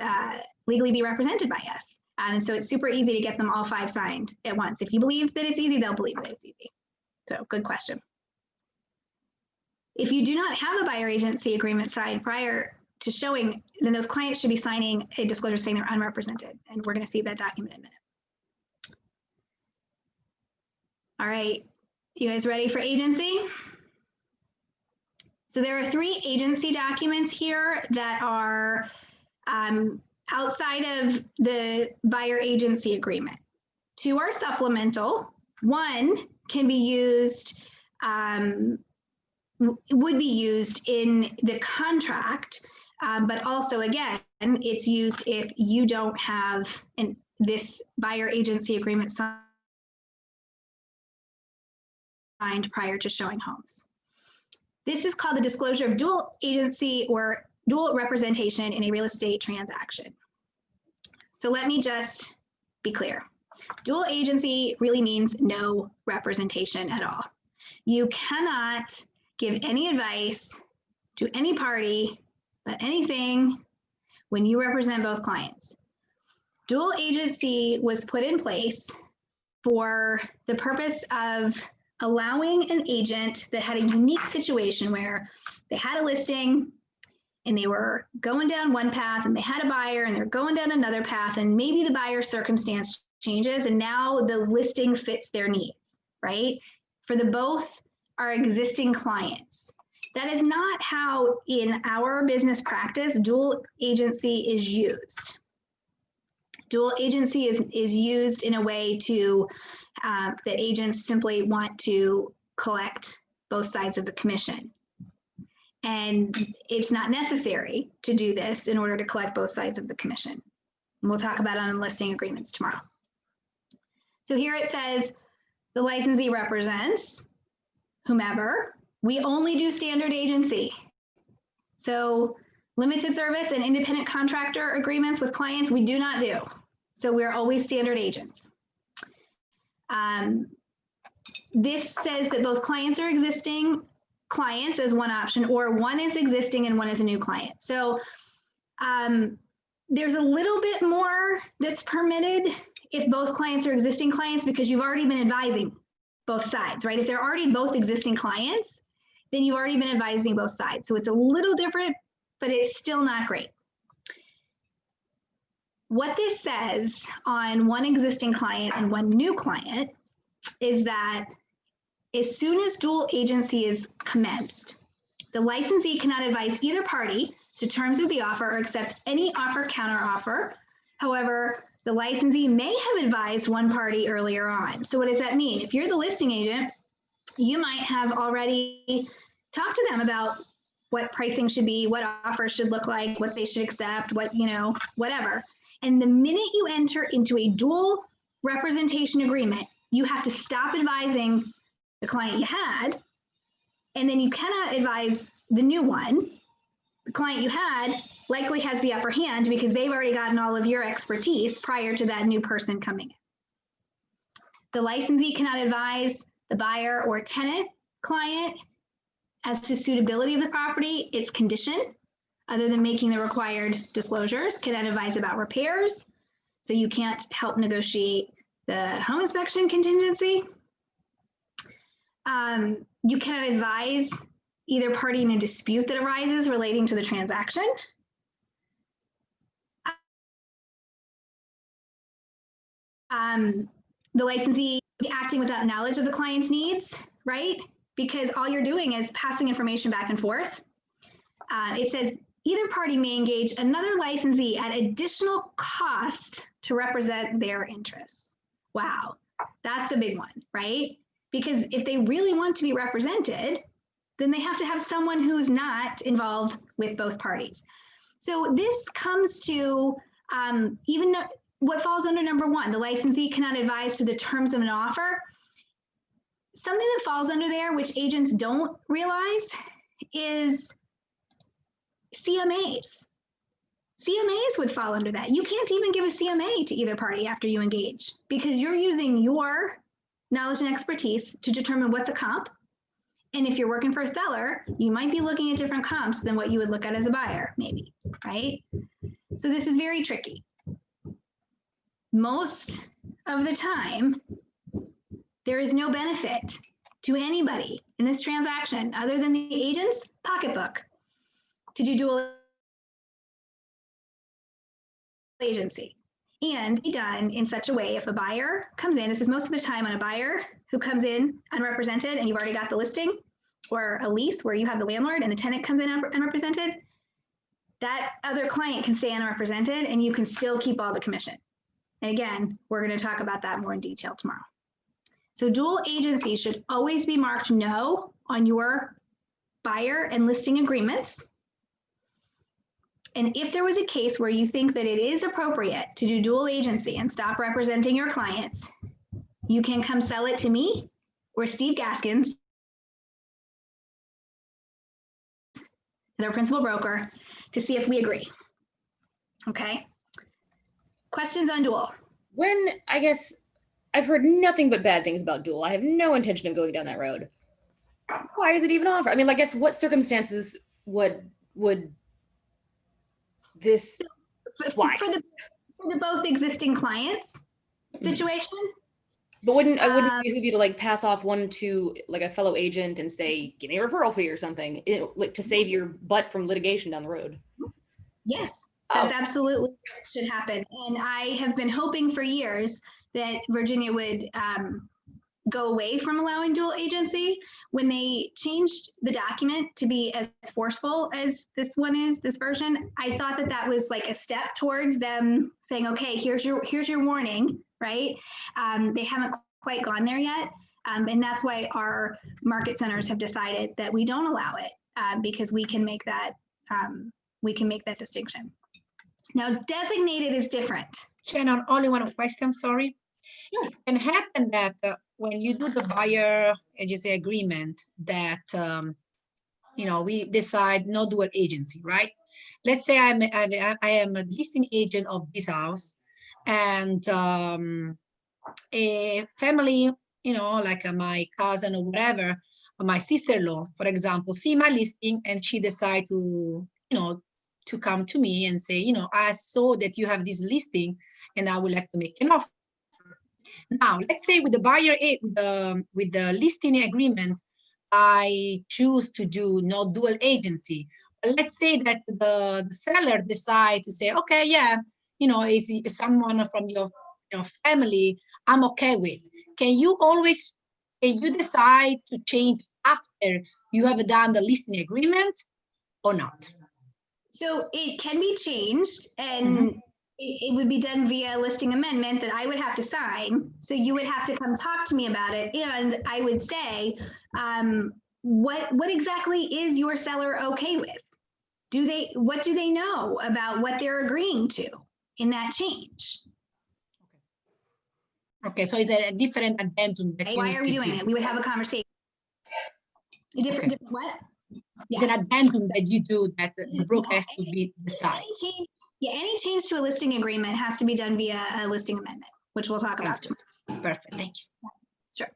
A: legally be represented by us. And so it's super easy to get them all 5 signed at once. If you believe that it's easy, they'll believe that it's easy. So good question. If you do not have a buyer agency agreement signed prior to showing, then those clients should be signing a disclosure saying they're unrepresented. And we're going to see that document in a minute. All right, you guys ready for agency? So there are 3 agency documents here that are outside of the buyer agency agreement. 2 are supplemental. 1 can be used, would be used in the contract, but also again, it's used if you don't have this buyer agency agreement signed prior to showing homes. This is called the disclosure of dual agency or dual representation in a real estate transaction. So let me just be clear. Dual agency really means no representation at all. You cannot give any advice to any party about anything when you represent both clients. Dual agency was put in place for the purpose of allowing an agent that had a unique situation where they had a listing and they were going down one path and they had a buyer and they're going down another path, and maybe the buyer circumstance changes and now the listing fits their needs, right? For the both are existing clients. That is not how in our business practice dual agency is used. Dual agency is used in a way to that agents simply want to collect both sides of the commission. And it's not necessary to do this in order to collect both sides of the commission. And we'll talk about it on listing agreements tomorrow. So here it says the licensee represents whomever. We only do standard agency. So limited service and independent contractor agreements with clients, we do not do. So we're always standard agents. This says that both clients are existing clients as one option, or one is existing and one is a new client. So there's a little bit more that's permitted if both clients are existing clients, because you've already been advising both sides, right? If they're already both existing clients, then you've already been advising both sides. So it's a little different, but it's still not great. What this says on one existing client and one new client is that as soon as dual agency is commenced, the licensee cannot advise either party to terms of the offer or accept any offer counteroffer. However, the licensee may have advised one party earlier on. So what does that mean? If you're the listing agent, you might have already talked to them about what pricing should be, what offers should look like, what they should accept, what, you know, whatever. And the minute you enter into a dual representation agreement, you have to stop advising the client you had, and then you cannot advise the new one. The client you had likely has the upper hand because they've already gotten all of your expertise prior to that new person coming in. The licensee cannot advise the buyer or tenant client As to suitability of the property, its condition, other than making the required disclosures, cannot advise about repairs. So you can't help negotiate the home inspection contingency. You cannot advise either party in a dispute that arises relating to the transaction. The licensee acting without knowledge of the client's needs, right? Because all you're doing is passing information back and forth. It says either party may engage another licensee at additional cost to represent their interests. Wow, that's a big one, right? Because if they really want to be represented, then they have to have someone who's not involved with both parties. So this comes to even what falls under number one, the licensee cannot advise to the terms of an offer. Something that falls under there, which agents don't realize, is CMAs. CMAs would fall under that. You can't even give a CMA to either party after you engage because you're using your knowledge and expertise to determine what's a comp. And if you're working for a seller, you might be looking at different comps than what you would look at as a buyer, maybe, right? So this is very tricky. Most of the time, there is no benefit to anybody in this transaction other than the agent's pocketbook to do dual agency and be done in such a way if a buyer comes in, this is most of the time on a buyer who comes in unrepresented and you've already got the listing, or a lease where you have the landlord and the tenant comes in unrepresented, that other client can stay unrepresented and you can still keep all the commission. And again, we're going to talk about that more in detail tomorrow. So dual agency should always be marked no on your buyer and listing agreements. And if there was a case where you think that it is appropriate to do dual agency and stop representing your clients, you can come sell it to me or Steve Gaskins, their principal broker, to see if we agree. Okay. Questions on dual?
R: When, I guess, I've heard nothing but bad things about dual. I have no intention of going down that road. Why is it even offered? I mean, I guess what circumstances would this, why?
A: For the both existing clients situation?
R: But wouldn't it behoove you to like pass off one to like a fellow agent and say, give me a referral fee or something, like to save your butt from litigation down the road?
A: Yes, that's absolutely what should happen. And I have been hoping for years that Virginia would go away from allowing dual agency. When they changed the document to be as forceful as this one is, this version, I thought that that was like a step towards them saying, okay, here's your warning, right? They haven't quite gone there yet. And that's why our market centers have decided that we don't allow it because we can make that distinction. Now, designated is different.
P: Shannon, only one question, sorry.
A: Yeah.
P: It can happen that when you do the buyer agency agreement that, we decide no dual agency, right? Let's say I am a listing agent of this house and a family, like my cousin or whatever, or my sister-in-law, for example, see my listing and she decide to, to come to me and say, I saw that you have this listing and I would like to make an offer. Now, let's say with the buyer, with the listing agreement, I choose to do no dual agency. But let's say that the seller decide to say, okay, yeah, is someone from your family I'm okay with. Can you decide to change after you have done the listing agreement or not?
A: So it can be changed and it would be done via listing amendment that I would have to sign. So you would have to come talk to me about it. And I would say, what exactly is your seller okay with? What do they know about what they're agreeing to in that change?
P: Okay, so is it a different addendum?
A: Why are we doing it? We would have a conversation. A different what?
P: It's an addendum that you do that the broker has to be decided.
A: Any change to a listing agreement has to be done via a listing amendment, which we'll talk about tomorrow.
P: Perfect, thank you.
A: Sure.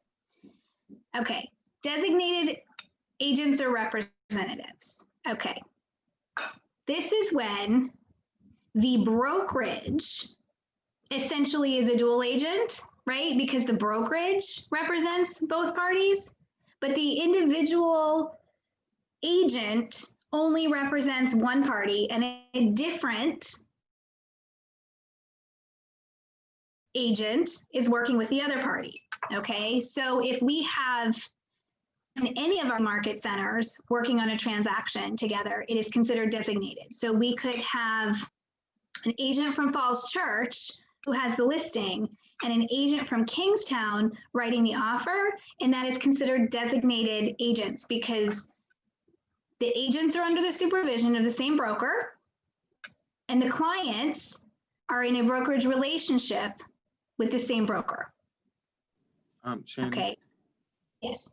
A: Okay, designated agents or representatives. Okay. This is when the brokerage essentially is a dual agent, right? Because the brokerage represents both parties, but the individual agent only represents one party, and a different agent is working with the other party. Okay, so if we have in any of our market centers working on a transaction together, it is considered designated. So we could have an agent from Falls Church who has the listing and an agent from Kingstown writing the offer, and that is considered designated agents because the agents are under the supervision of the same broker and the clients are in a brokerage relationship with the same broker.
O: Shannon.
A: Okay. Yes.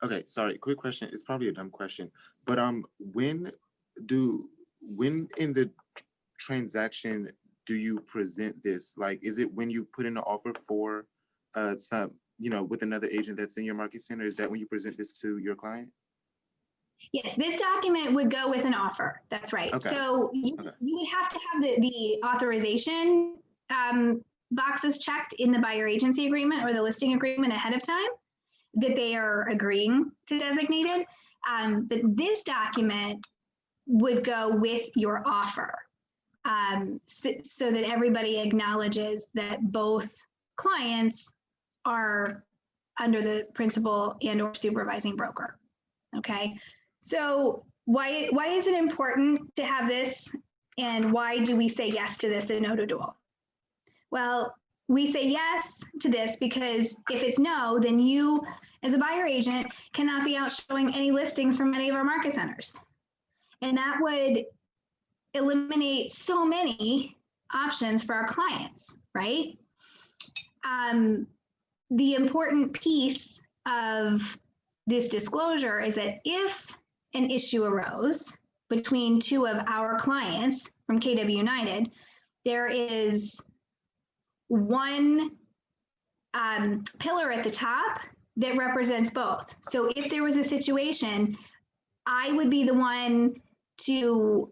O: Okay, sorry, quick question. It's probably a dumb question, but when in the transaction do you present this? Like, is it when you put in an offer for some, with another agent that's in your market center? Is that when you present this to your client?
A: Yes, this document would go with an offer. That's right.
O: Okay.
A: So you would have to have the authorization boxes checked in the buyer agency agreement or the listing agreement ahead of time that they are agreeing to designated. But this document would go with your offer so that everybody acknowledges that both clients are under the principal and or supervising broker. Okay, so why is it important to have this, and why do we say yes to this and no to dual? Well, we say yes to this because if it's no, then you as a buyer agent cannot be out showing any listings from any of our market centers. And that would eliminate so many options for our clients, right? The important piece of this disclosure is that if an issue arose between two of our clients from KW United, there is one pillar at the top that represents both. So if there was a situation, I would be the one to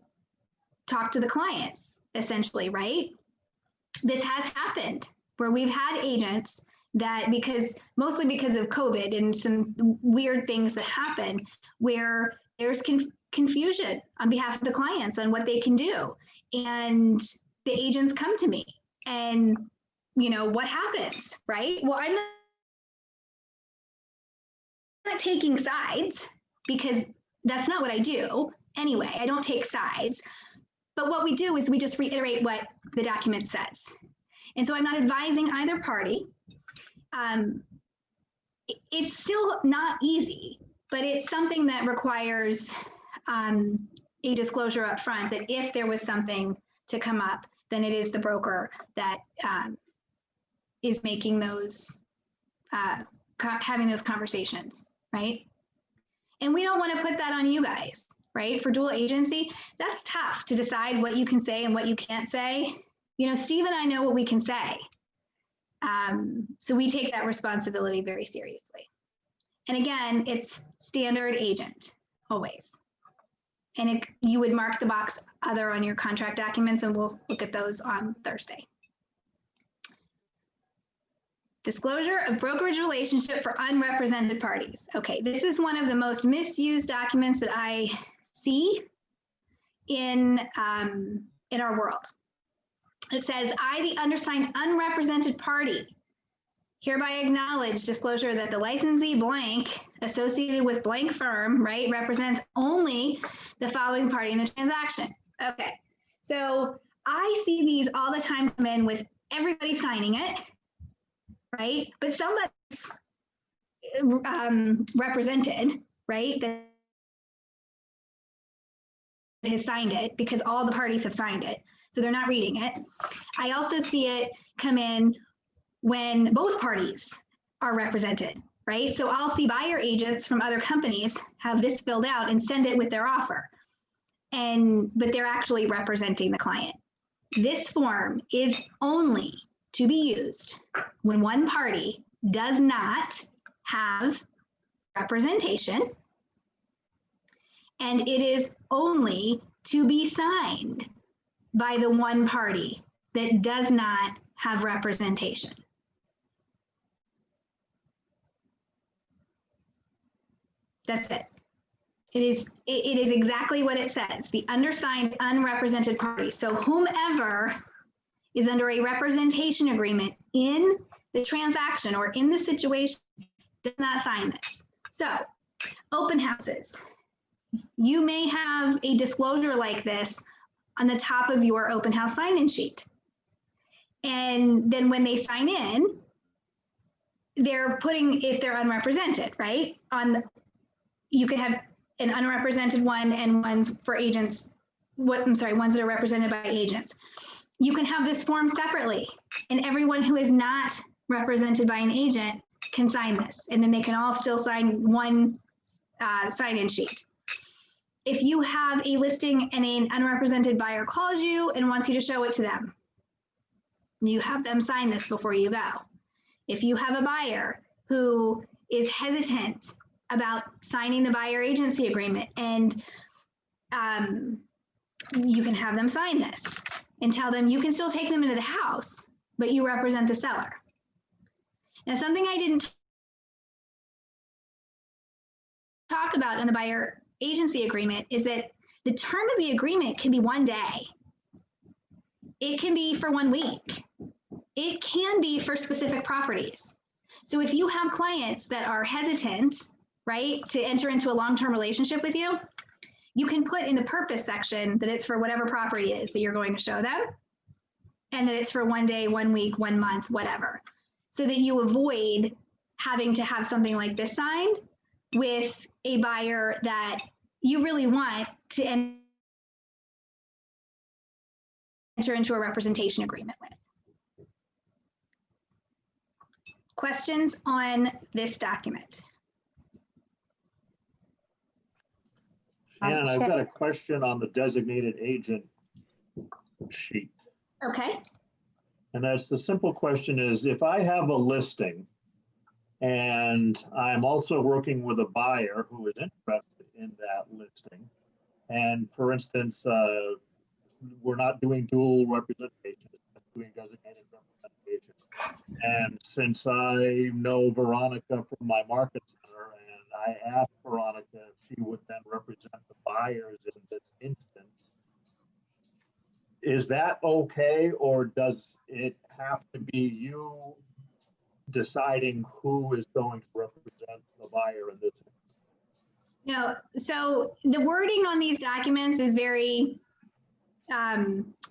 A: talk to the clients, essentially, right? This has happened where we've had agents that mostly because of COVID and some weird things that happen, where there's confusion on behalf of the clients on what they can do. And the agents come to me and, what happens, right? Well, I'm not taking sides because that's not what I do. Anyway, I don't take sides. But what we do is we just reiterate what the document says. And so I'm not advising either party. It's still not easy, but it's something that requires a disclosure up front that if there was something to come up, then it is the broker that is making those, having those conversations, right? And we don't want to put that on you guys, right? For dual agency, that's tough to decide what you can say and what you can't say. Steve and I know what we can say. So we take that responsibility very seriously. And again, it's standard agent, always. And you would mark the box other on your contract documents, and we'll look at those on Thursday. Disclosure of brokerage relationship for unrepresented parties. Okay, this is one of the most misused documents that I see in our world. It says, I, the undersigned unrepresented party, hereby acknowledge disclosure that the licensee blank associated with blank firm, right, represents only the following party in the transaction. Okay, so I see these all the time come in with everybody signing it, right? But somebody's represented, right, that has signed it because all the parties have signed it. So they're not reading it. I also see it come in when both parties are represented, right? So I'll see buyer agents from other companies have this filled out and send it with their offer. But they're actually representing the client. This form is only to be used when one party does not have representation And it is only to be signed by the one party that does not have representation. That's it. It is exactly what it says, the undersigned, unrepresented party. So whomever is under a representation agreement in the transaction or in the situation does not sign this. So open houses, you may have a disclosure like this on the top of your open house sign-in sheet. And then when they sign in, they're putting, if they're unrepresented, right? You could have an unrepresented one and ones for agents, ones that are represented by agents. You can have this form separately, and everyone who is not represented by an agent can sign this, and then they can all still sign one sign-in sheet. If you have a listing and an unrepresented buyer calls you and wants you to show it to them, you have them sign this before you go. If you have a buyer who is hesitant about signing the buyer agency agreement, and you can have them sign this and tell them you can still take them into the house, but you represent the seller. Now, something I didn't talk about in the buyer agency agreement is that the term of the agreement can be 1 day. It can be for 1 week. It can be for specific properties. So if you have clients that are hesitant, right, to enter into a long-term relationship with you, you can put in the purpose section that it's for whatever property it is that you're going to show them, and that it's for 1 day, 1 week, 1 month, whatever, so that you avoid having to have something like this signed with a buyer that you really want to enter into a representation agreement with. Questions on this document?
B: Shannon, I've got a question on the designated agent sheet.
A: Okay.
B: And that's the simple question is, if I have a listing and I'm also working with a buyer who is interested in that listing, and for instance, we're not doing dual representation, we're doing designated representation. And since I know Veronica from my market center, and I asked Veronica if she would then represent the buyers in this instance, is that okay, or does it have to be you deciding who is going to represent the buyer in this instance?
A: No, so the wording on these documents is very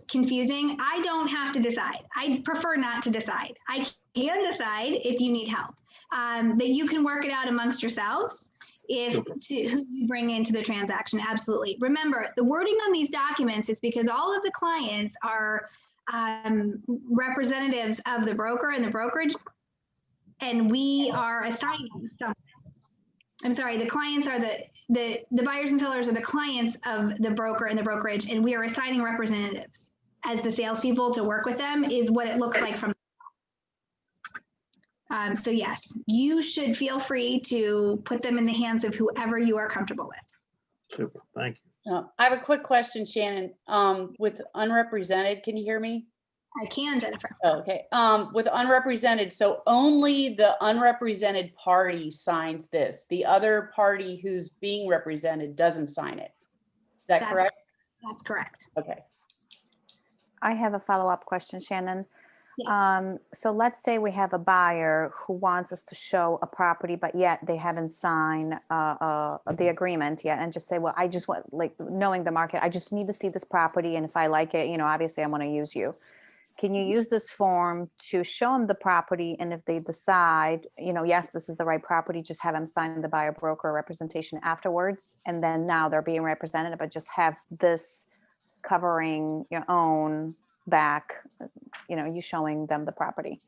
A: confusing. I don't have to decide. I prefer not to decide. I can decide if you need help, but you can work it out amongst yourselves if to who you bring into the transaction. Absolutely. Remember, the wording on these documents is because all of the clients are representatives of the broker and the brokerage, and we are assigning some. I'm sorry, the clients are the buyers and sellers are the clients of the broker and the brokerage, and we are assigning representatives as the salespeople to work with them, is what it looks like from. So yes, you should feel free to put them in the hands of whoever you are comfortable with.
B: Super, thank
K: you. I have a quick question, Shannon. With unrepresented, can you hear me?
A: I can, Jennifer.
K: Oh, okay. With unrepresented, so only the unrepresented party signs this. The other party who's being represented doesn't sign it. Is that correct?
A: That's correct.
K: Okay.
D: I have a follow-up question, Shannon.
A: Yes.
D: So let's say we have a buyer who wants us to show a property, but yet they haven't signed the agreement yet, and just say, well, I just want, like, knowing the market, I just need to see this property, and if I like it, you know, obviously I want to use you. Can you use this form to show them the property, and if they decide, you know, yes, this is the right property, just have them sign the buyer broker representation afterwards, and then now they're being represented, but just have this covering your own back, you know, you showing them the property?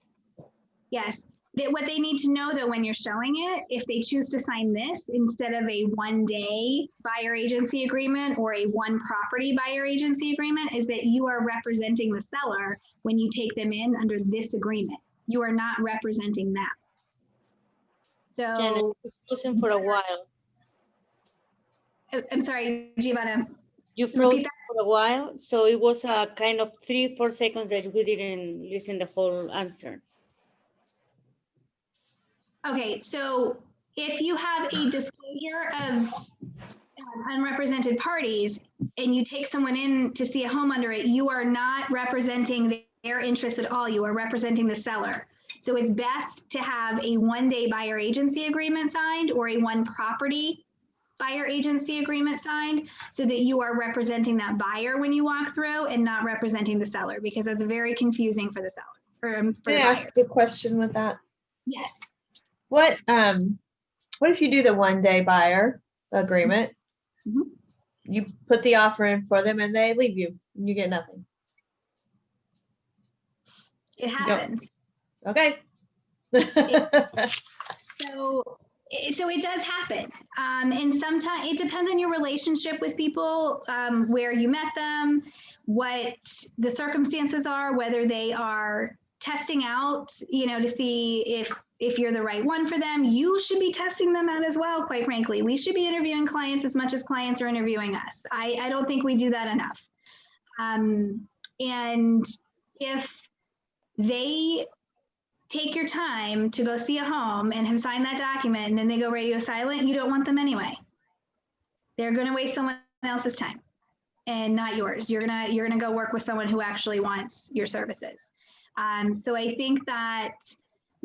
A: Yes. What they need to know, though, when you're showing it, if they choose to sign this instead of a 1-day buyer agency agreement or a 1 property buyer agency agreement, is that you are representing the seller when you take them in under this agreement. You are not representing them. So
F: Shannon, it's closing for a while.
A: I'm sorry, Giovanna.
F: You froze for a while, so it was a kind of 3-4 seconds that we didn't listen the whole answer.
A: Okay, so if you have a disclosure of unrepresented parties and you take someone in to see a home under it, you are not representing their interests at all. You are representing the seller. So it's best to have a one-day buyer agency agreement signed or a one property buyer agency agreement signed so that you are representing that buyer when you walk through and not representing the seller, because that's very confusing for the seller. For
T: Can I ask a question with that?
A: Yes.
T: What if you do the one-day buyer agreement?
A: Mm-hmm.
T: You put the offer in for them and they leave you and you get nothing.
A: It happens.
T: Okay.
A: So it does happen. And sometimes it depends on your relationship with people, where you met them, what the circumstances are, whether they are testing out, to see if you're the right one for them. You should be testing them out as well, quite frankly. We should be interviewing clients as much as clients are interviewing us. I don't think we do that enough. And if they take your time to go see a home and have signed that document and then they go radio silent, you don't want them anyway. They're going to waste someone else's time and not yours. You're gonna go work with someone who actually wants your services. So I think that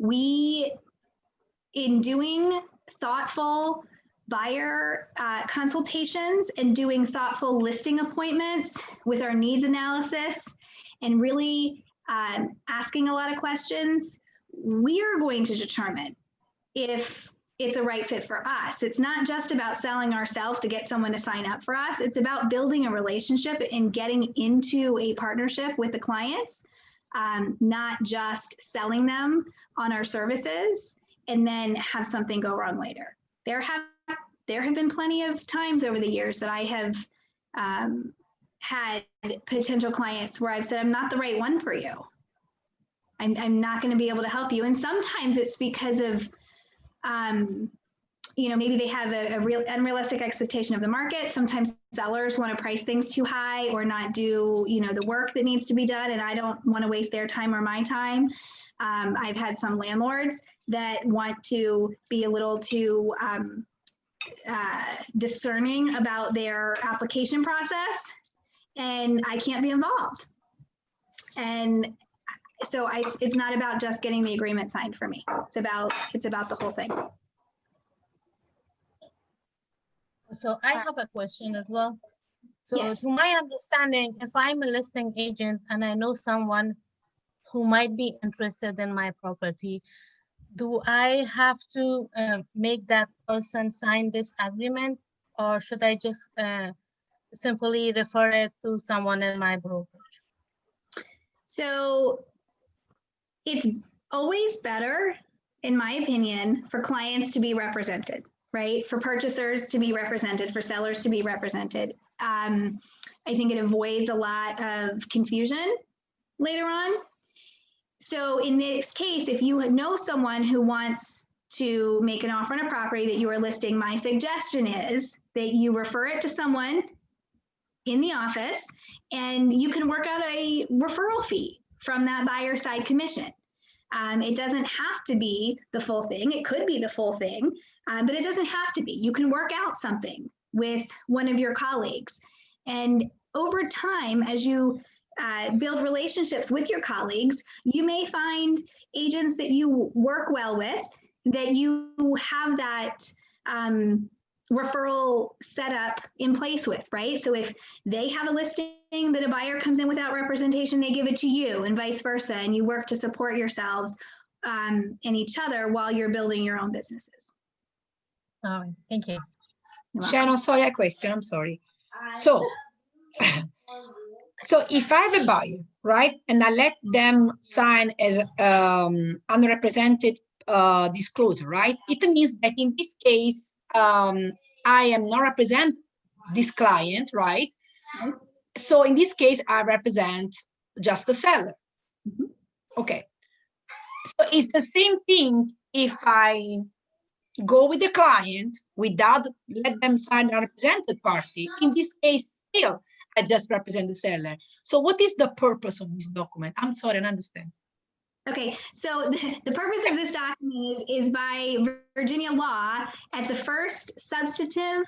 A: in doing thoughtful buyer consultations and doing thoughtful listing appointments with our needs analysis and really asking a lot of questions, we are going to determine if it's a right fit for us. It's not just about selling ourselves to get someone to sign up for us. It's about building a relationship and getting into a partnership with the clients, not just selling them on our services and then have something go wrong later. There have been plenty of times over the years that I have had potential clients where I've said, I'm not the right one for you. I'm not going to be able to help you. And sometimes it's because of, maybe they have a real unrealistic expectation of the market. Sometimes sellers want to price things too high or not do, the work that needs to be done. And I don't want to waste their time or my time. I've had some landlords that want to be a little too discerning about their application process, and I can't be involved. And so it's not about just getting the agreement signed for me. It's about the whole thing.
U: So I have a question as well. So
A: yes.
U: To my understanding, if I'm a listing agent and I know someone who might be interested in my property, do I have to make that person sign this agreement, or should I just simply refer it to someone in my brokerage?
A: So it's always better, in my opinion, for clients to be represented, right? For purchasers to be represented, for sellers to be represented. I think it avoids a lot of confusion later on. So in this case, if you know someone who wants to make an offer on a property that you are listing, my suggestion is that you refer it to someone in the office and you can work out a referral fee from that buyer side commission. It doesn't have to be the full thing. It could be the full thing, but it doesn't have to be. You can work out something with one of your colleagues. And over time, as you build relationships with your colleagues, you may find agents that you work well with, that you have that referral set up in place with, right? So if they have a listing that a buyer comes in without representation, they give it to you and vice versa, and you work to support yourselves and each other while you're building your own businesses.
U: All right, thank you.
P: Shannon, sorry, a question, I'm sorry. So if I have a buyer, right, and I let them sign as unrepresented disclosure, right, it means that in this case, I am not represent this client, right? So in this case, I represent just the seller. Okay. So it's the same thing if I go with the client without let them sign a represented party. In this case, still, I just represent the seller. So what is the purpose of this document? I'm sorry, I don't understand.
A: Okay, so the purpose of this document is by Virginia law, at the first substantive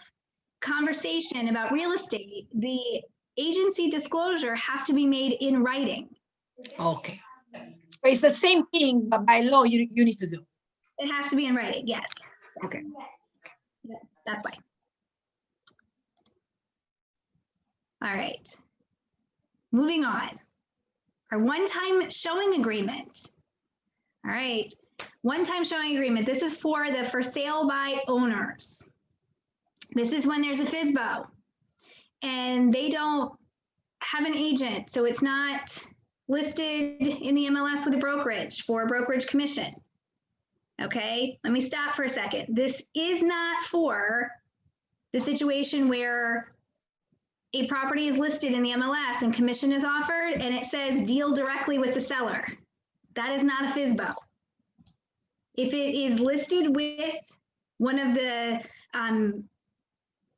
A: conversation about real estate, the agency disclosure has to be made in writing.
P: Okay. But it's the same thing, but by law, you need to do.
A: It has to be in writing, yes.
P: Okay.
A: Yeah, that's why. All right. Moving on. Our one-time showing agreement. All right. One-time showing agreement. This is for the for sale by owners. This is when there's a FSBO and they don't have an agent, so it's not listed in the MLS with a brokerage for a brokerage commission. Okay, let me stop for a second. This is not for the situation where a property is listed in the MLS and commission is offered and it says deal directly with the seller. That is not a FSBO. If it is listed with one of the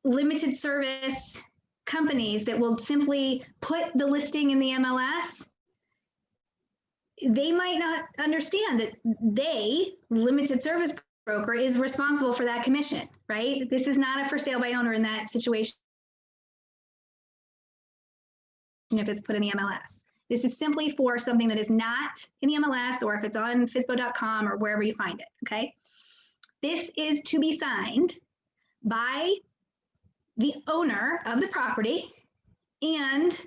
A: limited service companies that will simply put the listing in the MLS, they might not understand that they, limited service broker, is responsible for that commission, right? This is not a for sale by owner in that situation if it's put in the MLS. This is simply for something that is not in the MLS, or if it's on FSBO.com or wherever you find it, okay? This is to be signed by the owner of the property and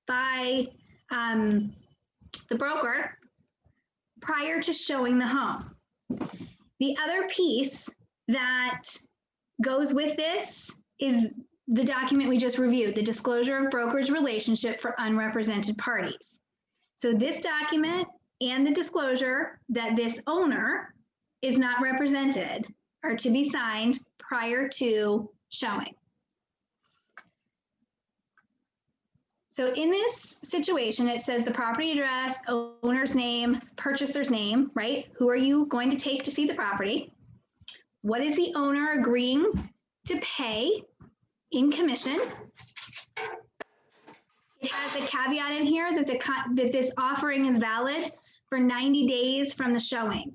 A: by the broker prior to showing the home. The other piece that goes with this is the document we just reviewed, the disclosure of brokerage relationship for unrepresented parties. So this document and the disclosure that this owner is not represented are to be signed prior to showing. So in this situation, it says the property address, owner's name, purchaser's name, right? Who are you going to take to see the property? What is the owner agreeing to pay in commission? It has a caveat in here that that this offering is valid for 90 days from the showing.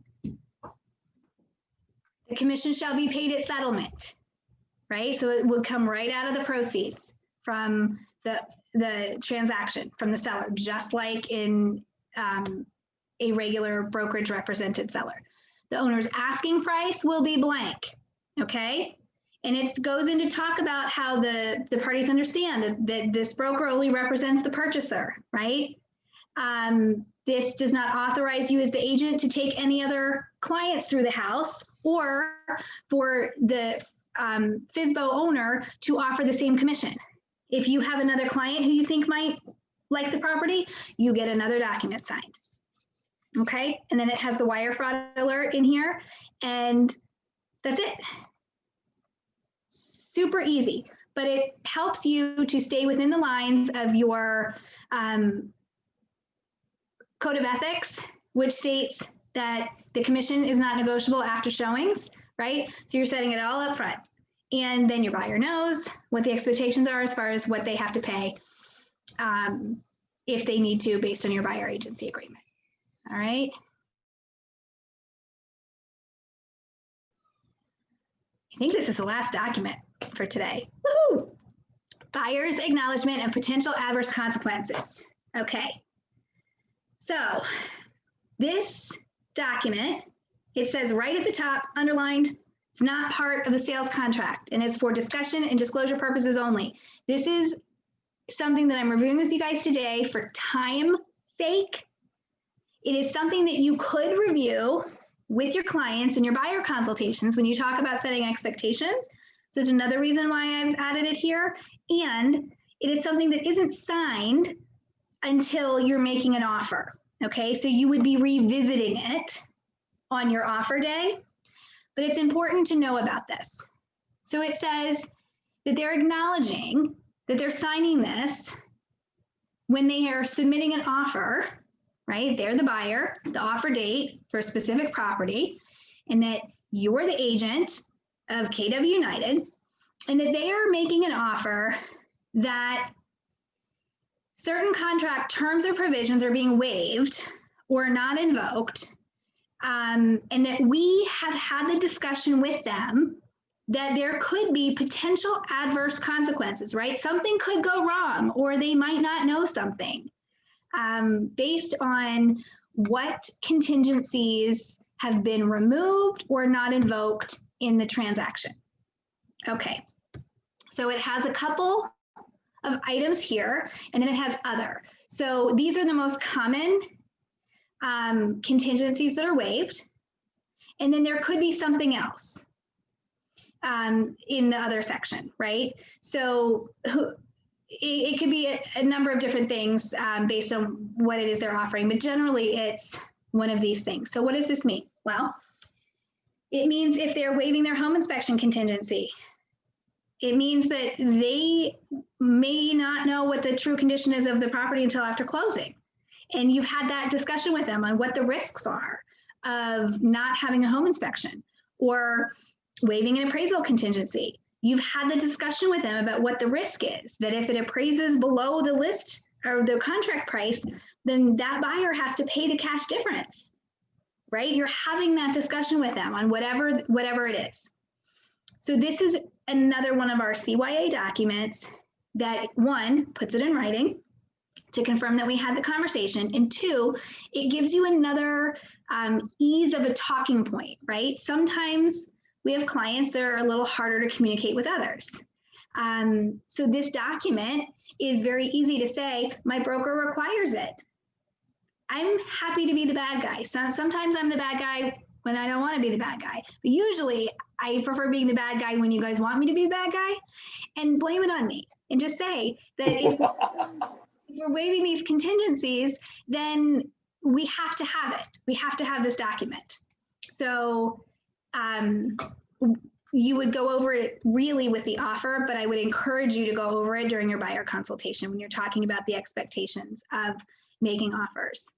A: The commission shall be paid at settlement, right? So it will come right out of the proceeds from the transaction from the seller, just like in a regular brokerage represented seller. The owner's asking price will be blank, okay? And it goes into talk about how the parties understand that this broker only represents the purchaser, right? This does not authorize you as the agent to take any other clients through the house or for the FSBO owner to offer the same commission. If you have another client who you think might like the property, you get another document signed. Okay, and then it has the wire fraud alert in here, and that's it. Super easy, but it helps you to stay within the lines of your code of ethics, which states that the commission is not negotiable after showings, right? So you're setting it all up front. And then your buyer knows what the expectations are as far as what they have to pay if they need to based on your buyer agency agreement. All right. I think this is the last document for today. Woohoo! Buyer's acknowledgement of potential adverse consequences. Okay. So this document, it says right at the top, underlined, it's not part of the sales contract and it's for discussion and disclosure purposes only. This is something that I'm reviewing with you guys today for time's sake. It is something that you could review with your clients in your buyer consultations when you talk about setting expectations. So it's another reason why I've added it here. And it is something that isn't signed until you're making an offer. Okay, so you would be revisiting it on your offer day. But it's important to know about this. So it says that they're acknowledging that they're signing this when they are submitting an offer, right? They're the buyer, the offer date for a specific property, and that you're the agent of KW United, and that they are making an offer that certain contract terms or provisions are being waived or not invoked, and that we have had the discussion with them that there could be potential adverse consequences, right? Something could go wrong, or they might not know something based on what contingencies have been removed or not invoked in the transaction. Okay, so it has a couple of items here, and then it has other. So these are the most common contingencies that are waived. And then there could be something else in the other section, right? So it could be a number of different things based on what it is they're offering, but generally it's one of these things. So what does this mean? Well, it means if they're waiving their home inspection contingency, it means that they may not know what the true condition is of the property until after closing. And you've had that discussion with them on what the risks are of not having a home inspection or waiving an appraisal contingency. You've had the discussion with them about what the risk is, that if it appraises below the list or the contract price, then that buyer has to pay the cash difference, right? You're having that discussion with them on whatever it is. So this is another one of our CYA documents that, one, puts it in writing to confirm that we had the conversation, and two, it gives you another ease of a talking point, right? Sometimes we have clients that are a little harder to communicate with others. So this document is very easy to say, my broker requires it. I'm happy to be the bad guy. Sometimes I'm the bad guy when I don't want to be the bad guy. But usually I prefer being the bad guy when you guys want me to be the bad guy, and blame it on me and just say that if we're waiving these contingencies, then we have to have it. We have to have this document. So you would go over it really with the offer, but I would encourage you to go over it during your buyer consultation when you're talking about the expectations of making offers.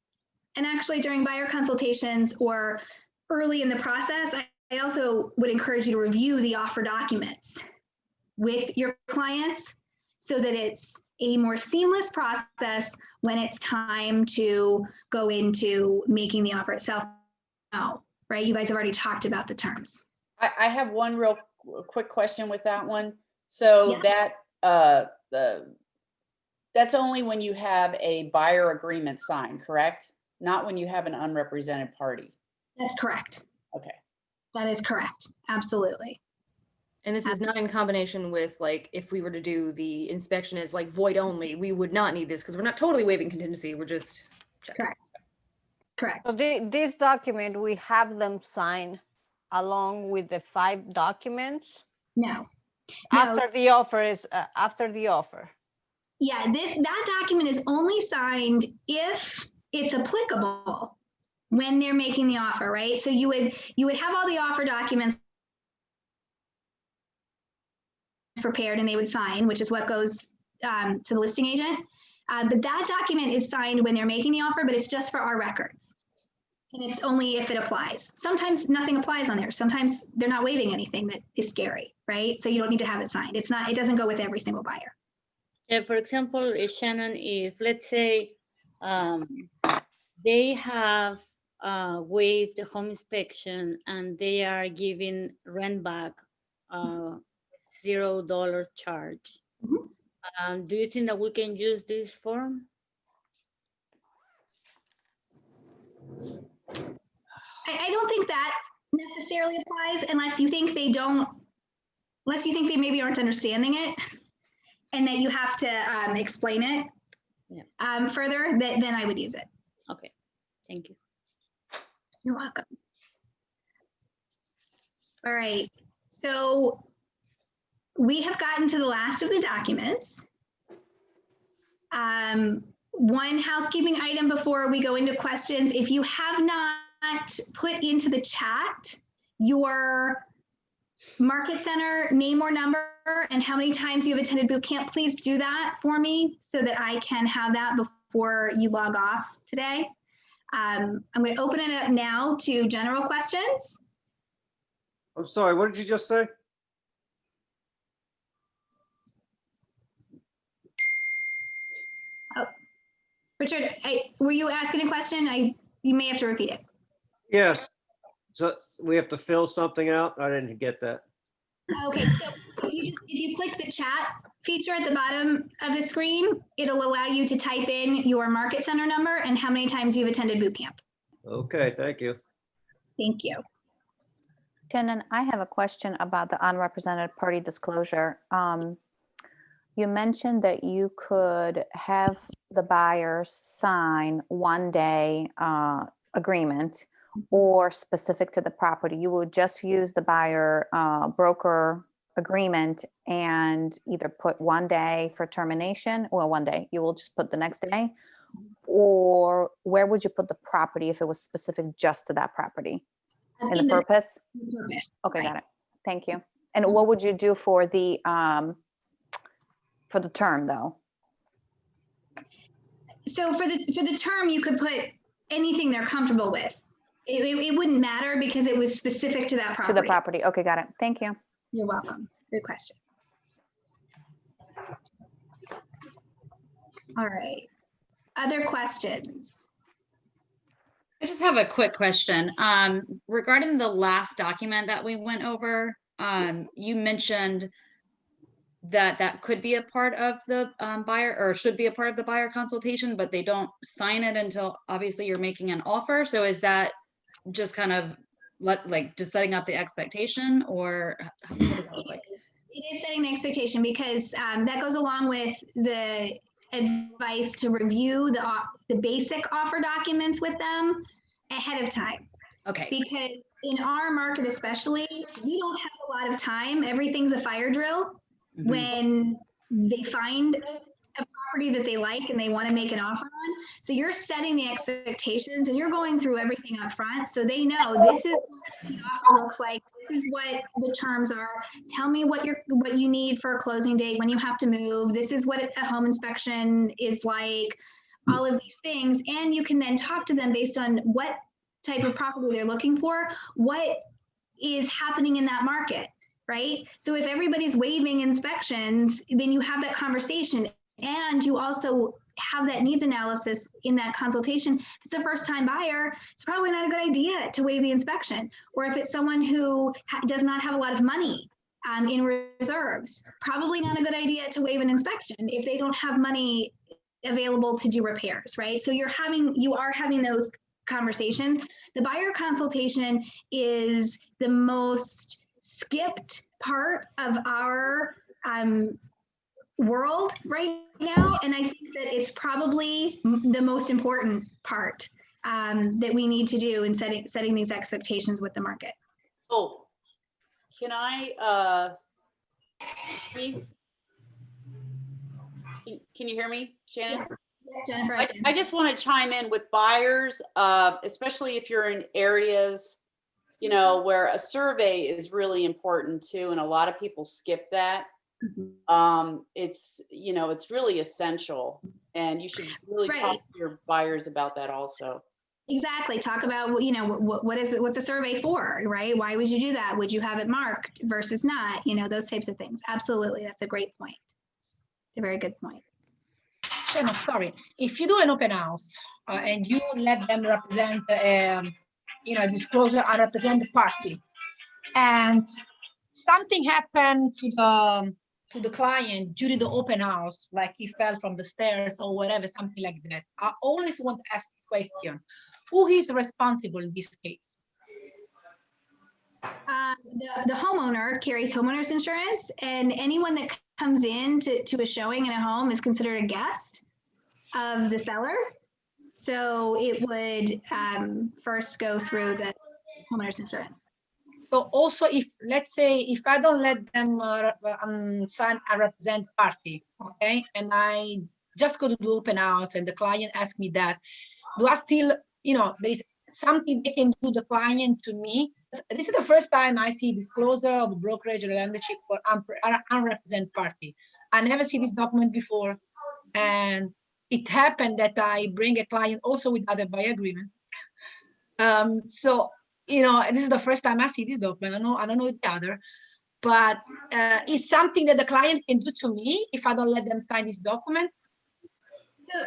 A: And actually during buyer consultations or early in the process, I also would encourage you to review the offer documents with your clients so that it's a more seamless process when it's time to go into making the offer itself. Oh, right? You guys have already talked about the terms.
K: I have one real quick question with that one. So
A: Yeah.
K: that's only when you have a buyer agreement signed, correct? Not when you have an unrepresented party.
A: That's correct.
K: Okay.
A: That is correct. Absolutely.
R: And this is not in combination with, like, if we were to do the inspection as like void only, we would not need this because we're not totally waiving contingency. We're just checking.
A: Correct. Correct.
C: So this document, we have them sign along with the 5 documents?
A: No.
C: After the offer is, after the offer.
A: Yeah, that document is only signed if it's applicable when they're making the offer, right? So you would have all the offer documents prepared and they would sign, which is what goes to the listing agent. But that document is signed when they're making the offer, but it's just for our records. And it's only if it applies. Sometimes nothing applies on there. Sometimes they're not waiving anything that is scary, right? So you don't need to have it signed. It doesn't go with every single buyer.
F: Yeah, for example, Shannon, if let's say they have waived the home inspection and they are giving rent back $0 charge, do you think that we can use this form?
A: I don't think that necessarily applies unless you think they maybe aren't understanding it and that you have to explain it further, then I would use it.
F: Okay, thank you.
A: You're welcome. All right, so we have gotten to the last of the documents. One housekeeping item before we go into questions. If you have not put into the chat your market center name or number and how many times you have attended boot camp, please do that for me so that I can have that before you log off today. I'm going to open it up now to general questions.
E: I'm sorry, what did you just say?
A: Oh, Richard, were you asking a question? You may have to repeat it.
E: Yes. So we have to fill something out? I didn't get that.
A: Okay, so if you click the chat feature at the bottom of the screen, it'll allow you to type in your market center number and how many times you've attended boot camp.
E: Okay, thank you.
A: Thank you.
D: Shannon, I have a question about the unrepresented party disclosure. You mentioned that you could have the buyers sign one-day agreement or specific to the property. You would just use the buyer broker agreement and either put 1 day for termination, well, 1 day, you will just put the next day, or where would you put the property if it was specific just to that property? In the purpose?
A: Purpose.
D: Okay,
A: Right.
D: got it. Thank you. And what would you do for the term though?
A: So for the term, you could put anything they're comfortable with. It wouldn't matter because it was specific to that property.
D: To the property. Okay, got it. Thank you.
A: You're welcome. Good question. All right. Other questions?
G: I just have a quick question. Regarding the last document that we went over, you mentioned that could be a part of the buyer, or should be a part of the buyer consultation, but they don't sign it until obviously you're making an offer. So is that just kind of just setting up the expectation, or what does that look like?
A: It is setting the expectation because that goes along with the advice to review the basic offer documents with them ahead of time.
G: Okay.
A: Because in our market especially, we don't have a lot of time. Everything's a fire drill. Mm-hmm. When they find a property that they like and they want to make an offer on. So you're setting the expectations and you're going through everything up front. So they know this is what the offer looks like. This is what the terms are. Tell me what you need for a closing date, when you have to move. This is what a home inspection is like, all of these things. And you can then talk to them based on what type of property they're looking for, what is happening in that market, right? So if everybody's waiving inspections, then you have that conversation. And you also have that needs analysis in that consultation. If it's a first-time buyer, it's probably not a good idea to waive the inspection. Or if it's someone who does not have a lot of money in reserves, probably not a good idea to waive an inspection if they don't have money available to do repairs, right? So you are having those conversations. The buyer consultation is the most skipped part of our world right now, and I think that it's probably the most important part that we need to do in setting these expectations with the market.
K: Oh, can I can you hear me, Shannon?
A: Yeah, Jennifer.
K: I just want to chime in with buyers, especially if you're in areas, you know, where a survey is really important too, and a lot of people skip that. Mm-hmm. It's, you know, it's really essential, and you should really talk to your buyers about that also.
A: Exactly. Talk about, you know, what's a survey for, right? Why would you do that? Would you have it marked versus not? You know, those types of things. Absolutely. That's a great point. It's a very good point.
P: Shannon, sorry. If you do an open house and you let them represent, you know, disclosure and represent the party, and something happened to the client during the open house, like he fell from the stairs or whatever, something like that, I always want to ask this question: who is responsible in this case?
A: The homeowner carries homeowner's insurance, and anyone that comes in to a showing in a home is considered a guest of the seller. So it would first go through the homeowner's insurance.
P: So also, if let's say if I don't let them sign a represent party, okay, and I just go to the open house and the client asks me that, do I still, you know, there is something they can do the client to me? This is the first time I see disclosure of brokerage relationship for unrepresented party. I never see this document before, and it happened that I bring a client also with other buyer agreement. So you know, this is the first time I see this document. I don't know the other, but it's something that the client can do to me if I don't let them sign this document.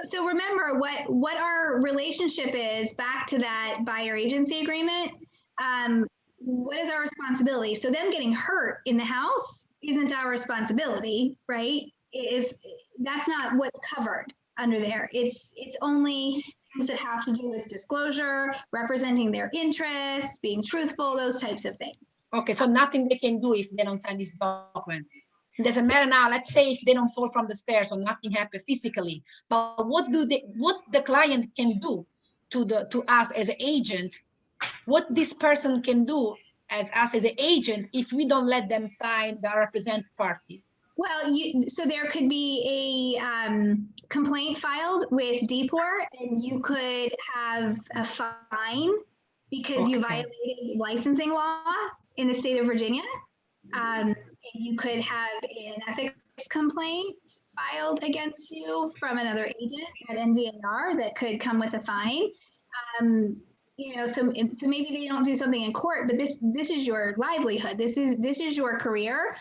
A: So remember what our relationship is back to that buyer agency agreement. What is our responsibility? So them getting hurt in the house isn't our responsibility, right? That's not what's covered under there. It's only things that have to do with disclosure, representing their interests, being truthful, those types of things.
P: Okay, so nothing they can do if they don't sign this document. It doesn't matter now. Let's say if they don't fall from the stairs or nothing happened physically, but what the client can do to us as an agent, what this person can do as us as an agent if we don't let them sign the represent party.
A: Well, so there could be a complaint filed with DPOR, and you could have a fine because you violated licensing law in the state of Virginia. You could have an ethics complaint filed against you from another agent at NVAR that could come with a fine. You know, so maybe they don't do something in court, but this is your livelihood. This is your career,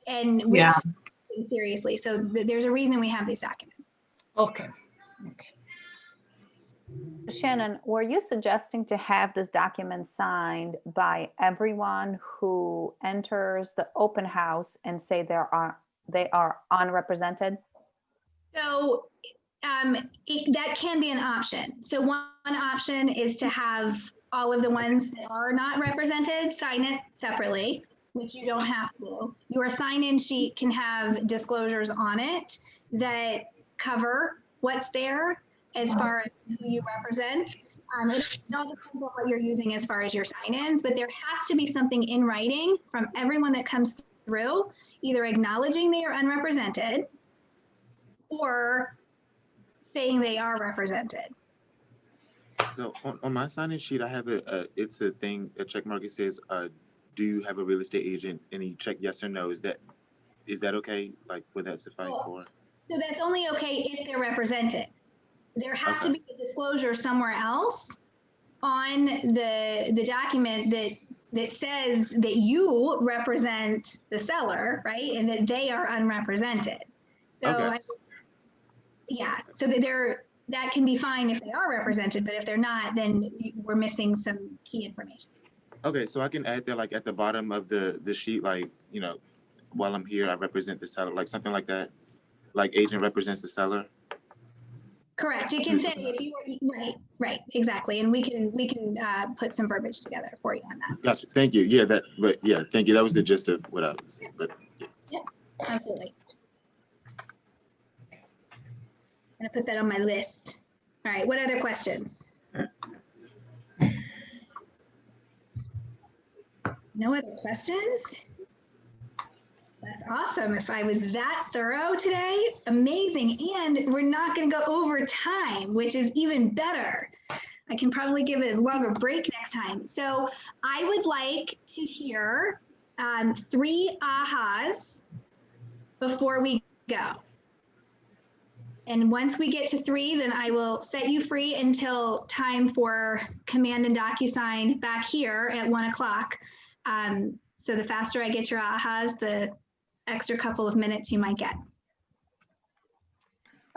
A: and we have to take it seriously. So there's a reason we have these documents.
P: Okay.
D: Shannon, were you suggesting to have this document signed by everyone who enters the open house and say they are unrepresented?
A: So that can be an option. So one option is to have all of the ones that are not represented sign it separately, which you don't have to. Your sign-in sheet can have disclosures on it that cover what's there as far as who you represent. It all depends on what you're using as far as your sign-ins, but there has to be something in writing from everyone that comes through, either acknowledging they are unrepresented or saying they are represented.
O: So on my sign-in sheet, I have it's a thing, a check mark. It says, do you have a real estate agent? And you check yes or no. Is that okay? Like, would that suffice for?
A: So that's only okay if they're represented. There has to be a disclosure somewhere else on the document that says that you represent the seller, right? And that they are unrepresented. So yeah, so that can be fine if they are represented, but if they're not, then we're missing some key information.
O: Okay, so I can add that like at the bottom of the sheet, like, you know, while I'm here, I represent the seller, like something like that. Like agent represents the seller.
A: Correct. It can say if you were right, exactly, and we can put some verbiage together for you on that.
O: Gotcha. Thank you. Yeah, thank you. That was the gist of what I was saying. But
A: yeah, absolutely. I'm gonna put that on my list. All right. What other questions? No other questions? That's awesome. If I was that thorough today, amazing. And we're not going to go over time, which is even better. I can probably give it a longer break next time. So I would like to hear 3 ahas before we go. And once we get to 3, then I will set you free until time for Command and DocuSign back here at 1 o'clock. So the faster I get your ahas, the extra couple of minutes you might get.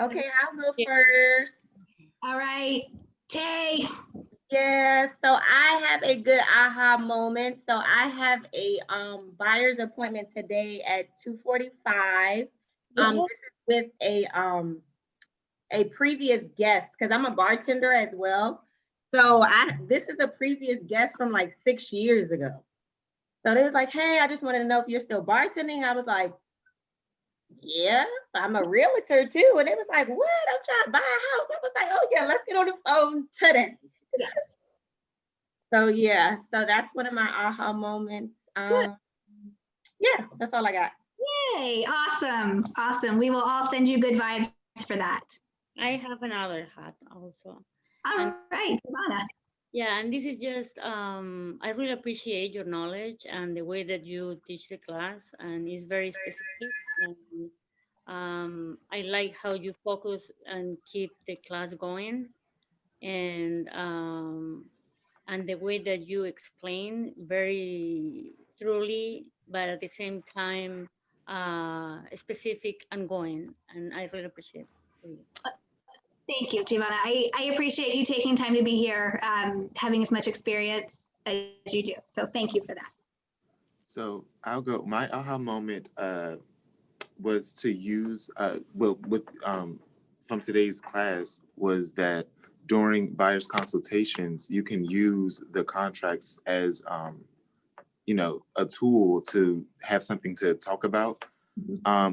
I: Okay, I'll go first.
A: All right, Tay.
I: Yeah, so I have a good aha moment. So I have a buyer's appointment today at 2:45. This is with a previous guest because I'm a bartender as well. So this is a previous guest from like 6 years ago. So they was like, hey, I just wanted to know if you're still bartending. I was like, yeah, I'm a realtor too. And it was like, what? I'm trying to buy a house. I was like, oh yeah, let's get on the phone today. So yeah, so that's one of my aha moments. Yeah, that's all I got.
A: Yay, awesome, awesome. We will all send you good vibes for that.
F: I have another hat also.
A: All right, Ivana.
F: Yeah, and this is just, I really appreciate your knowledge and the way that you teach the class, and it's very specific. And, I like how you focus and keep the class going. And and the way that you explain very thoroughly, but at the same time, specific and going. And I really appreciate it.
A: Thank you, Giovanna. I appreciate you taking time to be here, having as much experience as you do. So thank you for that.
O: So I'll go. My aha moment was to use well with from today's class was that during buyer's consultations you can use the contracts as you know, a tool to have something to talk about.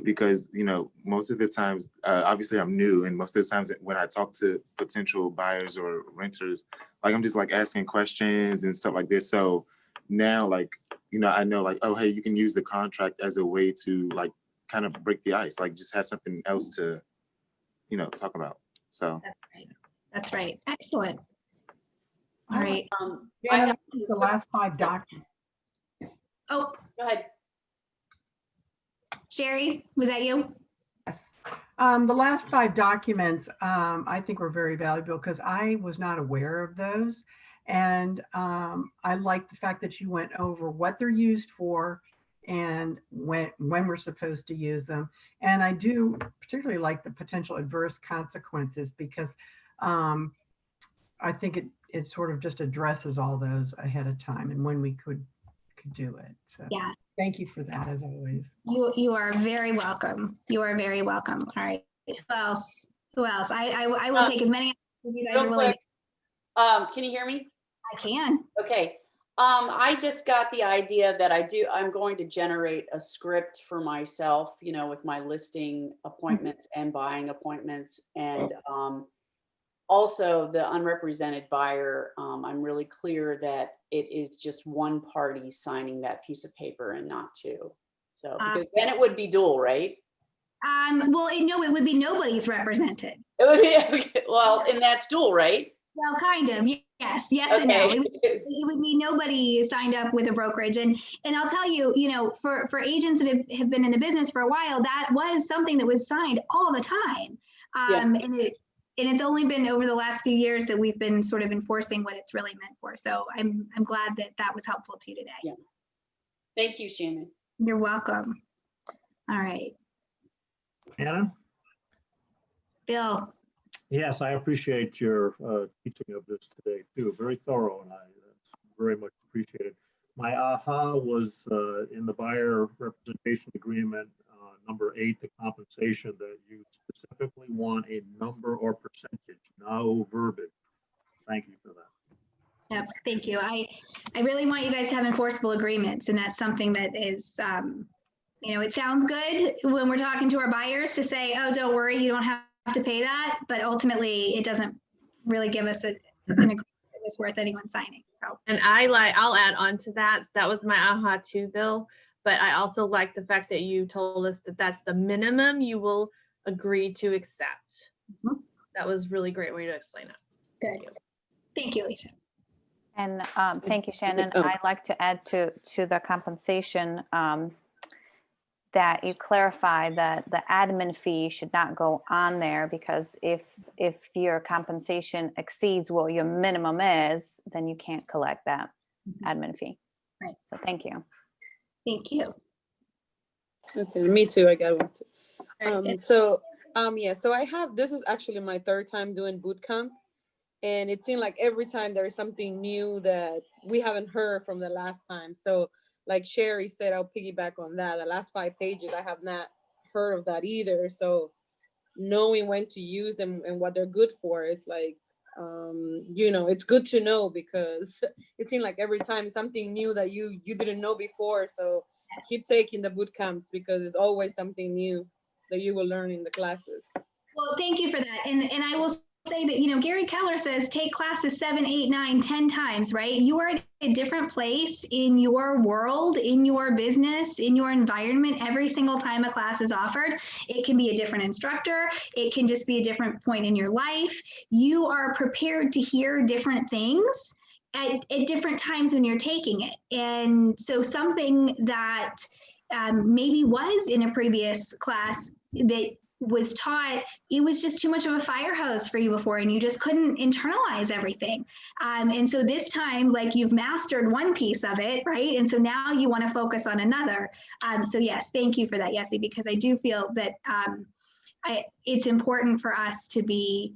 O: Because, you know, most of the times, obviously I'm new, and most of the times when I talk to potential buyers or renters, like I'm just like asking questions and stuff like this. So now, like, you know, I know like, oh, hey, you can use the contract as a way to like kind of break the ice, like just have something else to, you know, talk about. So.
A: That's right. That's right. Excellent. All right.
H: I have the last 5 documents.
A: Oh,
K: go ahead.
A: Sherry, was that you?
H: Yes. The last 5 documents I think were very valuable because I was not aware of those. And I like the fact that you went over what they're used for and when we're supposed to use them. And I do particularly like the potential adverse consequences because I think it sort of just addresses all those ahead of time and when we could do it. So
A: yeah.
H: Thank you for that, as always.
A: You are very welcome. You are very welcome. All right. Who else? Who else? I will take as many as you guys are willing.
K: Can you hear me?
A: I can.
K: Okay. I just got the idea that I'm going to generate a script for myself, you know, with my listing appointments and buying appointments. And also the unrepresented buyer, I'm really clear that it is just one party signing that piece of paper and not 2. So because then it would be dual, right?
A: Well, no, it would be nobody's represented.
K: It would be, well, and that's dual, right?
A: Well, kind of. Yes, yes,
K: okay.
A: And no. It would be nobody signed up with a brokerage, and I'll tell you, you know, for agents that have been in the business for a while, that was something that was signed all the time, and it's only been over the last few years that we've been sort of enforcing what it's really meant for. So I'm glad that was helpful to you today.
K: Yeah. Thank you, Shannon.
A: You're welcome. All right.
B: Shannon?
A: Bill.
B: Yes, I appreciate your teaching of this today too. Very thorough, and it's very much appreciated. My aha was in the buyer representation agreement, number 8, the compensation, that you specifically want a number or percentage, no verbiage. Thank you for that.
A: Yep, thank you. I really want you guys to have enforceable agreements, and that's something that is, you know, it sounds good when we're talking to our buyers to say, oh, don't worry, you don't have to pay that, but ultimately it doesn't really give us an agreement that's worth anyone signing. So.
T: And I'll add on to that. That was my aha too, Bill. But I also like the fact that you told us that that's the minimum you will agree to accept. That was really great way to explain it.
A: Good. Thank you, Lisa.
D: And thank you, Shannon. I'd like to add to the compensation that you clarify that the admin fee should not go on there, because if your compensation exceeds what your minimum is, then you can't collect that admin fee.
A: Right.
D: So thank you.
A: Thank you.
V: Okay, me too. I got one too. So I have, this is actually my 3rd time doing boot camp, and it seemed like every time there's something new that we haven't heard from the last time. So like Sherry said, I'll piggyback on that. The last 5 pages, I have not heard of that either. So knowing when to use them and what they're good for is like, you know, it's good to know, because it seemed like every time something new that you didn't know before. So keep taking the boot camps, because it's always something new that you will learn in the classes.
A: Well, thank you for that. And I will say that, you know, Gary Keller says take classes 7, 8, 9, 10 times, right? You are at a different place in your world, in your business, in your environment every single time a class is offered. It can be a different instructor. It can just be a different point in your life. You are prepared to hear different things at different times when you're taking it. And so something that maybe was in a previous class that was taught, it was just too much of a fire hose for you before, and you just couldn't internalize everything. And so this time, like, you've mastered one piece of it, right? And so now you want to focus on another. So yes, thank you for that, Yessie, because I do feel that it's important for us to be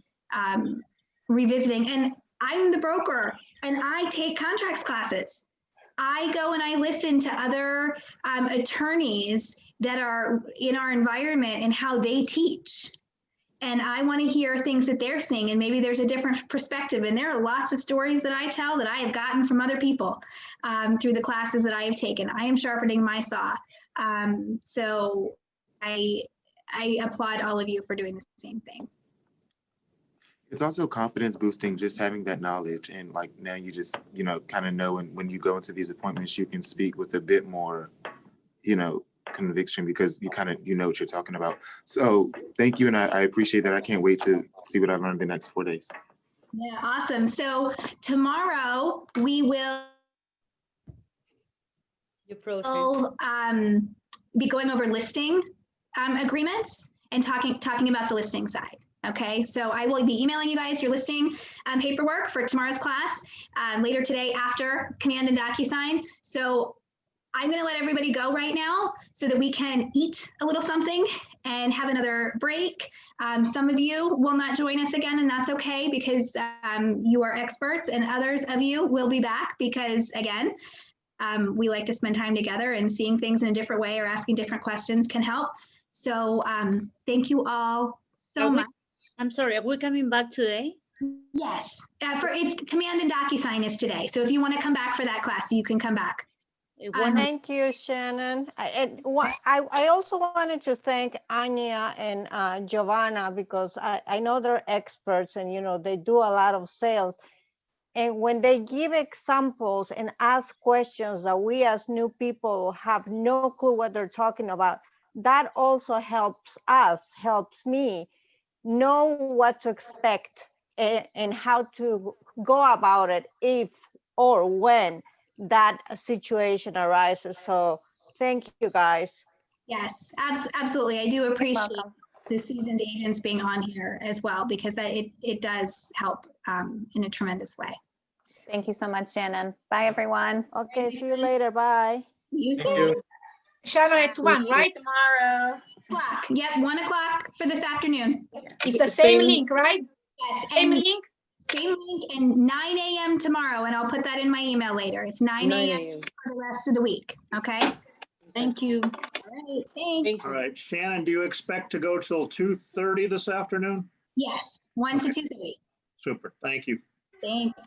A: revisiting. And I'm the broker, and I take contracts classes. I go and I listen to other attorneys that are in our environment and how they teach. And I want to hear things that they're seeing, and maybe there's a different perspective. And there are lots of stories that I tell that I have gotten from other people through the classes that I have taken. I am sharpening my saw. So I applaud all of you for doing the same thing.
O: It's also confidence boosting, just having that knowledge. And like now you just, kind of know when you go into these appointments, you can speak with a bit more, conviction, because you kind of, what you're talking about. So thank you. And I appreciate that. I can't wait to see what I learned the next 4 days.
A: Yeah, awesome. So tomorrow we will be going over listing agreements and talking about the listing side. Okay, so I will be emailing you guys your listing paperwork for tomorrow's class later today after Command and DocuSign. So I'm going to let everybody go right now so that we can eat a little something and have another break. Some of you will not join us again, and that's okay, because you are experts, and others of you will be back because, again, we like to spend time together, and seeing things in a different way or asking different questions can help. So thank you all so much.
S: I'm sorry, are we coming back today?
A: Yes, it's Command and DocuSign is today. So if you want to come back for that class, you can come back.
C: Thank you, Shannon. I also wanted to thank Anya and Giovanna, because I know they're experts, and they do a lot of sales. And when they give examples and ask questions that we as new people have no clue what they're talking about, that also helps us, helps me know what to expect and how to go about it if or when that situation arises. So thank you, guys.
A: Yes, absolutely. I do appreciate the seasoned agents being on here as well, because it does help in a tremendous way.
D: Thank you so much, Shannon. Bye, everyone.
C: Okay, see you later. Bye.
A: You
B: Thank
A: soon.
B: you.
P: Shannon, at 1, right?
I: Tomorrow.
A: Yep, 1 o'clock for this afternoon.
P: It's the same link, right?
A: Yes,
P: Same
A: and
P: link?
A: same link, and 9 a.m. tomorrow, and I'll put that in my email later. It's 9 a.m. for the rest of the week, okay?
P: Thank you.
A: All right, thanks.
B: All right, Shannon, do you expect to go till 2:30 this afternoon?
A: Yes, 1 to 2:30.
B: Super, thank you.
A: Thanks.